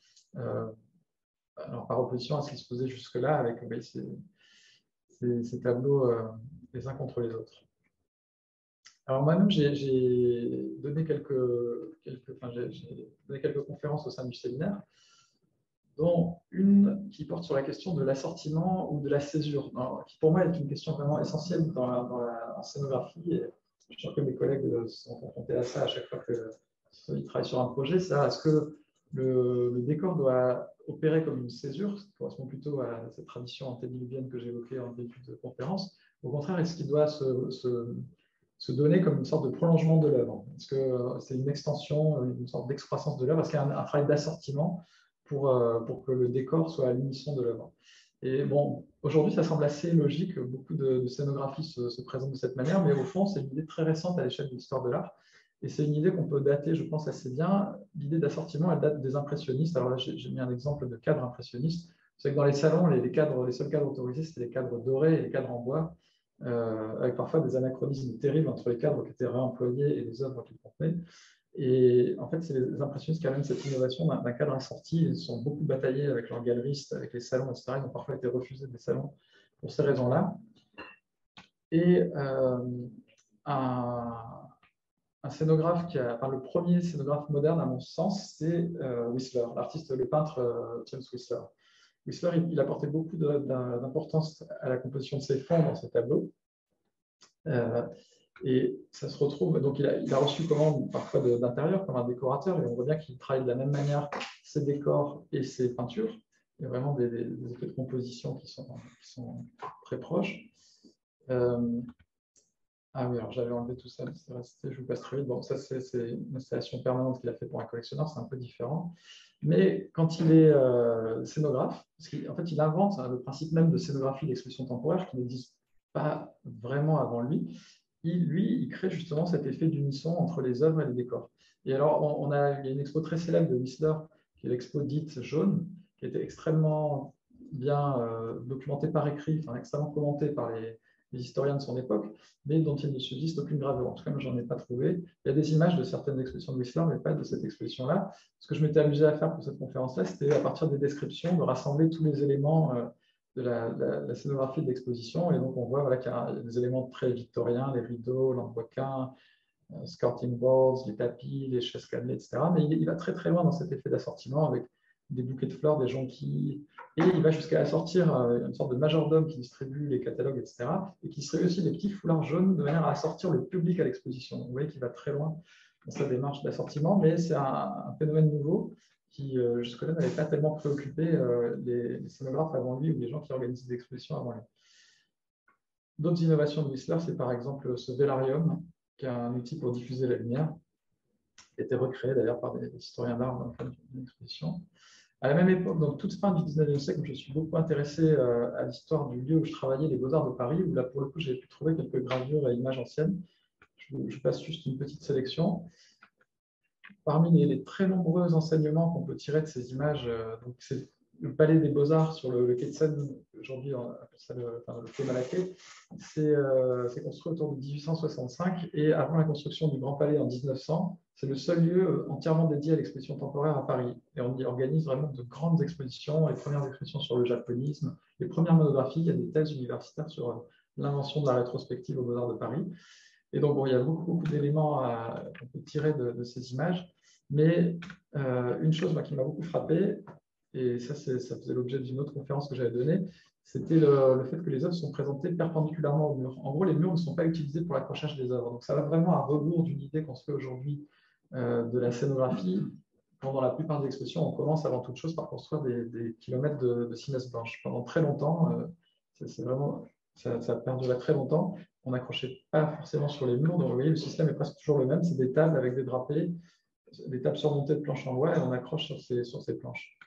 alors par opposition à ce qui se faisait jusque-là, avec ces tableaux les uns contre les autres. Alors moi-même, j'ai donné quelques conférences au sein du séminaire, dont une qui porte sur la question de l'assortiment ou de la césure, qui pour moi est une question vraiment essentielle en scénographie. Et je suis sûr que mes collègues sont confrontés à ça à chaque fois qu'ils travaillent sur un projet. Est-ce que le décor doit opérer comme une césure, ce qui correspond plutôt à cette tradition antédiluvienne que j'évoquais en début de conférence? Au contraire, est-ce qu'il doit se donner comme une sorte de prolongement de l'œuvre? Est-ce que c'est une extension, une sorte d'excroissance de l'œuvre? Est-ce qu'il y a un travail d'assortiment pour que le décor soit à l'unisson de l'œuvre? Et bon, aujourd'hui, ça semble assez logique. Beaucoup de scénographies se présentent de cette manière, mais au fond, c'est une idée très récente à l'échelle de l'histoire de l'art. Et c'est une idée qu'on peut dater, je pense, assez bien. L'idée d'assortiment, elle date des impressionnistes. Alors là, j'ai mis un exemple de cadre impressionniste. C'est que dans les salons, les seuls cadres autorisés, c'était les cadres dorés et les cadres en bois, avec parfois des anachronismes terribles entre les cadres qui étaient réemployés et les œuvres qu'ils contenaient. Et en fait, c'est les impressionnistes qui amènent cette innovation d'un cadre assorti. Ils sont beaucoup bataillés avec leurs galeristes, avec les salons, etc. Ils ont parfois été refusés des salons pour ces raisons-là. Et un scénographe le premier scénographe moderne, à mon sens, c'est Whistler, l'artiste, le peintre James Whistler. Whistler, il apportait beaucoup d'importance à la composition de ses fonds dans ses tableaux. Et ça se retrouve, donc il a reçu commande parfois d'intérieur comme un décorateur, et on voit bien qu'il travaille de la même manière ses décors et ses peintures. Il y a vraiment des effets de composition qui sont très proches. Ah oui, alors j'avais enlevé tout ça, c'est resté, je vous passe très vite. Bon, ça c'est une installation permanente qu'il a fait pour un collectionneur, c'est un peu différent. Mais quand il est scénographe, parce qu'en fait il invente le principe même de scénographie d'exposition temporaire qui n'existe pas vraiment avant lui. Il crée justement cet effet d'unisson entre les œuvres et les décors. Et alors, il y a une expo très célèbre de Whistler, qui est l'expo dite jaune, qui était extrêmement bien documentée par écrit, enfin, extrêmement commentée par les historiens de son époque, mais dont il ne subsiste aucune gravure. En tout cas, moi, je n'en ai pas trouvé. Il y a des images de certaines expositions de Whistler, mais pas de cette exposition-là. Ce que je m'étais amusé à faire pour cette conférence-là, c'était à partir des descriptions, de rassembler tous les éléments de la scénographie de l'exposition. Et donc, on voit qu'il y a des éléments très victoriens, les rideaux, l'emboquin, skirting boards, les tapis, les chaises cannelées, etc. Mais il va très, très loin dans cet effet d'assortiment avec des bouquets de fleurs, des jonquilles. Et il va jusqu'à sortir une sorte de majordome qui distribue les catalogues, etc. Et qui distribue aussi des petits foulards jaunes de manière à assortir le public à l'exposition. Donc, vous voyez qu'il va très loin dans sa démarche d'assortiment, mais c'est un phénomène nouveau qui, jusque-là, n'avait pas tellement préoccupé les scénographes avant lui ou les gens qui organisent des expositions avant lui. D'autres innovations de Whistler, c'est par exemple ce vélarium, qui est un outil pour diffuser la lumière, qui a été recréé d'ailleurs par des historiens d'art dans le cadre d'une exposition. À la même époque, donc toute fin du 19e siècle, je suis beaucoup intéressé à l'histoire du lieu où je travaillais, les Beaux-Arts de Paris, où là, pour le coup, j'ai pu trouver quelques gravures et images anciennes. Je passe juste une petite sélection. Parmi les très nombreux enseignements qu'on peut tirer de ces images, donc c'est le Palais des Beaux-Arts sur le quai de Seine, aujourd'hui on appelle ça le quai Malaquais, c'est construit autour de 1865 et avant la construction du Grand Palais en 1900, c'est le seul lieu entièrement dédié à l'exposition temporaire à Paris. Et on y organise vraiment de grandes expositions, les premières expositions sur le japonisme, les premières monographies, il y a des thèses universitaires sur l'invention de la rétrospective aux Beaux-Arts de Paris. Et donc, bon, il y a beaucoup d'éléments qu'on peut tirer de ces images. Mais une chose qui m'a beaucoup frappé, et ça faisait l'objet d'une autre conférence que j'avais donnée, c'était le fait que les œuvres sont présentées perpendiculairement au mur. En gros, les murs ne sont pas utilisés pour l'accrochage des œuvres. Donc, ça va vraiment à rebours d'une idée qu'on se fait aujourd'hui de la scénographie. Pendant la plupart des expositions, on commence avant toute chose par construire des kilomètres de cimes blanches. Pendant très longtemps, ça a perduré très longtemps. On n'accrochait pas forcément sur les murs. Donc, vous voyez, le système est presque toujours le même. C'est des tables avec des drapés, des tables surmontées de planches en bois, et on accroche sur ces planches.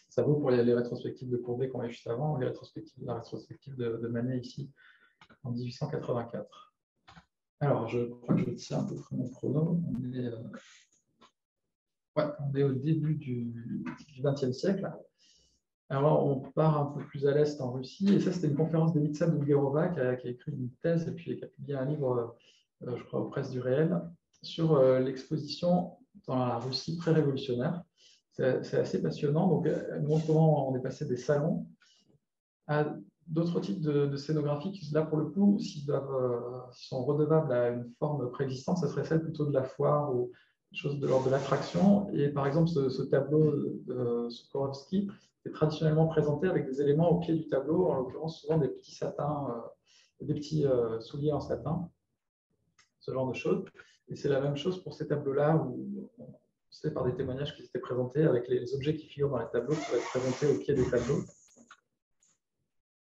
Ça vaut pour les rétrospectives de Courbet qu'on a juste avant, ou la rétrospective de Manet ici, en 1884. Alors, je crois que je tiens un peu mon chrono. On est au début du XXe siècle. Alors, on part un peu plus à l'est en Russie, et ça, c'était une conférence d'Elitsa Bulgarova qui a écrit une thèse et puis qui a publié un livre, je crois, aux Presses du Réel, sur l'exposition dans la Russie pré-révolutionnaire. C'est assez passionnant. Donc, elle montre comment on est passé des salons à d'autres types de scénographie qui, là, pour le coup, s'ils sont redevables à une forme préexistante, ça serait celle plutôt de la foire ou chose de l'ordre de l'attraction. Et par exemple, ce tableau de Sokorovsky est traditionnellement présenté avec des éléments au pied du tableau, en l'occurrence souvent des petits satins, des petits souliers en satin, ce genre de choses. Et c'est la même chose pour ces tableaux-là où on sait par des témoignages qui étaient présentés avec les objets qui figurent dans les tableaux qui vont être présentés au pied des tableaux.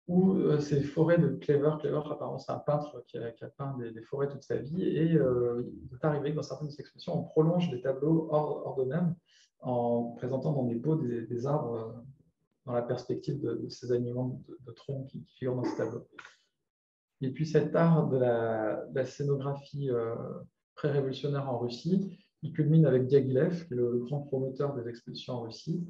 Ou ces forêts de Klever. Klever, apparemment, c'est un peintre qui a peint des forêts toute sa vie. Et il est arrivé que dans certaines expositions, on prolonge des tableaux hors d'eux-mêmes en présentant dans des pots des arbres dans la perspective de ces alignements de troncs qui figurent dans ce tableau. Et puis cet art de la scénographie pré-révolutionnaire en Russie, il culmine avec Diaghilev, qui est le grand promoteur des expositions en Russie.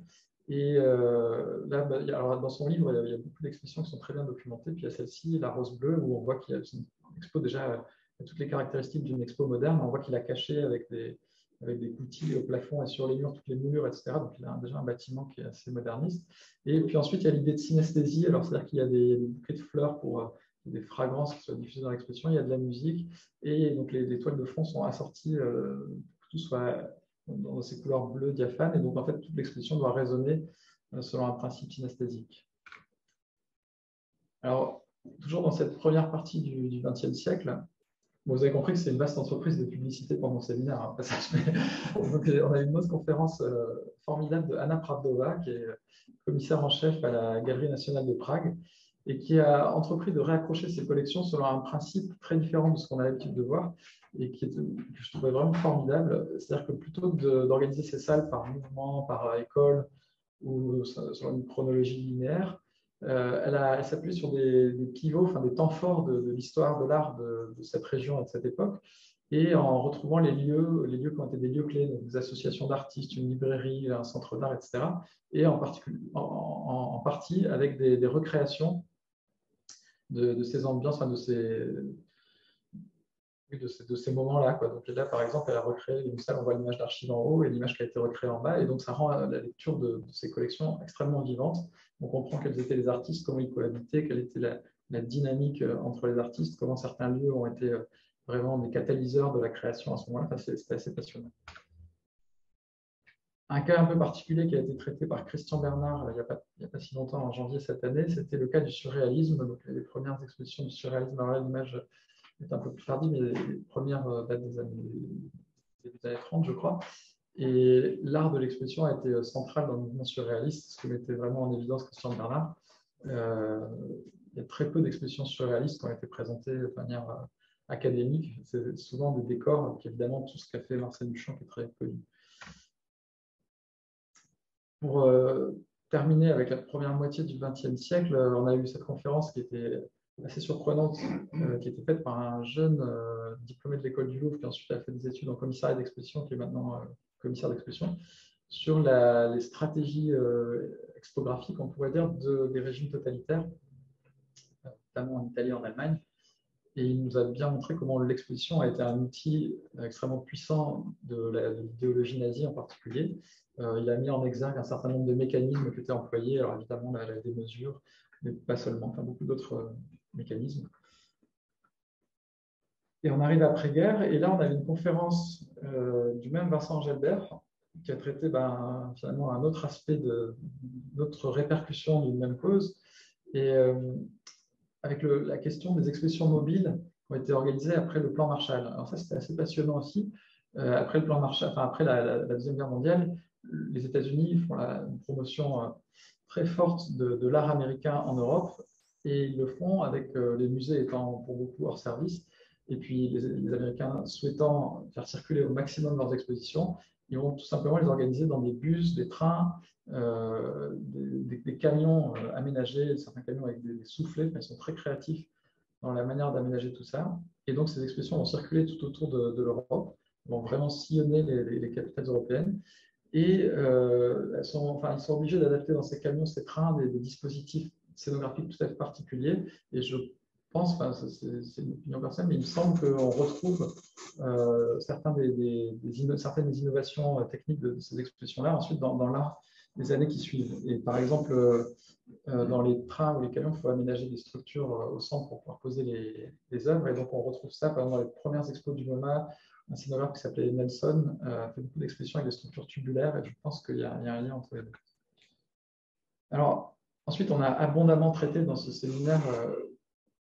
Et là, alors dans son livre, il y a beaucoup d'expositions qui sont très bien documentées. Puis il y a celle-ci, La Rose Bleue, où on voit qu'il y a une expo déjà toutes les caractéristiques d'une expo moderne. On voit qu'il a caché avec des coutilles au plafond et sur les murs, toutes les moulures, etc. Donc il a déjà un bâtiment qui est assez moderniste. Et puis ensuite, il y a l'idée de synesthésie. Alors c'est-à-dire qu'il y a des bouquets de fleurs pour des fragrances qui soient diffusées dans l'exposition. Il y a de la musique. Et donc les toiles de fond sont assorties, que tout soit dans ces couleurs bleues diaphanes, et donc en fait toute l'exposition doit résonner selon un principe synesthésique. Alors, toujours dans cette première partie du XXe siècle, vous avez compris que c'est une vaste entreprise de publicité pour mon séminaire. Hein, donc, on a eu une autre conférence formidable de Anna Pravdova, qui est commissaire en chef à la Galerie nationale de Prague, et qui a entrepris de réaccrocher ses collections selon un principe très différent de ce qu'on a l'habitude de voir, et que je trouvais vraiment formidable. C'est-à-dire que plutôt que d'organiser ces salles par mouvement, par école, ou sur une chronologie linéaire, elle s'appuie sur des pivots, enfin des temps forts de l'histoire de l'art de cette région et de cette époque, et en retrouvant les lieux qui ont été des lieux clés, donc des associations d'artistes, une librairie, un centre d'art, etc., et en partie avec des recréations de ces ambiances, enfin de ces moments-là. Donc là, par exemple, elle a recréé une salle, on voit l'image d'archives en haut et l'image qui a été recréée en bas, et donc ça rend la lecture de ces collections extrêmement vivante. On comprend quels étaient les artistes, comment ils cohabitaient, quelle était la dynamique entre les artistes, comment certains lieux ont été vraiment des catalyseurs de la création à ce moment-là. C'était assez passionnant. Un cas un peu particulier qui a été traité par Christian Bernard il n'y a pas si longtemps, en janvier cette année, c'était le cas du surréalisme. Donc, les premières expositions du surréalisme, alors là, l'image est un peu plus tardive, mais les premières datent des années 30, je crois. Et l'art de l'expression a été central dans le mouvement surréaliste, ce que mettait vraiment en évidence Christian Bernard. Il y a très peu d'expositions surréalistes qui ont été présentées de manière académique. C'est souvent des décors, évidemment, tout ce qu'a fait Marcel Duchamp qui est très connu. Pour terminer avec la première moitié du XXe siècle, on a eu cette conférence qui était assez surprenante, qui était faite par un jeune diplômé de l'école du Louvre qui ensuite a fait des études en commissariat d'exposition, qui est maintenant commissaire d'exposition, sur les stratégies expographiques, on pourrait dire, des régimes totalitaires, notamment en Italie et en Allemagne. Et il nous a bien montré comment l'exposition a été un outil extrêmement puissant de l'idéologie nazie en particulier. Il a mis en exergue un certain nombre de mécanismes qui étaient employés, alors évidemment la démesure, mais pas seulement, enfin beaucoup d'autres mécanismes. Et on arrive après-guerre, et là on avait une conférence du même Vincent Gelbert qui a traité finalement un autre aspect d'autres répercussions d'une même cause, et avec la question des expositions mobiles qui ont été organisées après le plan Marshall. Alors ça, c'était assez passionnant aussi. Après le plan Marshall, enfin après la Deuxième Guerre mondiale, les États-Unis font une promotion très forte de l'art américain en Europe, et ils le font avec les musées étant pour beaucoup hors service, et puis les Américains souhaitant faire circuler au maximum leurs expositions, ils vont tout simplement les organiser dans des bus, des trains, des camions aménagés, certains camions avec des soufflets, mais ils sont très créatifs dans la manière d'aménager tout ça. Et donc, ces expositions vont circuler tout autour de l'Europe, vont vraiment sillonner les capitales européennes. Et ils sont obligés d'adapter dans ces camions, ces trains, des dispositifs scénographiques tout à fait particuliers. Et je pense, c'est une opinion personnelle, mais il me semble qu'on retrouve certaines des innovations techniques de ces expositions-là ensuite dans l'art des années qui suivent. Et par exemple, dans les trains ou les camions, il faut aménager des structures au centre pour pouvoir poser les œuvres. Et donc, on retrouve ça, par exemple, dans les premières expos du MoMA. Un scénographe qui s'appelait Nelson a fait beaucoup d'expositions avec des structures tubulaires, et je pense qu'il y a un lien entre les deux. Alors, ensuite, on a abondamment traité dans ce séminaire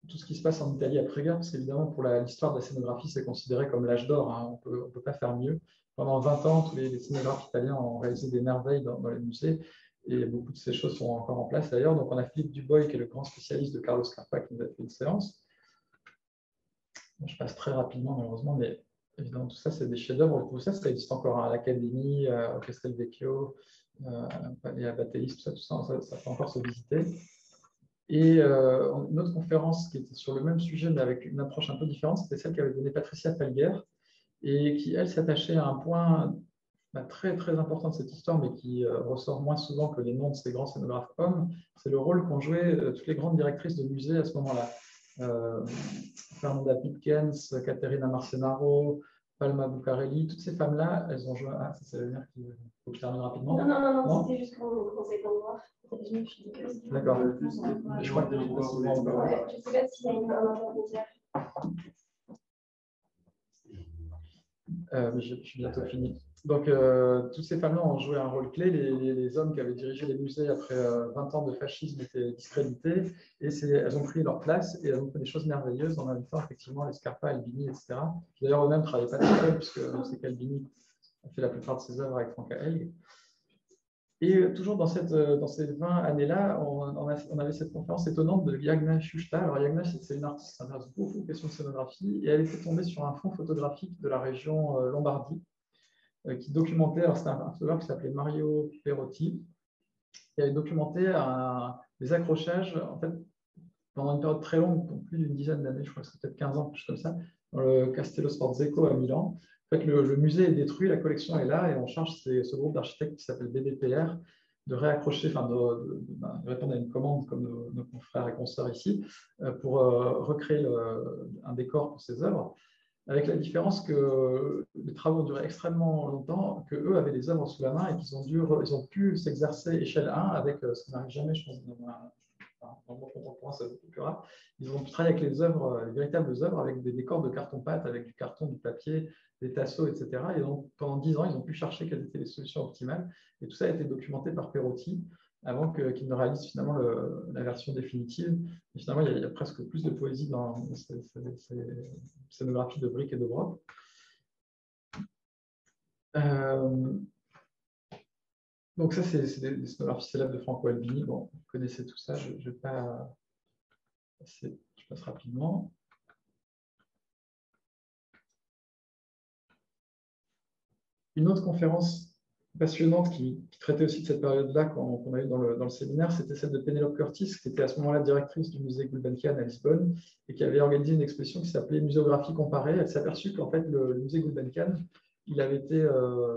tout ce qui se passe en Italie après-guerre, parce qu'évidemment, pour l'histoire de la scénographie, c'est considéré comme l'âge d'or. Hein. On ne peut pas faire mieux. Pendant 20 ans, tous les scénographes italiens ont réalisé des merveilles dans les musées, et beaucoup de ces choses sont encore en place d'ailleurs. Donc, on a Philippe Dubois, qui est le grand spécialiste de Carlo Scarpa, qui nous a fait une séance. Bon, je passe très rapidement, malheureusement, mais évidemment, tout ça, c'est des chefs-d'œuvre. Tout ça, ça existe encore à l'Académie, au Castelvecchio, et à Battelis, tout ça peut encore se visiter. Et une autre conférence qui était sur le même sujet, mais avec une approche un peu différente, c'était celle qu'avait donnée Patricia Felguer, et qui, elle, s'attachait à un point très, très important de cette histoire, mais qui ressort moins souvent que les noms de ces grands scénographes hommes. C'est le rôle qu'ont joué toutes les grandes directrices de musées à ce moment-là. Fernanda Pitkens, Caterina Marcenaro, Palma Bucarelli, toutes ces femmes-là, elles ont joué. Ah, ça veut dire qu'il faut que je termine rapidement. Non, c'était juste qu'on commençait à voir. D'accord. Je crois que je ne sais pas s'il y a un intermédiaire. Je suis bientôt fini. Donc, toutes ces femmes-là ont joué un rôle clé. Les hommes qui avaient dirigé les musées après 20 ans de fascisme étaient discrédités, et elles ont pris leur place et elles ont fait des choses merveilleuses. En même temps, effectivement, les Scarpa, Albini, etc. D'ailleurs, eux-mêmes ne travaillaient pas tout seuls, puisque on sait qu'Albini a fait la plupart de ses œuvres avec Franca Helg. Et toujours dans ces 20 années-là, on avait cette conférence étonnante de Jagna Shushta. Alors, Jagna, c'est une artiste qui s'intéresse beaucoup aux questions de scénographie, et elle était tombée sur un fonds photographique de la région Lombardie, qui documentait, alors c'était un photographe qui s'appelait Mario Perotti, qui avait documenté des accrochages, en fait, pendant une période très longue, plus d'une dizaine d'années, je crois que c'était peut-être 15 ans, quelque chose comme ça, dans le Castello Sforzesco à Milan. En fait, le musée est détruit, la collection est là, et on charge ce groupe d'architectes qui s'appelle BDPR de réaccrocher, de répondre à une commande comme nos confrères et consoeurs ici, pour recréer un décor pour ces œuvres, avec la différence que les travaux ont duré extrêmement longtemps, qu'eux avaient les œuvres sous la main et qu'ils ont pu s'exercer échelle 1 avec ce qui n'arrive jamais, je pense, dans le monde contemporain, c'est beaucoup plus rare. Ils ont pu travailler avec les véritables œuvres, avec des décors de carton-pâte, avec du carton, du papier, des tasseaux, etc. Et donc, pendant 10 ans, ils ont pu chercher quelles étaient les solutions optimales. Et tout ça a été documenté par Perotti avant qu'il ne réalise finalement la version définitive. Et finalement, il y a presque plus de poésie dans ces scénographies de briques et de broc. Donc ça, c'est des scénographies célèbres de Franco Albini. Bon, vous connaissez tout ça, je vais pas passer, je passe rapidement. Une autre conférence passionnante qui traitait aussi de cette période-là qu'on a eu dans le séminaire, c'était celle de Penelope Curtis, qui était à ce moment-là directrice du musée Gulbenkian à Lisbonne et qui avait organisé une exposition qui s'appelait Muséographie comparée. Elle s'est aperçue qu'en fait, le musée Gulbenkian, il avait été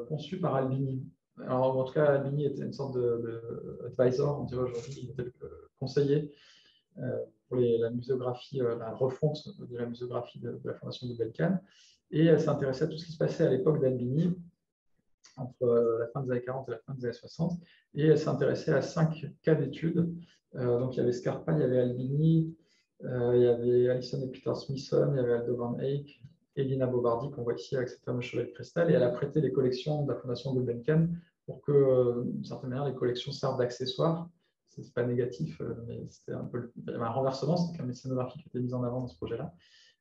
conçu par Albini. Alors, en tout cas, Albini était une sorte d'advisor, on dirait aujourd'hui, il était le conseiller pour la muséographie, la refonte de la muséographie de la Fondation Gulbenkian. Et elle s'intéressait à tout ce qui se passait à l'époque d'Albini, entre la fin des années 40 et la fin des années 60. Et elle s'intéressait à 5 cas d'études. Donc, il y avait Scarpa, il y avait Albini, il y avait Alison et Peter Smithson, il y avait Aldo Van Eyck, et Lina Bobardi, qu'on voit ici avec cette fameuse chevet de cristal. Et elle a prêté les collections de la Fondation Gulbenkian pour que, d'une certaine manière, les collections servent d'accessoires. Ce n'est pas négatif, mais c'était un peu il y avait un renversement, c'était une scénographie qui était mise en avant dans ce projet-là.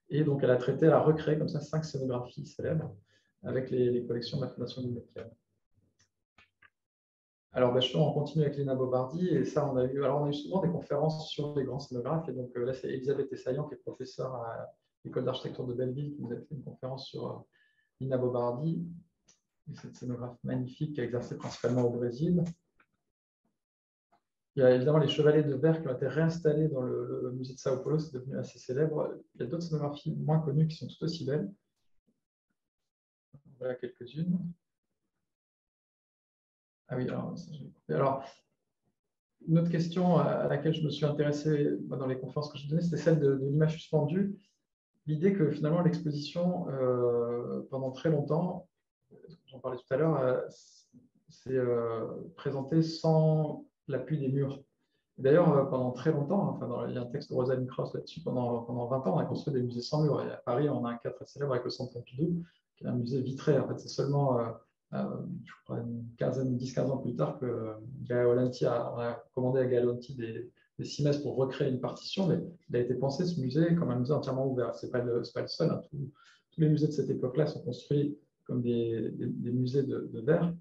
Et donc, elle a recréé comme ça 5 scénographies célèbres avec les collections de la Fondation Gulbenkian. Alors, on continue avec Lina Bobardi, et ça, on a eu souvent des conférences sur les grands scénographes, et donc là, c'est Elisabeth Essaillant, qui est professeure à l'École d'architecture de Belleville, qui nous a fait une conférence sur Lina Bobardi, cette scénographe magnifique qui a exercé principalement au Brésil. Il y a évidemment les chevalets de verre qui ont été réinstallés dans le musée de Sao Paulo, c'est devenu assez célèbre. Il y a d'autres scénographies moins connues qui sont tout aussi belles. Voilà quelques-unes. Ah oui, alors, ça, je vais couper. Alors, une autre question à laquelle je me suis intéressé dans les conférences que je donnais, c'était celle de l'image suspendue. L'idée que finalement l'exposition, pendant très longtemps, j'en parlais tout à l'heure, s'est présentée sans l'appui des murs. D'ailleurs, pendant très longtemps, il y a un texte de Rosalie Krauss là-dessus, pendant 20 ans, on a construit des musées sans murs. Et à Paris, on a un cas très célèbre avec le Centre Pompidou, qui est un musée vitré. En fait, c'est seulement, je crois, une 10-15 ans plus tard que on a commandé à Gaolanti des cimaises pour recréer une partition, mais il a été pensé, ce musée, comme un musée entièrement ouvert. Ce n'est pas le seul. Hein. Tous les musées de cette époque-là sont construits comme des musées de verre.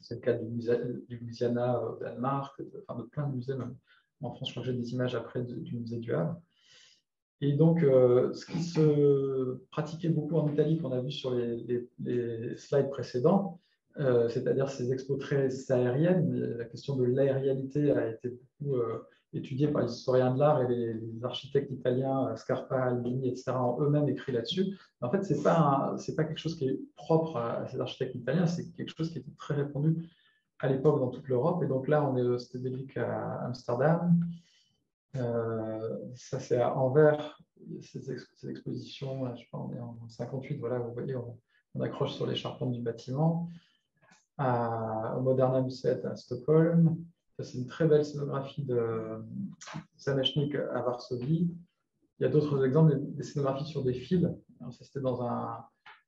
C'est le cas du Louisiana au Danemark, de plein de musées, même en France. Je crois que j'ai des images après du musée du Havre. Et donc, ce qui se pratiquait beaucoup en Italie, qu'on a vu sur les slides précédents, c'est-à-dire ces expos très aériennes, la question de l'aérialité a été beaucoup étudiée par les historiens de l'art, et les architectes italiens, Scarpa, Albini, etc., ont eux-mêmes écrit là-dessus. En fait, ce n'est pas quelque chose qui est propre à ces architectes italiens, c'est quelque chose qui était très répandu à l'époque dans toute l'Europe. Et donc là, on est au Stedelijk à Amsterdam. Ça, c'est à Anvers, ces expositions, là, je sais pas, on est en 58, voilà, vous voyez, on accroche sur les charpentes du bâtiment. Au Moderna Museet à Stockholm. C'est une très belle scénographie de Samechnik à Varsovie. Il y a d'autres exemples, des scénographies sur des fils. C'était dans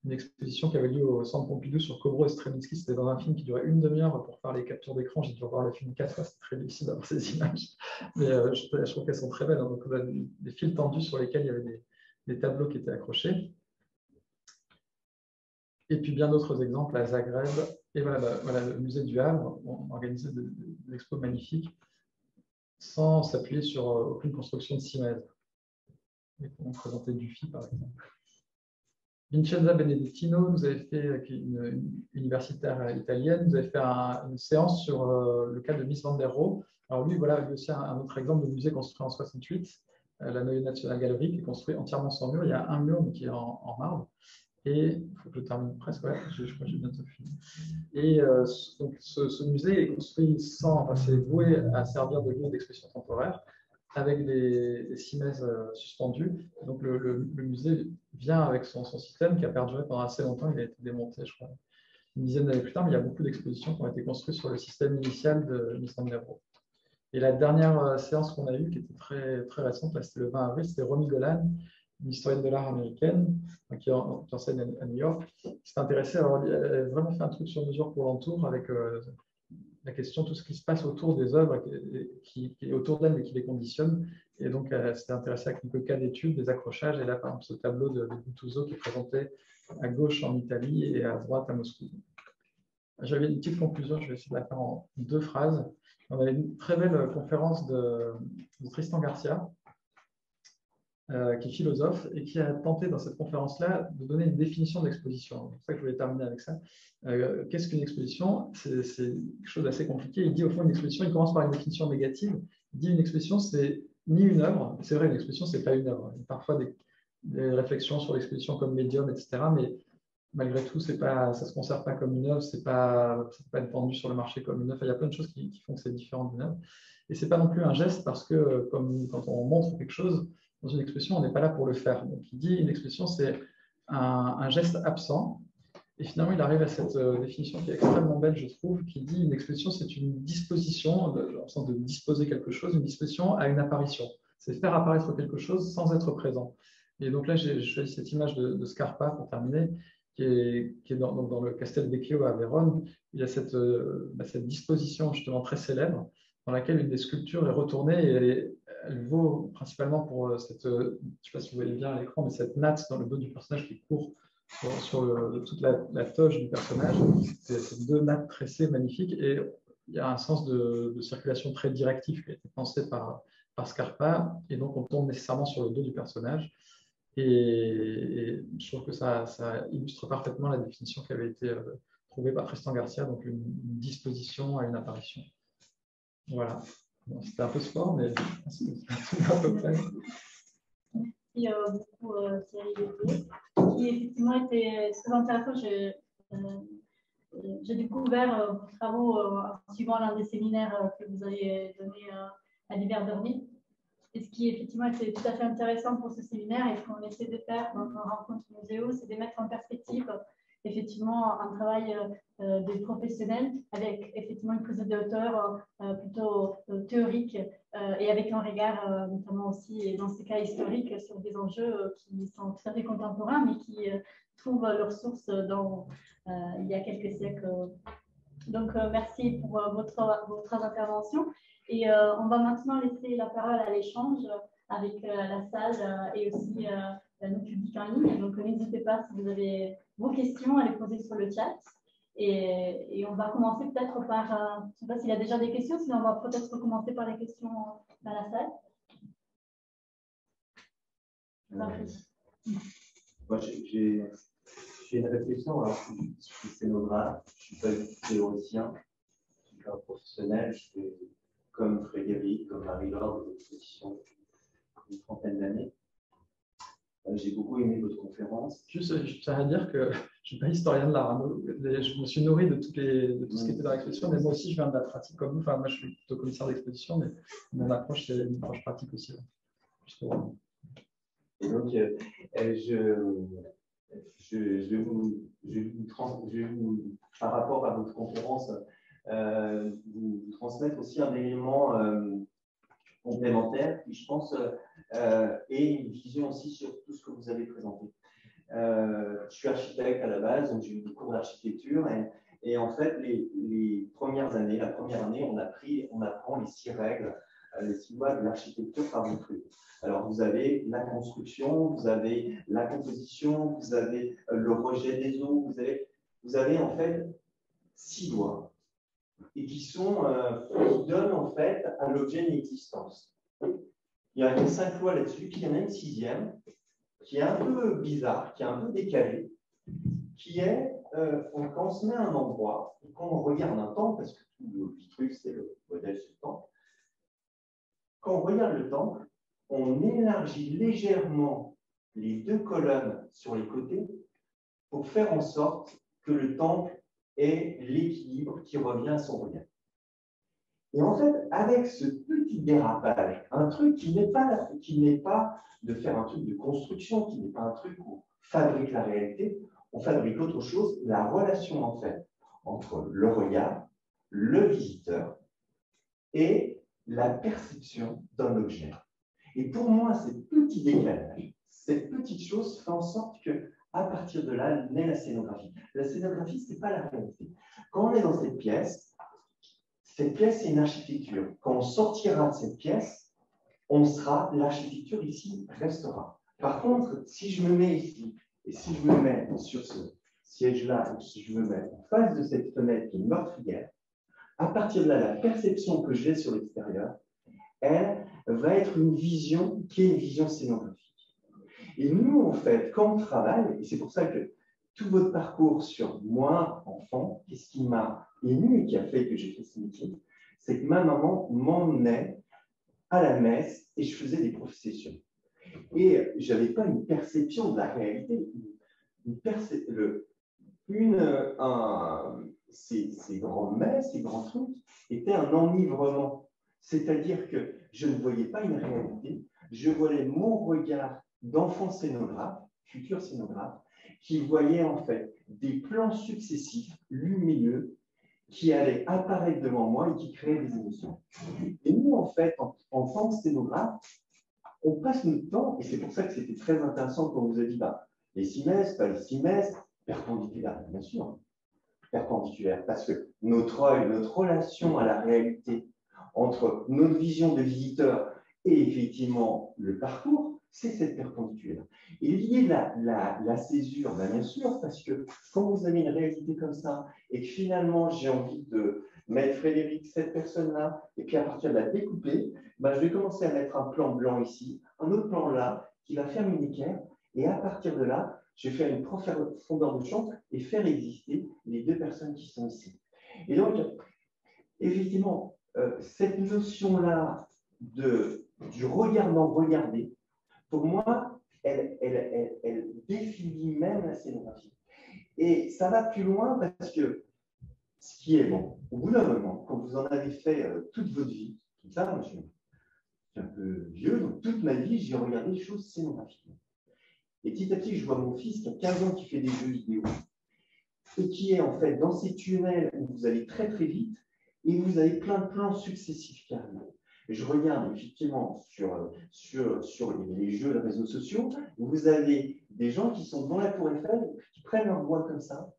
une exposition qui avait lieu au Centre Pompidou sur Kobro et Strelitzky. C'était dans un film qui durait une demi-heure pour faire les captures d'écran. J'ai dû revoir le film 4 fois, c'est très difficile d'avoir ces images. Mais je trouve qu'elles sont très belles. Donc, on a des fils tendus sur lesquels il y avait des tableaux qui étaient accrochés. Et puis bien d'autres exemples à Zagreb. Et voilà, le musée du Havre, on organisait des expos magnifiques sans s'appuyer sur aucune construction de cimaises. On présentait Dufy, par exemple. Vincenza Benedettino nous avait fait, qui est une universitaire italienne, nous avait fait une séance sur le cas de Mies van der Rohe. Alors lui, voilà, lui aussi un autre exemple de musée construit en 68, la Neue National Gallery, qui est construit entièrement sans mur. Il y a un mur qui est en marbre. Et il faut que je termine presque, ouais, je crois que j'ai bientôt fini. Et donc ce musée est construit c'est voué à servir de lieu d'exposition temporaire avec des cimaises suspendues. Donc le musée vient avec son système qui a perduré pendant assez longtemps. Il a été démonté, je crois, une dizaine d'années plus tard, mais il y a beaucoup d'expositions qui ont été construites sur le système initial de Mies van der Rohe. Et la dernière séance qu'on a eue, qui était très, très récente, c'était le 20 avril, c'était Romy Golan, une historienne de l'art américaine qui enseigne à New York, qui s'est intéressée. Alors, elle a vraiment fait un truc sur mesure pour l'entour avec la question de tout ce qui se passe autour des œuvres, qui est autour d'elles et qui les conditionne. Et donc, elle s'était intéressée à quelques cas d'études, des accrochages. Et là, par exemple, ce tableau de Guttuso qui est présenté à gauche en Italie et à droite à Moscou. J'avais une petite conclusion, je vais essayer de la faire en 2 phrases. On avait une très belle conférence de Tristan Garcia, qui est philosophe et qui a tenté dans cette conférence-là de donner une définition de l'exposition. C'est pour ça que je voulais terminer avec ça. Qu'est-ce qu'une exposition? C'est quelque chose d'assez compliqué. Il dit au fond une exposition, il commence par une définition négative. Il dit une exposition, c'est ni une œuvre. C'est vrai, une exposition, ce n'est pas une œuvre. Il y a parfois des réflexions sur l'exposition comme médium, etc. Mais malgré tout, ça ne se conserve pas comme une œuvre, ça ne peut pas être vendu sur le marché comme une œuvre. Il y a plein de choses qui font que c'est différent d'une œuvre. Et ce n'est pas non plus un geste parce que comme quand on montre quelque chose, dans une expression, on n'est pas là pour le faire. Donc, il dit une expression, c'est un geste absent. Et finalement, il arrive à cette définition qui est extrêmement belle, je trouve, qui dit une expression, c'est une disposition, en sens de disposer quelque chose, une disposition à une apparition. C'est faire apparaître quelque chose sans être présent. Et donc là, j'ai choisi cette image de Scarpa, pour terminer, qui est dans le Castel Vecchio à Vérone. Il y a cette disposition justement très célèbre, dans laquelle une des sculptures est retournée et elle vaut principalement pour cette, je ne sais pas si vous voyez bien à l'écran, mais cette natte dans le dos du personnage qui court sur toute la toge du personnage. C'est ces 2 nattes tressées magnifiques et il y a un sens de circulation très directif qui a été pensé par Scarpa et donc on tombe nécessairement sur le dos du personnage. Et je trouve que ça illustre parfaitement la définition qui avait été trouvée par Tristan Garcia, donc une disposition à une apparition. Voilà. Bon, c'était un peu sport, mais je pense que c'est à peu près. Merci beaucoup Thierry Lété, qui effectivement était très intéressant. J'ai découvert vos travaux en suivant l'un des séminaires que vous avez donné à l'hiver dernier. Et ce qui effectivement était tout à fait intéressant pour ce séminaire et ce qu'on essaie de faire dans nos rencontres muséo, c'est de mettre en perspective effectivement un travail des professionnels avec effectivement une prise de hauteur plutôt théorique et avec un regard notamment aussi, et dans ces cas historiques, sur des enjeux qui sont tout à fait contemporains mais qui trouvent leur source dans il y a quelques siècles. Donc merci pour votre intervention. Et on va maintenant laisser la parole à l'échange avec la salle et aussi nos publics en ligne. Donc n'hésitez pas, si vous avez vos questions, à les poser sur le chat. Et on va commencer peut-être par, je ne sais pas s'il y a déjà des questions, sinon on va peut-être commencer par les questions dans la salle. Moi, j'ai une réflexion. Alors, je suis scénographe, je ne suis pas du tout théoricien, je suis un professionnel, je fais comme Frédéric, comme Marie-Laure, des expositions depuis une trentaine d'années. J'ai beaucoup aimé votre conférence. Juste, je tiens à dire que je ne suis pas historien de l'art. Je me suis nourri de tout ce qui était dans l'exposition, mais moi aussi, je viens de la pratique comme vous. Enfin, moi, je suis plutôt commissaire d'exposition, mais mon approche, c'est une approche pratique aussi. Et donc, je vais vous, par rapport à votre conférence, vous transmettre aussi un élément complémentaire qui, je pense, est une vision aussi sur tout ce que vous avez présenté. Je suis architecte à la base, donc j'ai eu des cours d'architecture et en fait, les premières années, la première année, on apprend les 6 règles, les 6 lois de l'architecture par Vitruve. Alors, vous avez la construction, vous avez la composition, vous avez le rejet des eaux, vous avez en fait 6 lois et qui donnent en fait à l'objet une existence. Il y a 5 lois là-dessus, puis il y en a une 6e qui est un peu bizarre, qui est un peu décalée, qui est quand on se met à un endroit, et quand on regarde un temple, parce que tout le Vitruve, c'est le modèle sur le temple, quand on regarde le temple, on élargit légèrement les 2 colonnes sur les côtés pour faire en sorte que le temple ait l'équilibre qui revient à son regard. Et en fait, avec ce petit dérapage, un truc qui n'est pas de faire un truc de construction, qui n'est pas un truc où on fabrique la réalité, on fabrique autre chose, la relation en fait entre le regard, le visiteur et la perception d'un objet. Et pour moi, ces petits décalages, cette petite chose fait en sorte que, à partir de là, naît la scénographie. La scénographie, ce n'est pas la réalité. Quand on est dans cette pièce, c'est une architecture. Quand on sortira de cette pièce, l'architecture ici restera. Par contre, si je me mets ici, et si je me mets sur ce siège-là, et si je me mets en face de cette fenêtre qui est meurtrière, à partir de là, la perception que j'ai sur l'extérieur, elle va être une vision qui est une vision scénographique. Et nous, en fait, quand on travaille, et c'est pour ça que tout votre parcours sur moi, enfant, qu'est-ce qui m'a ému et qui a fait que j'ai fait ce métier, c'est que ma maman m'emmenait à la messe et je faisais des processions. Et je n'avais pas une perception de la réalité. Ces grandes messes, ces grands trucs, étaient un enivrement. C'est-à-dire que je ne voyais pas une réalité, je voyais mon regard d'enfant scénographe, futur scénographe, qui voyait en fait des plans successifs, lumineux, qui allaient apparaître devant moi et qui créaient des émotions. Et nous, en fait, en tant que scénographe, on passe notre temps, et c'est pour ça que c'était très intéressant quand on vous a dit, les 6 messes, pas les 6 messes, perpendiculaires, bien sûr, perpendiculaires, parce que notre œil, notre relation à la réalité, entre notre vision de visiteur et effectivement le parcours, c'est cette perpendiculaire. Et l'idée de la césure, bien sûr, parce que quand vous avez une réalité comme ça, et que finalement j'ai envie de mettre Frédéric, cette personne-là, et puis à partir de la découper, je vais commencer à mettre un plan blanc ici, un autre plan là, qui va faire une équerre, et à partir de là, je vais faire une profondeur de champ et faire exister les 2 personnes qui sont ici. Et donc, effectivement, cette notion-là du regardant-regarder, pour moi, elle définit même la scénographie. Et ça va plus loin parce que ce qui est bon, au bout d'un moment, quand vous en avez fait toute votre vie, tout ça, moi je suis un peu vieux, donc toute ma vie, j'ai regardé des choses scénographiques. Et petit à petit, je vois mon fils qui a 15 ans qui fait des jeux vidéo et qui est en fait dans ces tunnels où vous allez très très vite et vous avez plein de plans successifs qui arrivent. Et je regarde effectivement sur les jeux de réseaux sociaux, vous avez des gens qui sont devant la Tour Eiffel, qui prennent leur voix comme ça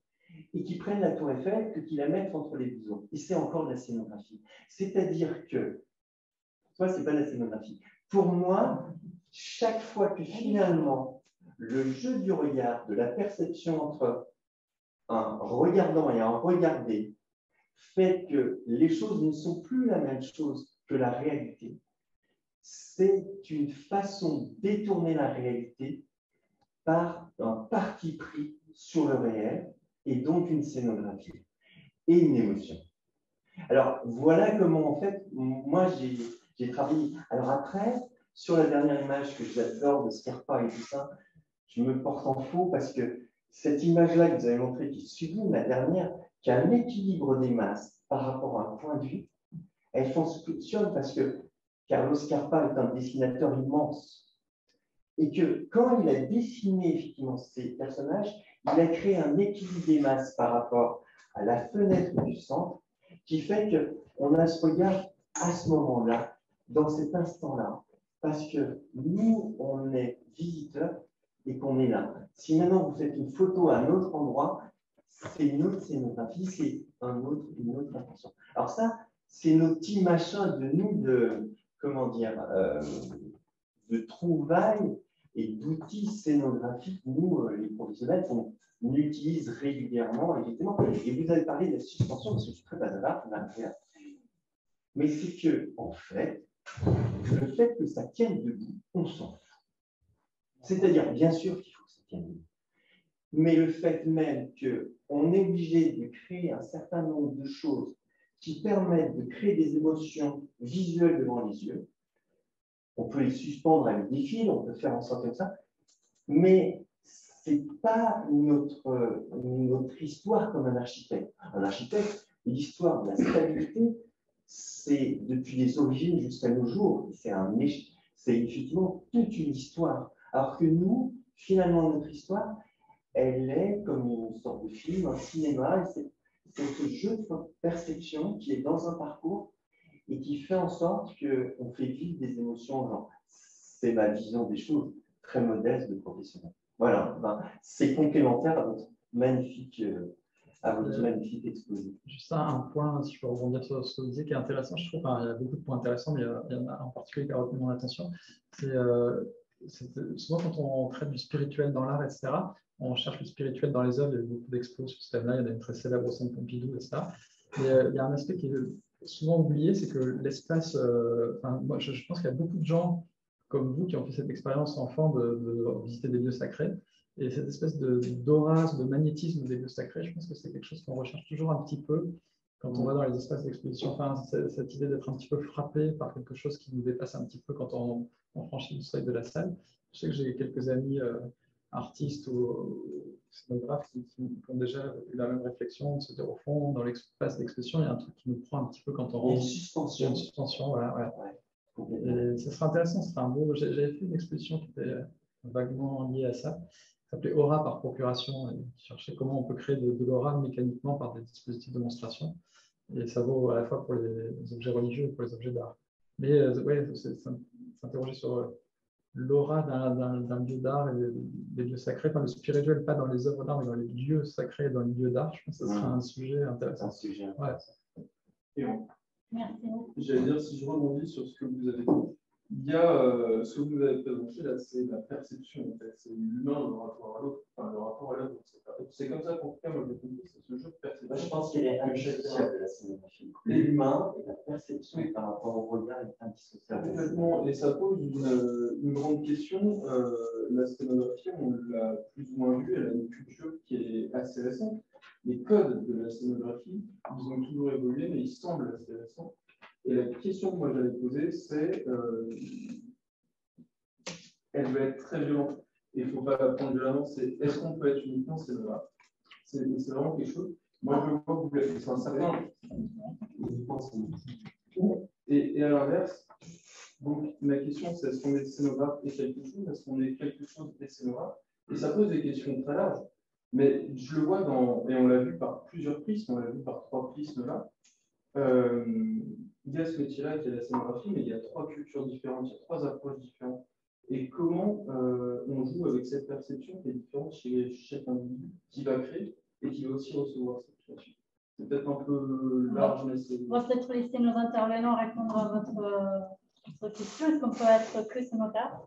et qui prennent la Tour Eiffel, qui la mettent entre les blousons. Et c'est encore de la scénographie. C'est-à-dire que, toi, ce n'est pas de la scénographie. Pour moi, chaque fois que finalement, le jeu du regard, de la perception entre un regardant et un regardé, fait que les choses ne sont plus la même chose que la réalité. C'est une façon de détourner la réalité par un parti pris sur le réel et donc une scénographie et une émotion. Alors, voilà comment, en fait, moi, j'ai travaillé. Alors après, sur la dernière image que j'adore de Scarpa et tout ça, je me porte en faux parce que cette image-là que vous avez montrée, qui est sublime, la dernière, qui a un équilibre des masses par rapport à un point de vue, elle fonctionne parce que Carlos Scarpa est un dessinateur immense. Et que quand il a dessiné effectivement ces personnages, il a créé un équilibre des masses par rapport à la fenêtre du centre, qui fait qu'on a ce regard à ce moment-là, dans cet instant-là, parce que nous, on est visiteurs et qu'on est là. Si maintenant vous faites une photo à un autre endroit, c'est une autre scénographie, c'est une autre intention. Alors ça, c'est nos petits machins de nous, de trouvailles et d'outils scénographiques, nous, les professionnels, qu'on utilise régulièrement, effectivement. Et vous avez parlé de la suspension, parce que je suis très bazard, mais c'est que, en fait, le fait que ça tienne debout, on s'en fout. C'est-à-dire, bien sûr qu'il faut que ça tienne debout, mais le fait même qu'on est obligé de créer un certain nombre de choses qui permettent de créer des émotions visuelles devant les yeux, on peut les suspendre avec des fils, on peut faire en sorte comme ça, mais ce n'est pas notre histoire comme un architecte. Un architecte, l'histoire de la stabilité, c'est depuis les origines jusqu'à nos jours. C'est effectivement toute une histoire. Alors que nous, finalement, notre histoire, elle est comme une sorte de film, un cinéma, et c'est ce jeu de perception qui est dans un parcours et qui fait en sorte qu'on fait vivre des émotions. C'est ma vision des choses très modeste de professionnels. Voilà, ben, c'est complémentaire à votre magnifique exposé. Juste un point, si je peux rebondir sur ce que vous disiez, qui est intéressant, je trouve. Enfin, il y a beaucoup de points intéressants, mais il y en a un en particulier qui a retenu mon attention. C'est souvent quand on traite du spirituel dans l'art, etc., on cherche le spirituel dans les œuvres. Il y a beaucoup d'expos sur ce thème-là. Il y en a une très célèbre au Centre Pompidou, etc. Mais il y a un aspect qui est souvent oublié, c'est que l'espace. Moi, je pense qu'il y a beaucoup de gens comme vous qui ont fait cette expérience enfant de visiter des lieux sacrés. Et cette espèce d'aura, de magnétisme des lieux sacrés, je pense que c'est quelque chose qu'on recherche toujours un petit peu quand on va dans les espaces d'exposition. Enfin, cette idée d'être un petit peu frappé par quelque chose qui nous dépasse un petit peu quand on franchit le seuil de la salle. Je sais que j'ai quelques amis artistes ou scénographes qui ont déjà eu la même réflexion, de se dire au fond, dans l'espace d'exposition, il y a un truc qui nous prend un petit peu quand on rentre. Une suspension. Une suspension, voilà. Ouais. Et ce serait intéressant, ce serait un beau. J'avais fait une exposition qui était vaguement liée à ça. Ça s'appelait Aura par procuration, et qui cherchait comment on peut créer de l'aura mécaniquement par des dispositifs de démonstration. Et ça vaut à la fois pour les objets religieux et pour les objets d'art. Mais ouais, s'interroger sur l'aura d'un lieu d'art et des lieux sacrés, enfin le spirituel, pas dans les œuvres d'art, mais dans les lieux sacrés et dans les lieux d'art, je pense que ce serait un sujet intéressant. Un sujet intéressant. Ouais. Et bon. Merci. J'allais dire, si je rebondis sur ce que vous avez dit, il y a ce que vous avez présenté là, c'est la perception, en fait. C'est l'humain, le rapport à l'autre, enfin le rapport à l'autre. C'est comme ça qu'en tout cas, moi j'ai compris, c'est ce jeu de perception. Je pense qu'il est indissociable de la scénographie. L'humain et la perception par rapport au regard est indissociable. Complètement, et ça pose une grande question. La scénographie, on l'a plus ou moins vu, elle a une culture qui est assez récente. Les codes de la scénographie, ils ont toujours évolué, mais ils semblent assez récents. Et la question que moi j'allais poser, c'est elle va être très violente. Et il ne faut pas la prendre violemment, c'est est-ce qu'on peut être uniquement scénographe? C'est vraiment quelque chose. Moi je vois que vous l'avez fait, c'est un certain. Et à l'inverse, donc ma question c'est est-ce qu'on est scénographe et quelque chose? Est-ce qu'on est quelque chose et scénographe? Et ça pose des questions très larges. Mais je le vois et on l'a vu par plusieurs prismes, on l'a vu par 3 prismes là. Il y a ce métier-là qui est la scénographie, mais il y a 3 cultures différentes, il y a 3 approches différentes. Et comment on joue avec cette perception qui est différente chez chaque individu qui va créer et qui va aussi recevoir cette création. C'est peut-être un peu large, mais c'est. On va peut-être laisser nos intervenants répondre à votre question. Est-ce qu'on peut être que scénographe?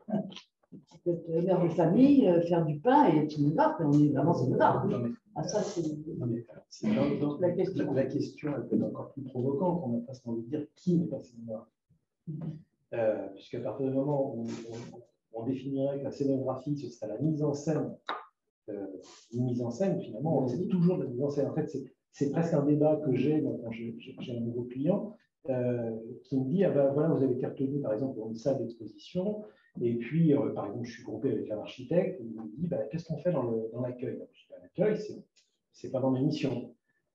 Tu peux être mère de famille, faire du pain et être scénographe, mais on est vraiment scénographe. Ah, ça, c'est la question, elle peut être encore plus provocante. On a presque envie de dire qui n'est pas scénographe. Puisqu'à partir du moment où on définirait que la scénographie, ce serait la mise en scène, finalement, c'est toujours de la mise en scène. En fait, c'est presque un débat que j'ai quand j'ai un nouveau client qui me dit, ah ben voilà, vous avez été retenu par exemple pour une salle d'exposition, et puis par exemple, je suis groupé avec un architecte, et il me dit, bah, qu'est-ce qu'on fait dans l'accueil? L'accueil, c'est pas dans mes missions.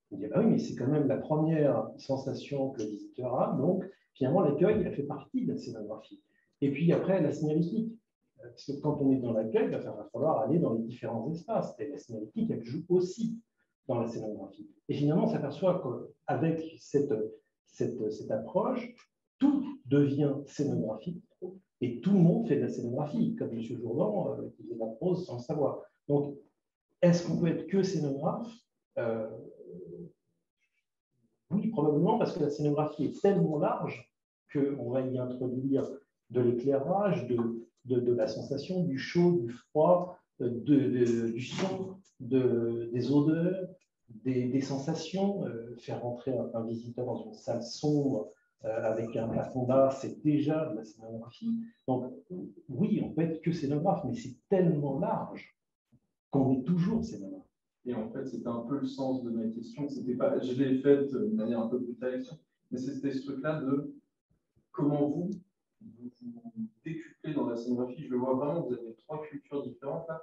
Il me dit, bah oui, mais c'est quand même la première sensation que le visiteur a, donc finalement, l'accueil, il a fait partie de la scénographie. Et puis après, la signalétique. Parce que quand on est dans l'accueil, il va falloir aller dans les différents espaces. Et la signalétique, elle joue aussi dans la scénographie. Et finalement, on s'aperçoit qu'avec cette approche, tout devient scénographique et tout le monde fait de la scénographie, comme M. Jourdan qui faisait de la prose sans le savoir. Donc, est-ce qu'on peut être que scénographe? Oui, probablement, parce que la scénographie est tellement large qu'on va y introduire de l'éclairage, de la sensation, du chaud, du froid, du son, des odeurs, des sensations. Faire rentrer un visiteur dans une salle sombre avec un plafond bas, c'est déjà de la scénographie. Donc, oui, on peut être que scénographe, mais c'est tellement large qu'on est toujours scénographe. Et en fait, c'était un peu le sens de ma question. Pas, je l'ai faite de manière un peu brutale, mais c'était ce truc-là de comment vous décuplez dans la scénographie. Je le vois vraiment, vous avez 3 cultures différentes là.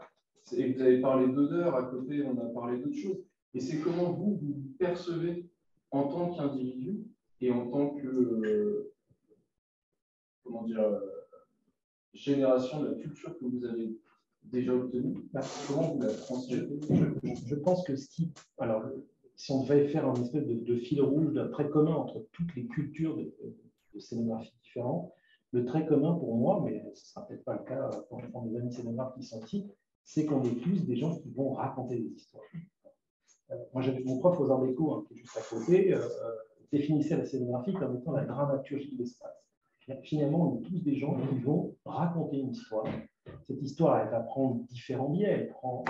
Et vous avez parlé d'odeur, à côté, on a parlé d'autres choses. Et c'est comment vous percevez en tant qu'individu et en tant que génération de la culture que vous avez déjà obtenue, comment vous la transmettez? Je pense que alors, si on devait faire un espèce de fil rouge, d'un trait commun entre toutes les cultures de scénographie différentes, le trait commun pour moi, mais ce ne sera peut-être pas le cas pour mes amis scénographes qui sont ici, c'est qu'on est tous des gens qui vont raconter des histoires. Moi, j'avais mon prof aux Arts Déco, qui est juste à côté, définissait la scénographie comme étant la dramaturgie de l'espace. Finalement, on est tous des gens qui vont raconter une histoire. Cette histoire, elle va prendre différents biais. Elle prend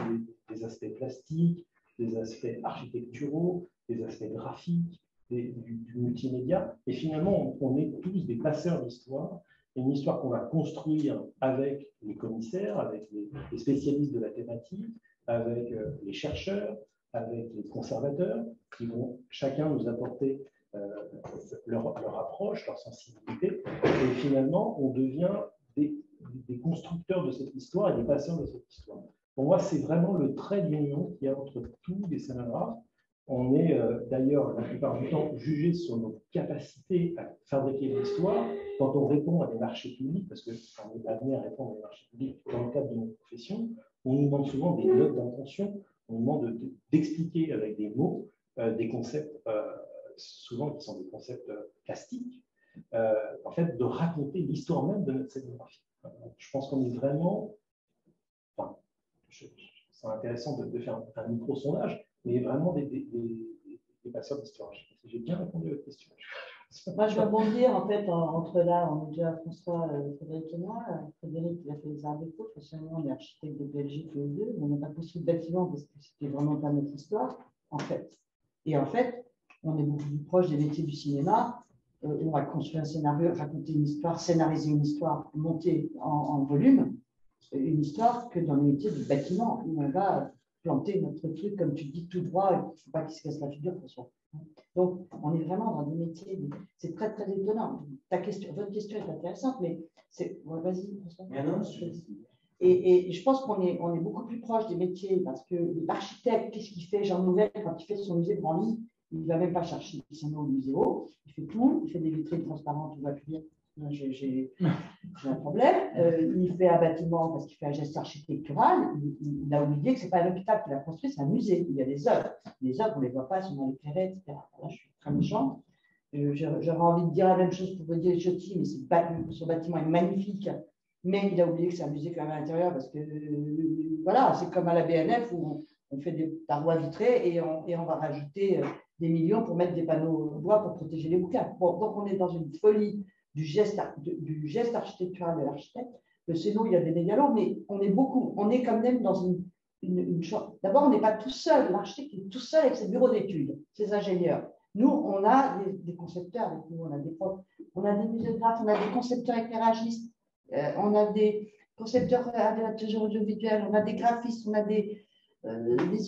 des aspects plastiques, des aspects architecturaux, des aspects graphiques, du multimédia. Et finalement, on est tous des passeurs d'histoire. Une histoire qu'on va construire avec les commissaires, avec les spécialistes de la thématique, avec les chercheurs, avec les conservateurs, qui vont chacun nous apporter leur approche, leur sensibilité. Et finalement, on devient des constructeurs de cette histoire et des passeurs de cette histoire. Pour moi, c'est vraiment le trait d'union qu'il y a entre tous les scénographes. On est d'ailleurs la plupart du temps jugé sur nos capacités à fabriquer l'histoire quand on répond à des marchés publics, parce qu'on est amené à répondre à des marchés publics dans le cadre de notre profession. On nous demande souvent des notes d'intention, on nous demande d'expliquer avec des mots des concepts, souvent qui sont des concepts plastiques, en fait, de raconter l'histoire même de notre scénographie. Je pense qu'on est vraiment, enfin, c'est intéressant de faire un micro-sondage, mais vraiment des passeurs d'histoire. J'ai bien répondu à votre question. Moi, je vais rebondir en fait entre là, on est déjà François, Frédéric et moi. Frédéric, il a fait les Arts Déco, personnellement, on est architecte de Belgique tous les deux. On n'a pas construit de bâtiment parce que c'était vraiment pas notre histoire, en fait. Et en fait, on est beaucoup plus proche des métiers du cinéma. On va construire un scénario, raconter une histoire, scénariser une histoire, monter en volume une histoire que dans le métier du bâtiment, où on va planter notre truc, comme tu dis, tout droit, il ne faut pas qu'il se casse la figure, François. Donc, on est vraiment dans des métiers, c'est très, très étonnant. Votre question est intéressante, mais c'est... Ouais, vas-y, François. Et je pense qu'on est beaucoup plus proche des métiers, parce que l'architecte, qu'est-ce qu'il fait, Jean Nouvel, quand il fait son musée Branly, il ne va même pas chercher son au muséo, il fait tout, il fait des vitrines transparentes, on va plus dire, j'ai un problème. Il fait un bâtiment parce qu'il fait un geste architectural. Il a oublié que ce n'est pas un hôpital qu'il a construit, c'est un musée. Il y a des œuvres. Les œuvres, on ne les voit pas, elles sont dans l'éclairé, etc. Là, je suis très méchante. J'aurais envie de dire la même chose pour vous dire Ciotti, mais son bâtiment est magnifique. Mais il a oublié que c'est un musée quand même à l'intérieur parce que, voilà, c'est comme à la BNF où on fait des parois vitrées et on va rajouter des millions pour mettre des panneaux bois pour protéger les bouquins. Bon, donc, on est dans une folie du geste architectural de l'architecte. Le Céno, il y a des mégalos, mais on est quand même dans une chose. D'abord, on n'est pas tout seul, l'architecte est tout seul avec ses bureaux d'études, ses ingénieurs. Nous, on a des concepteurs avec nous, on a des profs, on a des muséographes, on a des concepteurs éclairagistes, on a des concepteurs audiovisuels, on a des graphistes, on a des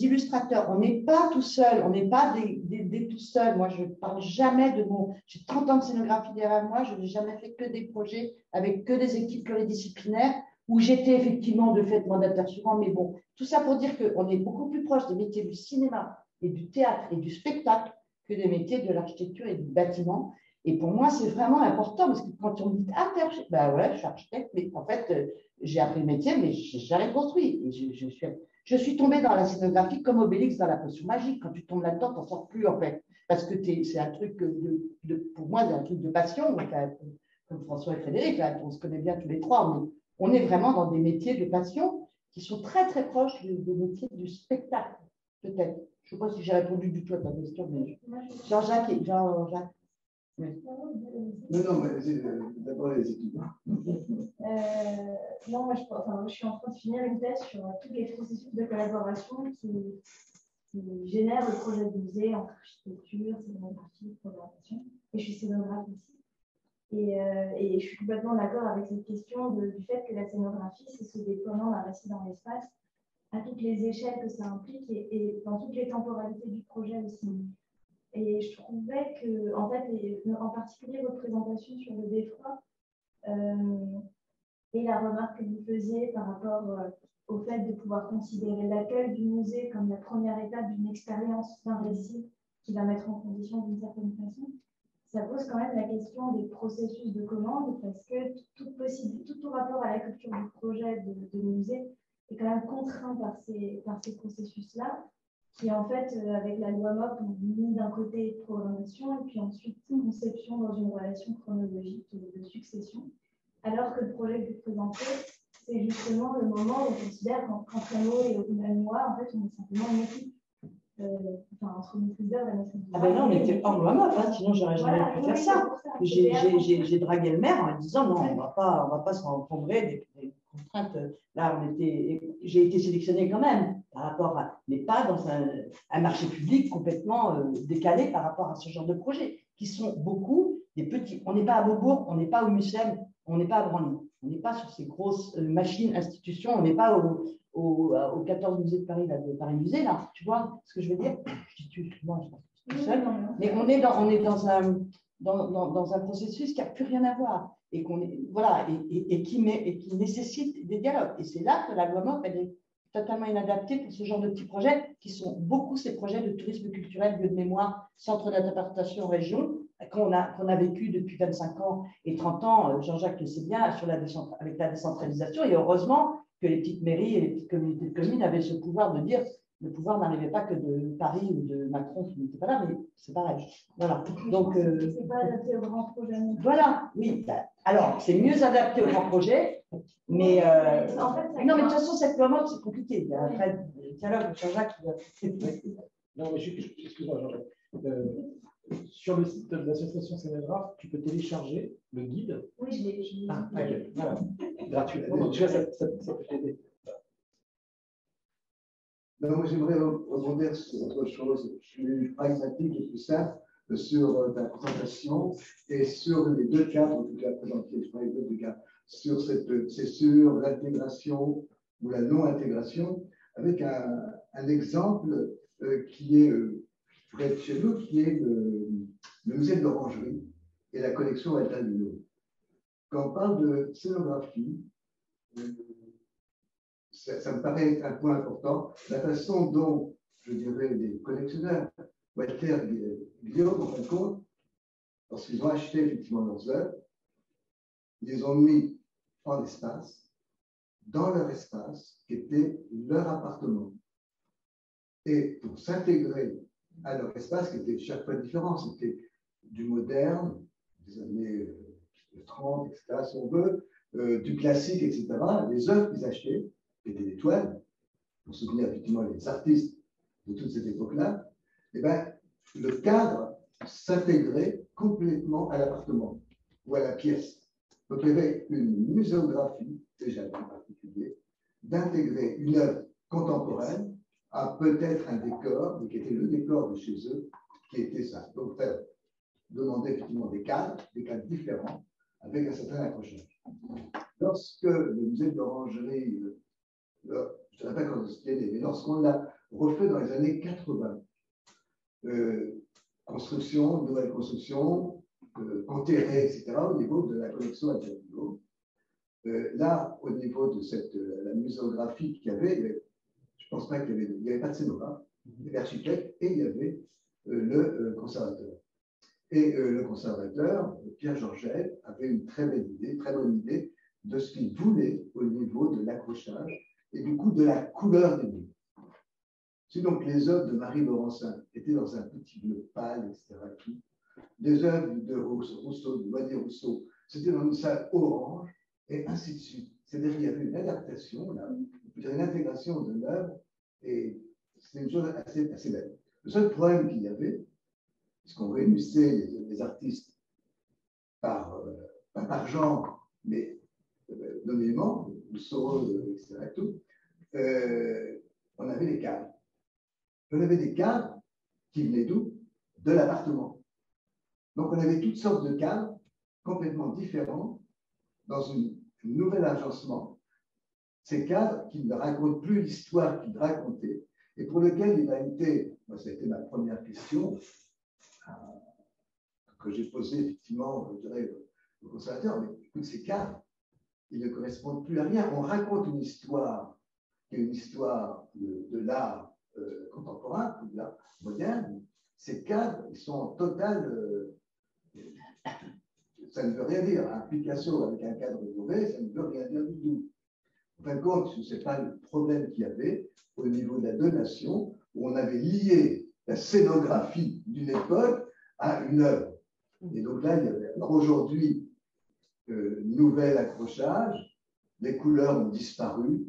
illustrateurs. On n'est pas tout seul, on n'est pas des tout seuls. Moi, je ne parle jamais de mon... J'ai 30 ans de scénographie derrière moi, je n'ai jamais fait que des projets avec que des équipes pluridisciplinaires où j'étais effectivement de fait mandataire souvent, mais bon, tout ça pour dire qu'on est beaucoup plus proche des métiers du cinéma et du théâtre et du spectacle que des métiers de l'architecture et du bâtiment. Et pour moi, c'est vraiment important parce que quand on me dit « Ah, t'es architecte », ben ouais, je suis architecte, mais en fait, j'ai appris le métier, mais je n'ai jamais construit. Et je suis tombée dans la scénographie comme Obélix dans la potion magique. Quand tu tombes là-dedans, tu n'en sors plus, en fait. Parce que c'est un truc, pour moi, c'est un truc de passion. Donc, comme François et Frédéric, là, on se connaît bien tous les trois. Mais on est vraiment dans des métiers de passion qui sont très, très proches des métiers du spectacle, peut-être. Je ne sais pas si j'ai répondu du tout à ta question, mais Jean-Jacques. Oui. Non, mais d'abord les études. Non, moi, je suis en train de finir une thèse sur tous les processus de collaboration qui génèrent le projet de musée entre architecture, scénographie, programmation. Et je suis scénographe aussi. Et je suis complètement d'accord avec cette question du fait que la scénographie, c'est ce déploiement d'un récit dans l'espace à toutes les échelles que ça implique et dans toutes les temporalités du projet aussi. Et je trouvais que, en fait, en particulier votre présentation sur le beffroi et la remarque que vous faisiez par rapport au fait de pouvoir considérer l'accueil du musée comme la première étape d'une expérience, d'un récit qui va mettre en condition d'une certaine façon, ça pose quand même la question des processus de commande parce que tout rapport à la culture du projet de musée est quand même contraint par ces processus-là, qui en fait, avec la loi MOP, ont mis d'un côté programmation et puis ensuite conception dans une relation chronologique de succession. alors que le projet que vous présentez, c'est justement le moment où on considère qu'entre Rémo et même moi, en fait, on est simplement une équipe. Entre maîtriseurs et la maîtrise Ah ben non, on n'était pas en loi meuf, hein, sinon j'aurais jamais pu faire ça. J'ai dragué le maire en me disant non, on va pas s'encombrer des contraintes. Là, j'ai été sélectionnée quand même par rapport à, mais pas dans un marché public complètement décalé par rapport à ce genre de projets, qui sont beaucoup des petits. On n'est pas à Beaubourg, on n'est pas au Mucem, on n'est pas à Branly, on n'est pas sur ces grosses machines, institutions, on n'est pas aux 14 musées de Paris, là, de Paris Musée, là, tu vois ce que je veux dire? Moi, je suis seule, mais on est dans un processus qui n'a plus rien à voir et qui nécessite des dialogues. Et c'est là que la loi MOP, elle est totalement inadaptée pour ce genre de petits projets qui sont beaucoup ces projets de tourisme culturel, lieu de mémoire, centre d'interprétation région, qu'on a vécu depuis 25 ans et 30 ans, Jean-Jacques le sait bien, avec la décentralisation. Et heureusement que les petites mairies et les petites communautés de communes avaient ce pouvoir de dire le pouvoir n'arrivait pas que de Paris ou de Macron qui n'était pas là, mais c'est pareil. Voilà. Donc, c'est pas adapté au grand projet. Voilà, oui. Alors, c'est mieux adapté au grand projet, mais en fait, non, mais de toute façon, cette loi MOP, c'est compliqué. Il y a un vrai dialogue, Jean-Jacques. Non, mais excuse-moi, Jean-Jacques. Sur le site de l'association Scénographe, tu peux télécharger le guide. Oui, je l'ai. Ah, ok, voilà. Gratuit. Donc, tu vois, ça peut t'aider. Non, moi, j'aimerais rebondir sur autre chose, plus pragmatique et plus simple, sur ta présentation et sur les deux cadres que tu as présentés. Je parlais de deux cadres. C'est sur l'intégration ou la non-intégration, avec un exemple qui est près de chez nous, qui est le musée de l'Orangerie et la collection Alta Lino. Quand on parle de scénographie, ça me paraît être un point important, la façon dont, je dirais, les collectionneurs, Walter Guillaume, en fin de compte, lorsqu'ils ont acheté effectivement leurs œuvres, ils les ont mis en espace, dans leur espace, qui était leur appartement. Et pour s'intégrer à leur espace, qui était chaque fois différent, c'était du moderne, des années 30, etc., si on veut, du classique, etc., les œuvres qu'ils achetaient, étaient des toiles, pour soutenir effectivement les artistes de toute cette époque-là, et bien, le cadre s'intégrait complètement à l'appartement ou à la pièce. Donc, il y avait une muséographie, déjà en particulier, d'intégrer une œuvre contemporaine à peut-être un décor, mais qui était le décor de chez eux, qui était ça. Donc, faire demander effectivement des cadres différents, avec un certain accrochage. Lorsque le musée de l'Orangerie, je ne dirais pas quand c'était né, mais lorsqu'on l'a refait dans les années 80, construction, nouvelle construction, enterrée, etc., au niveau de la collection Altamiro. Là, au niveau de la muséographie qu'il y avait, je ne pense pas qu'il n'y avait pas de scénographe, il y avait l'architecte et il y avait le conservateur. Et le conservateur, Pierre Georgette, avait une très bonne idée de ce qu'il voulait au niveau de l'accrochage et du coup de la couleur des livres. Si donc les œuvres de Marie Laurencin étaient dans un petit bleu pâle, etc., les œuvres de Rousseau, de Monet Rousseau, c'était dans une salle orange, et ainsi de suite. C'est-à-dire qu'il y avait une adaptation, là, une intégration de l'œuvre, et c'était une chose assez belle. Le seul problème qu'il y avait, puisqu'on réunissait les artistes pas par genre, mais nommément, Rousseau, etc., on avait des cadres. On avait des cadres qui venaient d'où? De l'appartement. Donc, on avait toutes sortes de cadres complètement différents dans un nouvel agencement. Ces cadres qui ne racontent plus l'histoire qu'ils racontaient et pour lesquels il a été, moi, ça a été ma première question que j'ai posée effectivement, je dirais, au conservateur, mais écoute, ces cadres, ils ne correspondent plus à rien. On raconte une histoire qui est une histoire de l'art contemporain, de l'art moderne. Ces cadres, ils sont en total. Ça ne veut rien dire. Un Picasso avec un cadre mauvais, ça ne veut rien dire du tout. En fin de compte, ce n'est pas le problème qu'il y avait au niveau de la donation, où on avait lié la scénographie d'une époque à une œuvre. Et donc là, alors aujourd'hui, nouvel accrochage, les couleurs ont disparu.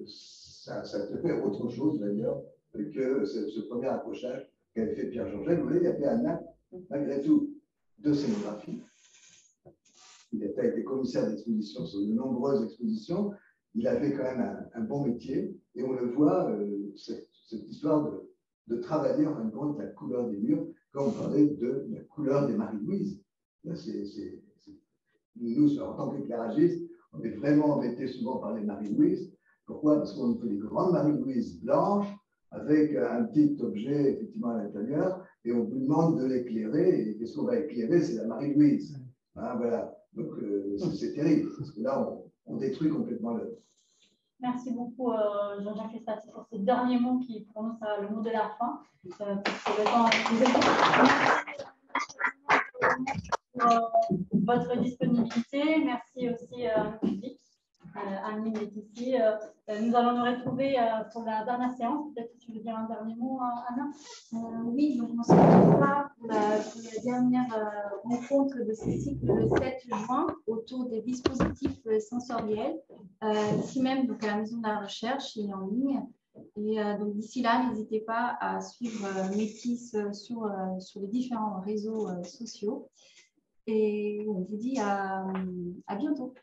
Ça te fait autre chose d'ailleurs que ce premier accrochage qu'avait fait Pierre Georget. Vous voyez, il y avait un acte, malgré tout, de scénographie. Il a été commissaire d'exposition sur de nombreuses expositions. Il avait quand même un bon métier et on le voit, cette histoire de travailler en fin de compte la couleur des murs quand on parlait de la couleur des Marie-Louise. Nous, en tant qu'éclairagistes, on est vraiment embêtés souvent par les Marie-Louise. Pourquoi? Parce qu'on fait des grandes Marie-Louise blanches avec un petit objet effectivement à l'intérieur et on vous demande de l'éclairer. Et qu'est-ce qu'on va éclairer? C'est la Marie-Louise. Hein, voilà. Donc c'est terrible parce que là, on détruit complètement l'œuvre. Merci beaucoup, Jean-Jacques Espati, pour ces derniers mots qui, pour nous, sera le mot de la fin. Pour le temps pour votre disponibilité. Merci aussi au public. Annie est ici. Nous allons nous retrouver pour la dernière séance. Peut-être que tu veux dire un dernier mot, Anna? Oui, donc on se retrouvera pour la dernière rencontre de ce cycle le 7 juin autour des dispositifs sensoriels, ici même donc à la Maison de la Recherche et en ligne. Et donc d'ici là, n'hésitez pas à suivre Métis sur les différents réseaux sociaux. Et on vous dit à bientôt.